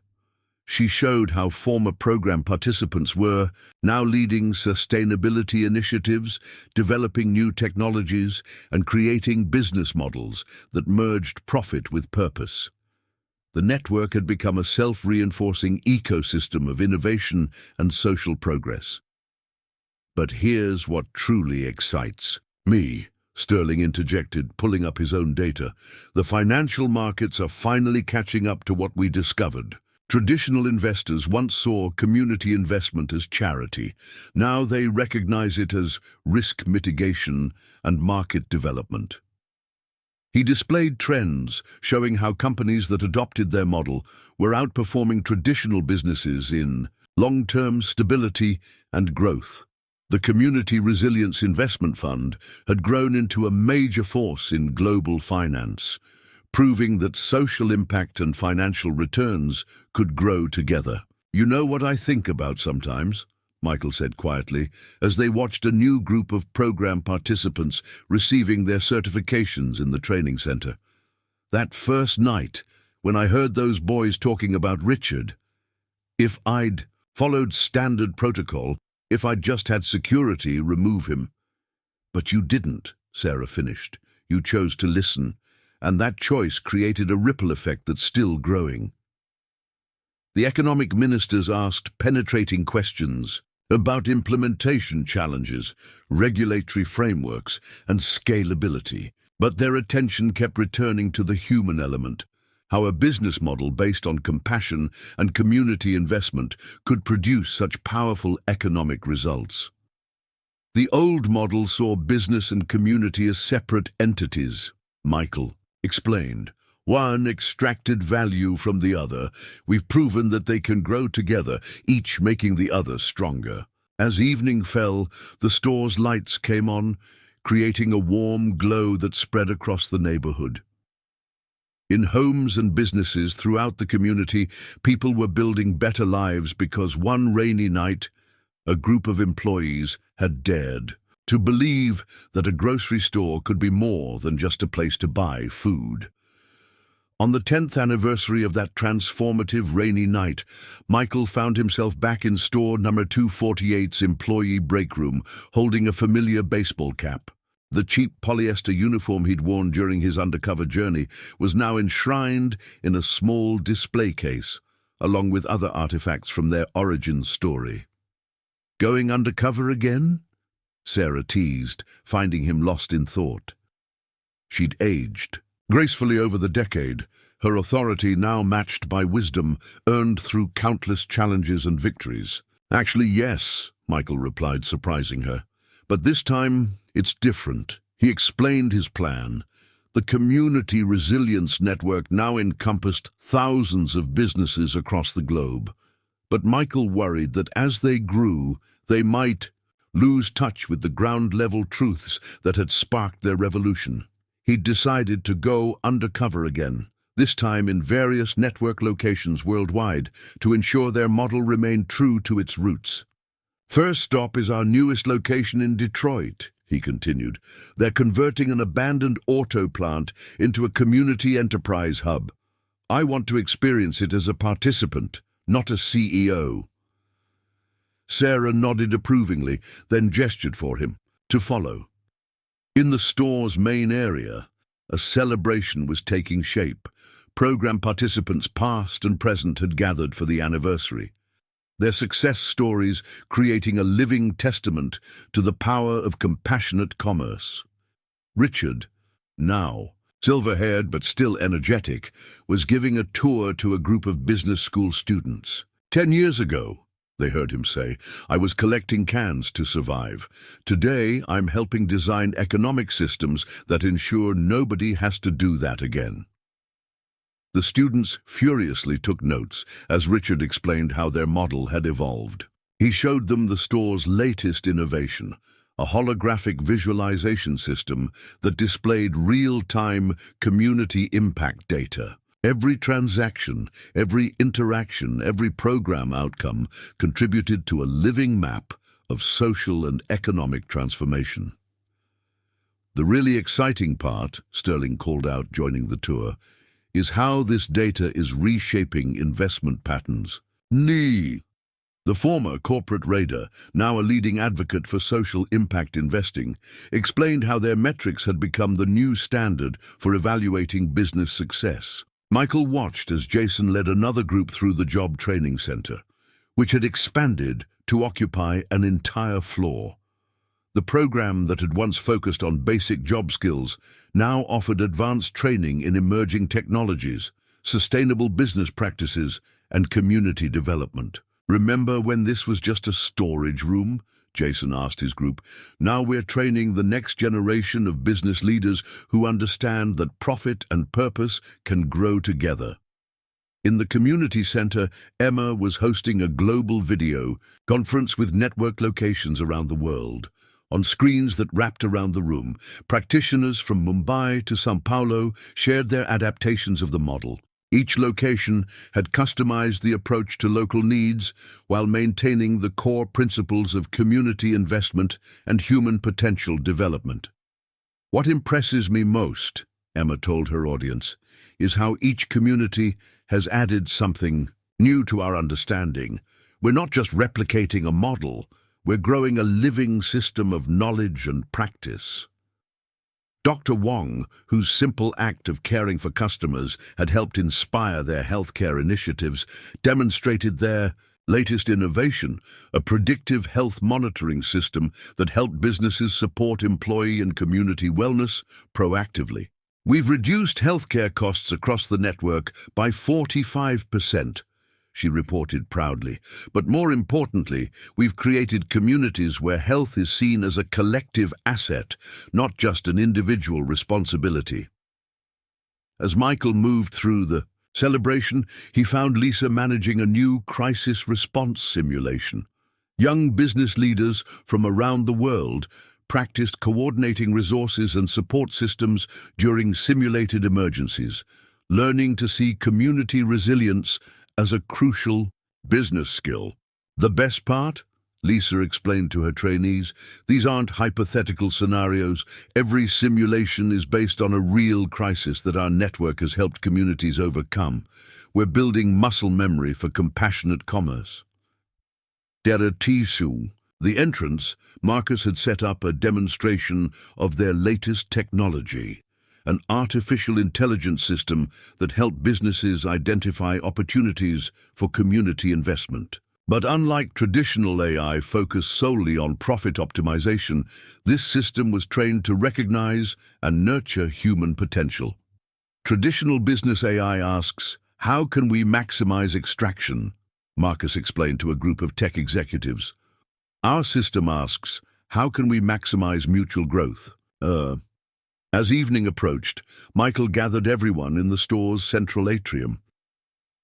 A: She showed how former program participants were now leading sustainability initiatives, developing new technologies, and creating business models that merged profit with purpose. The network had become a self-reinforcing ecosystem of innovation and social progress. But here's what truly excites me, Sterling interjected, pulling up his own data. The financial markets are finally catching up to what we discovered. Traditional investors once saw community investment as charity. Now they recognize it as risk mitigation and market development. He displayed trends showing how companies that adopted their model were outperforming traditional businesses in long-term stability and growth. The Community Resilience Investment Fund had grown into a major force in global finance, proving that social impact and financial returns could grow together. "You know what I think about sometimes?" Michael said quietly, as they watched a new group of program participants receiving their certifications in the training center. "That first night, when I heard those boys talking about Richard, if I'd followed standard protocol, if I'd just had security remove him." "But you didn't," Sarah finished. "You chose to listen, and that choice created a ripple effect that's still growing." The economic ministers asked penetrating questions about implementation challenges, regulatory frameworks, and scalability. But their attention kept returning to the human element, how a business model based on compassion and community investment could produce such powerful economic results. The old model saw business and community as separate entities, Michael explained. "One extracted value from the other. We've proven that they can grow together, each making the other stronger." As evening fell, the store's lights came on, creating a warm glow that spread across the neighborhood. In homes and businesses throughout the community, people were building better lives because one rainy night, a group of employees had dared to believe that a grocery store could be more than just a place to buy food. On the 10th anniversary of that transformative rainy night, Michael found himself back in store number 248's employee break room, holding a familiar baseball cap. The cheap polyester uniform he'd worn during his undercover journey was now enshrined in a small display case, along with other artifacts from their origin story. "Going undercover again?" Sarah teased, finding him lost in thought. She'd aged gracefully over the decade, her authority now matched by wisdom earned through countless challenges and victories. "Actually, yes," Michael replied, surprising her. "But this time, it's different." He explained his plan. The Community Resilience Network now encompassed thousands of businesses across the globe. But Michael worried that as they grew, they might lose touch with the ground-level truths that had sparked their revolution. He'd decided to go undercover again, this time in various network locations worldwide, to ensure their model remained true to its roots. "First stop is our newest location in Detroit," he continued. "They're converting an abandoned auto plant into a community enterprise hub. I want to experience it as a participant, not a CEO." Sarah nodded approvingly, then gestured for him to follow. In the store's main area, a celebration was taking shape. Program participants past and present had gathered for the anniversary, their success stories creating a living testament to the power of compassionate commerce. Richard, now silver-haired but still energetic, was giving a tour to a group of business school students. "10 years ago," they heard him say, "I was collecting cans to survive. Today, I'm helping design economic systems that ensure nobody has to do that again." The students furiously took notes as Richard explained how their model had evolved. He showed them the store's latest innovation, a holographic visualization system that displayed real-time community impact data. Every transaction, every interaction, every program outcome contributed to a living map of social and economic transformation. The really exciting part, Sterling called out joining the tour, is how this data is reshaping investment patterns. The former corporate raider, now a leading advocate for social impact investing, explained how their metrics had become the new standard for evaluating business success. Michael watched as Jason led another group through the job training center, which had expanded to occupy an entire floor. The program that had once focused on basic job skills now offered advanced training in emerging technologies, sustainable business practices, and community development. "Remember when this was just a storage room?" Jason asked his group. "Now we're training the next generation of business leaders who understand that profit and purpose can grow together." In the community center, Emma was hosting a global video conference with network locations around the world. On screens that wrapped around the room, practitioners from Mumbai to São Paulo shared their adaptations of the model. Each location had customized the approach to local needs while maintaining the core principles of community investment and human potential development. "What impresses me most," Emma told her audience, "is how each community has added something new to our understanding. We're not just replicating a model, we're growing a living system of knowledge and practice." Dr. Wong, whose simple act of caring for customers had helped inspire their healthcare initiatives, demonstrated their latest innovation, a predictive health monitoring system that helped businesses support employee and community wellness proactively. "We've reduced healthcare costs across the network by 45%. She reported proudly. "But more importantly, we've created communities where health is seen as a collective asset, not just an individual responsibility." As Michael moved through the celebration, he found Lisa managing a new crisis response simulation. Young business leaders from around the world practiced coordinating resources and support systems during simulated emergencies, learning to see community resilience as a crucial business skill. "The best part," Lisa explained to her trainees, "these aren't hypothetical scenarios. Every simulation is based on a real crisis that our network has helped communities overcome. We're building muscle memory for compassionate commerce." The entrance, Marcus had set up a demonstration of their latest technology, an artificial intelligence system that helped businesses identify opportunities for community investment. But unlike traditional AI focused solely on profit optimization, this system was trained to recognize and nurture human potential. Traditional business AI asks, "How can we maximize extraction?" Marcus explained to a group of tech executives. "Our system asks, how can we maximize mutual growth?" As evening approached, Michael gathered everyone in the store's central atrium.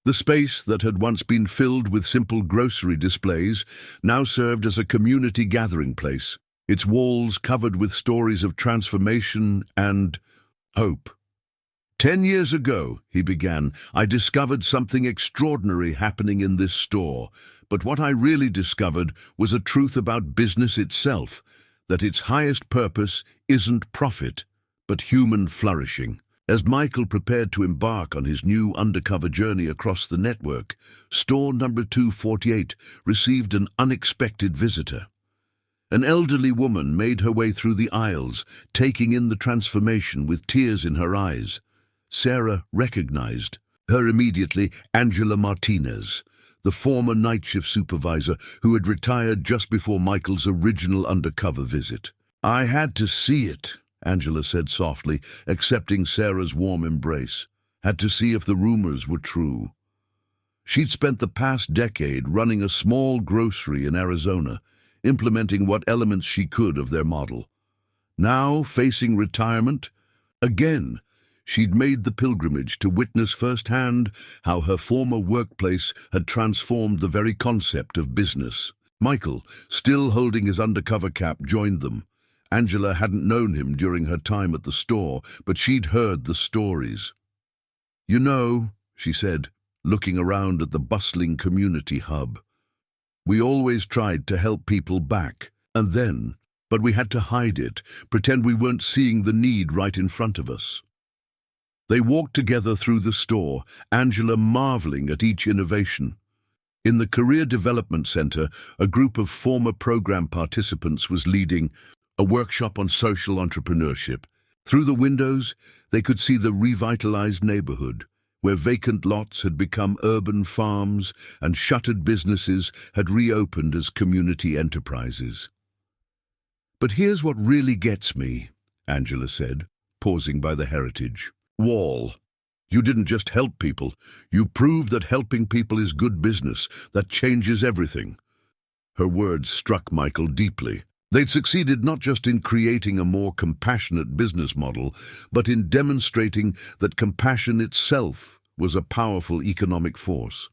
A: The space that had once been filled with simple grocery displays now served as a community gathering place, its walls covered with stories of transformation and hope. "10 years ago," he began, "I discovered something extraordinary happening in this store, but what I really discovered was a truth about business itself, that its highest purpose isn't profit, but human flourishing." As Michael prepared to embark on his new undercover journey across the network, store number 248 received an unexpected visitor. An elderly woman made her way through the aisles, taking in the transformation with tears in her eyes. Sarah recognized her immediately, Angela Martinez, the former night shift supervisor who had retired just before Michael's original undercover visit. "I had to see it," Angela said softly, accepting Sarah's warm embrace. "Had to see if the rumors were true." She'd spent the past decade running a small grocery in Arizona, implementing what elements she could of their model. Now, facing retirement, again, she'd made the pilgrimage to witness firsthand how her former workplace had transformed the very concept of business. Michael, still holding his undercover cap, joined them. Angela hadn't known him during her time at the store, but she'd heard the stories. You know, she said, looking around at the bustling community hub, we always tried to help people back, but we had to hide it, pretend we weren't seeing the need right in front of us. They walked together through the store, Angela marveling at each innovation. In the Career Development Center, a group of former program participants was leading a workshop on social entrepreneurship. Through the windows, they could see the revitalized neighborhood, where vacant lots had become urban farms and shuttered businesses had reopened as community enterprises. But here's what really gets me, Angela said, pausing by the heritage wall. You didn't just help people, you proved that helping people is good business, that changes everything. Her words struck Michael deeply. They'd succeeded not just in creating a more compassionate business model, but in demonstrating that compassion itself was a powerful economic force.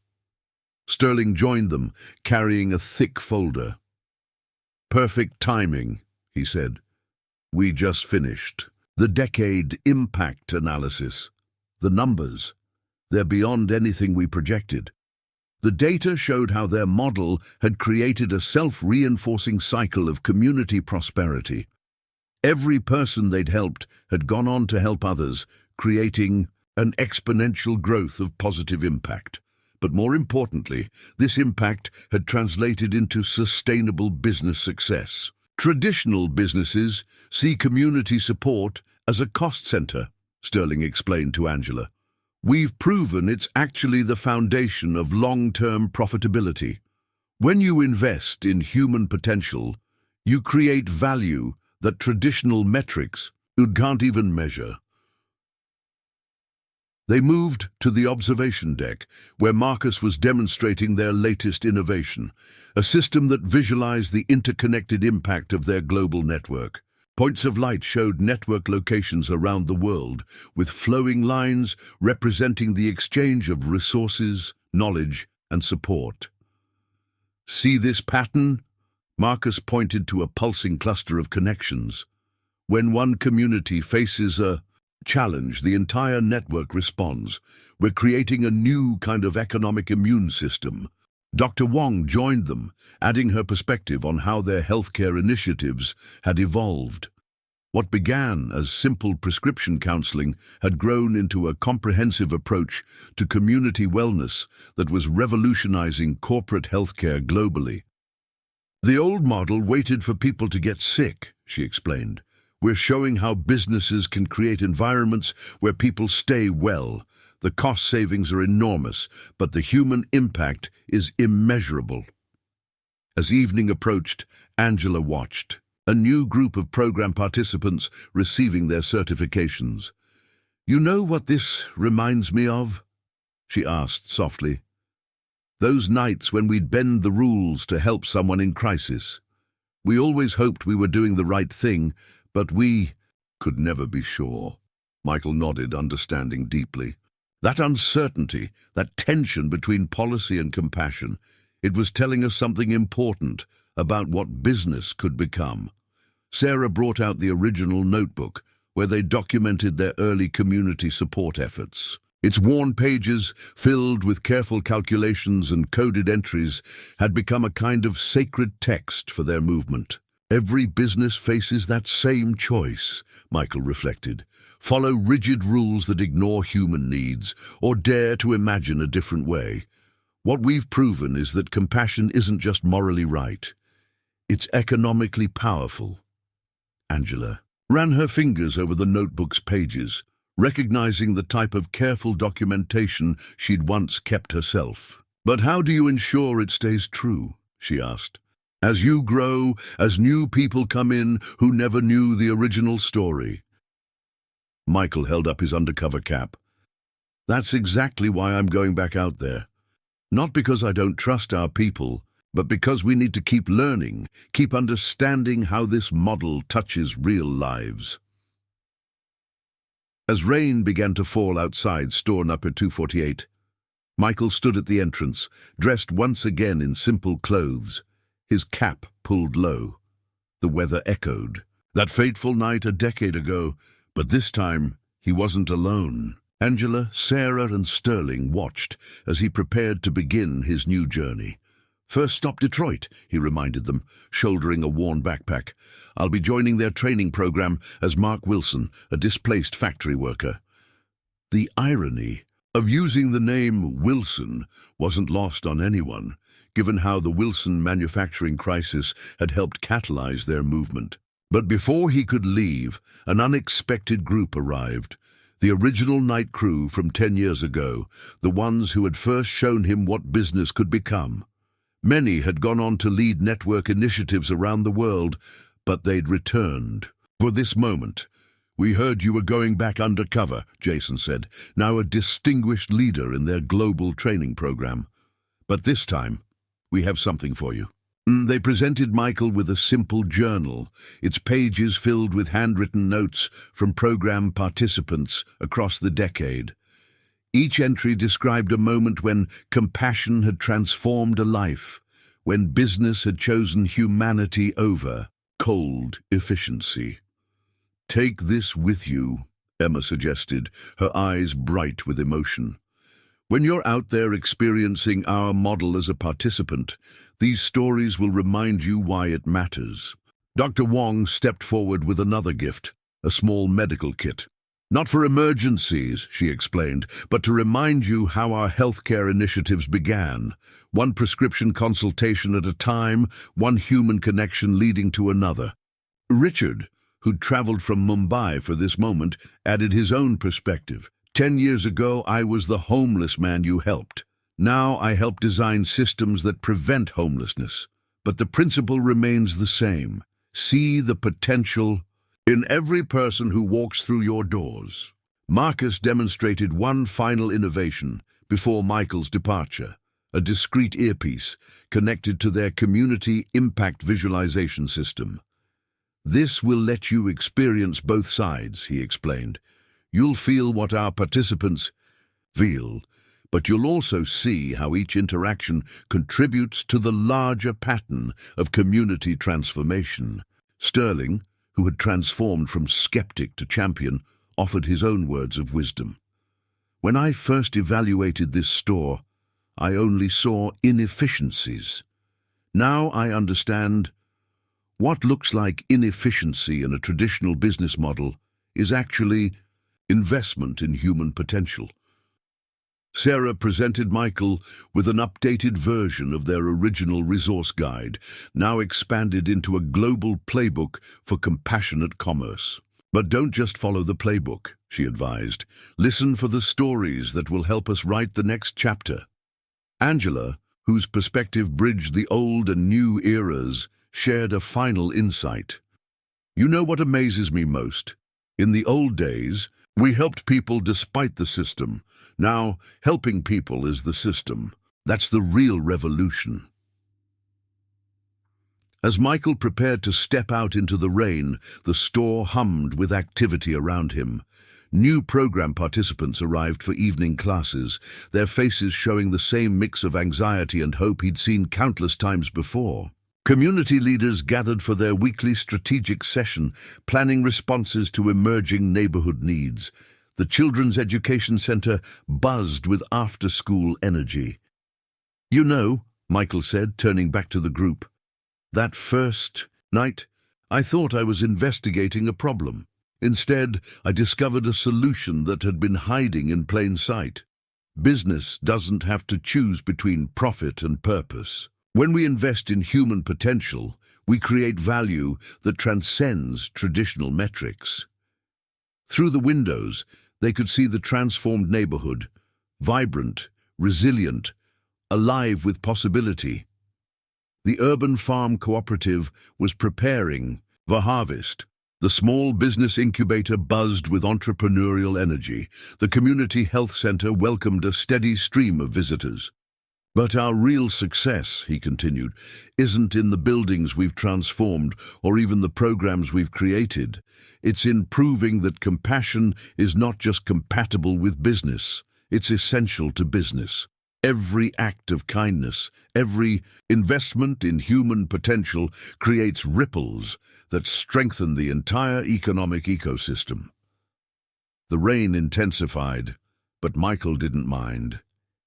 A: Sterling joined them, carrying a thick folder. Perfect timing, he said. We just finished. The decade impact analysis. The numbers. They're beyond anything we projected. The data showed how their model had created a self-reinforcing cycle of community prosperity. Every person they'd helped had gone on to help others, creating an exponential growth of positive impact. But more importantly, this impact had translated into sustainable business success. Traditional businesses see community support as a cost center, Sterling explained to Angela. We've proven it's actually the foundation of long-term profitability. When you invest in human potential, you create value that traditional metrics can't even measure. They moved to the observation deck, where Marcus was demonstrating their latest innovation, a system that visualized the interconnected impact of their global network. Points of light showed network locations around the world, with flowing lines representing the exchange of resources, knowledge, and support. See this pattern? Marcus pointed to a pulsing cluster of connections. When one community faces a challenge, the entire network responds. We're creating a new kind of economic immune system. Dr. Wong joined them, adding her perspective on how their healthcare initiatives had evolved. What began as simple prescription counseling had grown into a comprehensive approach to community wellness that was revolutionizing corporate healthcare globally. The old model waited for people to get sick, she explained. We're showing how businesses can create environments where people stay well. The cost savings are enormous, but the human impact is immeasurable. As evening approached, Angela watched, a new group of program participants receiving their certifications. You know what this reminds me of? She asked softly. Those nights when we'd bend the rules to help someone in crisis. We always hoped we were doing the right thing, but we could never be sure. Michael nodded, understanding deeply. That uncertainty, that tension between policy and compassion, it was telling us something important about what business could become. Sarah brought out the original notebook, where they documented their early community support efforts. Its worn pages, filled with careful calculations and coded entries, had become a kind of sacred text for their movement. Every business faces that same choice, Michael reflected. Follow rigid rules that ignore human needs, or dare to imagine a different way. What we've proven is that compassion isn't just morally right. It's economically powerful. Angela ran her fingers over the notebook's pages, recognizing the type of careful documentation she'd once kept herself. But how do you ensure it stays true? She asked. As you grow, as new people come in who never knew the original story. Michael held up his undercover cap. That's exactly why I'm going back out there. Not because I don't trust our people, but because we need to keep learning, keep understanding how this model touches real lives. As rain began to fall outside store number 248, Michael stood at the entrance, dressed once again in simple clothes, his cap pulled low. The weather echoed. That fateful night a decade ago, but this time he wasn't alone. Angela, Sarah, and Sterling watched as he prepared to begin his new journey. "First stop Detroit," he reminded them, shouldering a worn backpack. "I'll be joining their training program as Mark Wilson, a displaced factory worker." The irony of using the name Wilson wasn't lost on anyone, given how the Wilson manufacturing crisis had helped catalyze their movement. But before he could leave, an unexpected group arrived. The original night crew from 10 years ago, the ones who had first shown him what business could become. Many had gone on to lead network initiatives around the world, but they'd returned for this moment. "We heard you were going back undercover," Jason said, now a distinguished leader in their global training program. "But this time, we have something for you." They presented Michael with a simple journal, its pages filled with handwritten notes from program participants across the decade. Each entry described a moment when compassion had transformed a life, when business had chosen humanity over cold efficiency. "Take this with you," Emma suggested, her eyes bright with emotion. "When you're out there experiencing our model as a participant, these stories will remind you why it matters." Dr. Wong stepped forward with another gift, a small medical kit. "Not for emergencies," she explained, "but to remind you how our healthcare initiatives began. One prescription consultation at a time, one human connection leading to another." Richard, who'd traveled from Mumbai for this moment, added his own perspective. 10 years ago, I was the homeless man you helped. Now I help design systems that prevent homelessness. But the principle remains the same. See the potential in every person who walks through your doors." Marcus demonstrated one final innovation before Michael's departure, a discrete earpiece connected to their community impact visualization system. "This will let you experience both sides," he explained. "You'll feel what our participants feel, but you'll also see how each interaction contributes to the larger pattern of community transformation." Sterling, who had transformed from skeptic to champion, offered his own words of wisdom. "When I first evaluated this store, I only saw inefficiencies. Now I understand what looks like inefficiency in a traditional business model is actually investment in human potential." Sarah presented Michael with an updated version of their original resource guide, now expanded into a global playbook for compassionate commerce. "But don't just follow the playbook," she advised. "Listen for the stories that will help us write the next chapter." Angela, whose perspective bridged the old and new eras, shared a final insight. "You know what amazes me most? In the old days, we helped people despite the system. Now, helping people is the system. That's the real revolution." As Michael prepared to step out into the rain, the store hummed with activity around him. New program participants arrived for evening classes, their faces showing the same mix of anxiety and hope he'd seen countless times before. Community leaders gathered for their weekly strategic session, planning responses to emerging neighborhood needs. The Children's Education Center buzzed with after-school energy. "You know," Michael said, turning back to the group, "that first night, I thought I was investigating a problem. Instead, I discovered a solution that had been hiding in plain sight. Business doesn't have to choose between profit and purpose. When we invest in human potential, we create value that transcends traditional metrics." Through the windows, they could see the transformed neighborhood, vibrant, resilient, alive with possibility. The urban farm cooperative was preparing for harvest. The small business incubator buzzed with entrepreneurial energy. The community health center welcomed a steady stream of visitors. "But our real success," he continued, "isn't in the buildings we've transformed or even the programs we've created. It's in proving that compassion is not just compatible with business, it's essential to business. Every act of kindness, every investment in human potential creates ripples that strengthen the entire economic ecosystem." The rain intensified, But Michael didn't mind.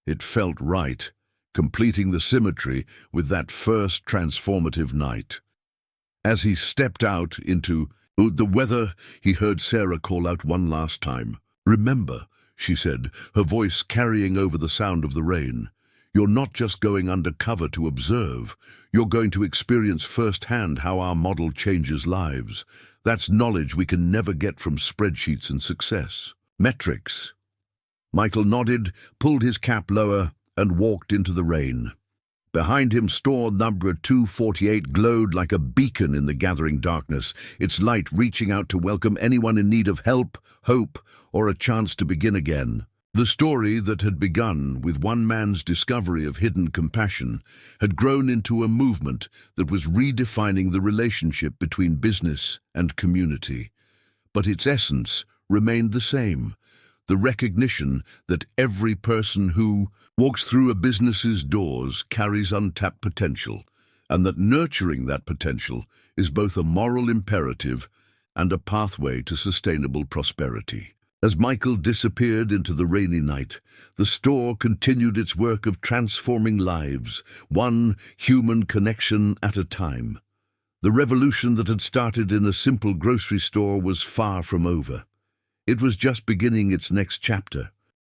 A: It felt right, completing the symmetry with that first transformative night. As he stepped out into the weather, he heard Sarah call out one last time. "Remember," she said, her voice carrying over the sound of the rain, "you're not just going undercover to observe. You're going to experience firsthand how our model changes lives. That's knowledge we can never get from spreadsheets and success. Metrics." Michael nodded, pulled his cap lower, and walked into the rain. Behind him, store number 248 glowed like a beacon in the gathering darkness, its light reaching out to welcome anyone in need of help, hope, or a chance to begin again. The story that had begun with one man's discovery of hidden compassion had grown into a movement that was redefining the relationship between business and community. But its essence remained the same: the recognition that every person who walks through a business's doors carries untapped potential, and that nurturing that potential is both a moral imperative and a pathway to sustainable prosperity. As Michael disappeared into the rainy night, the store continued its work of transforming lives, one human connection at a time. The revolution that had started in a simple grocery store was far from over. It was just beginning its next chapter.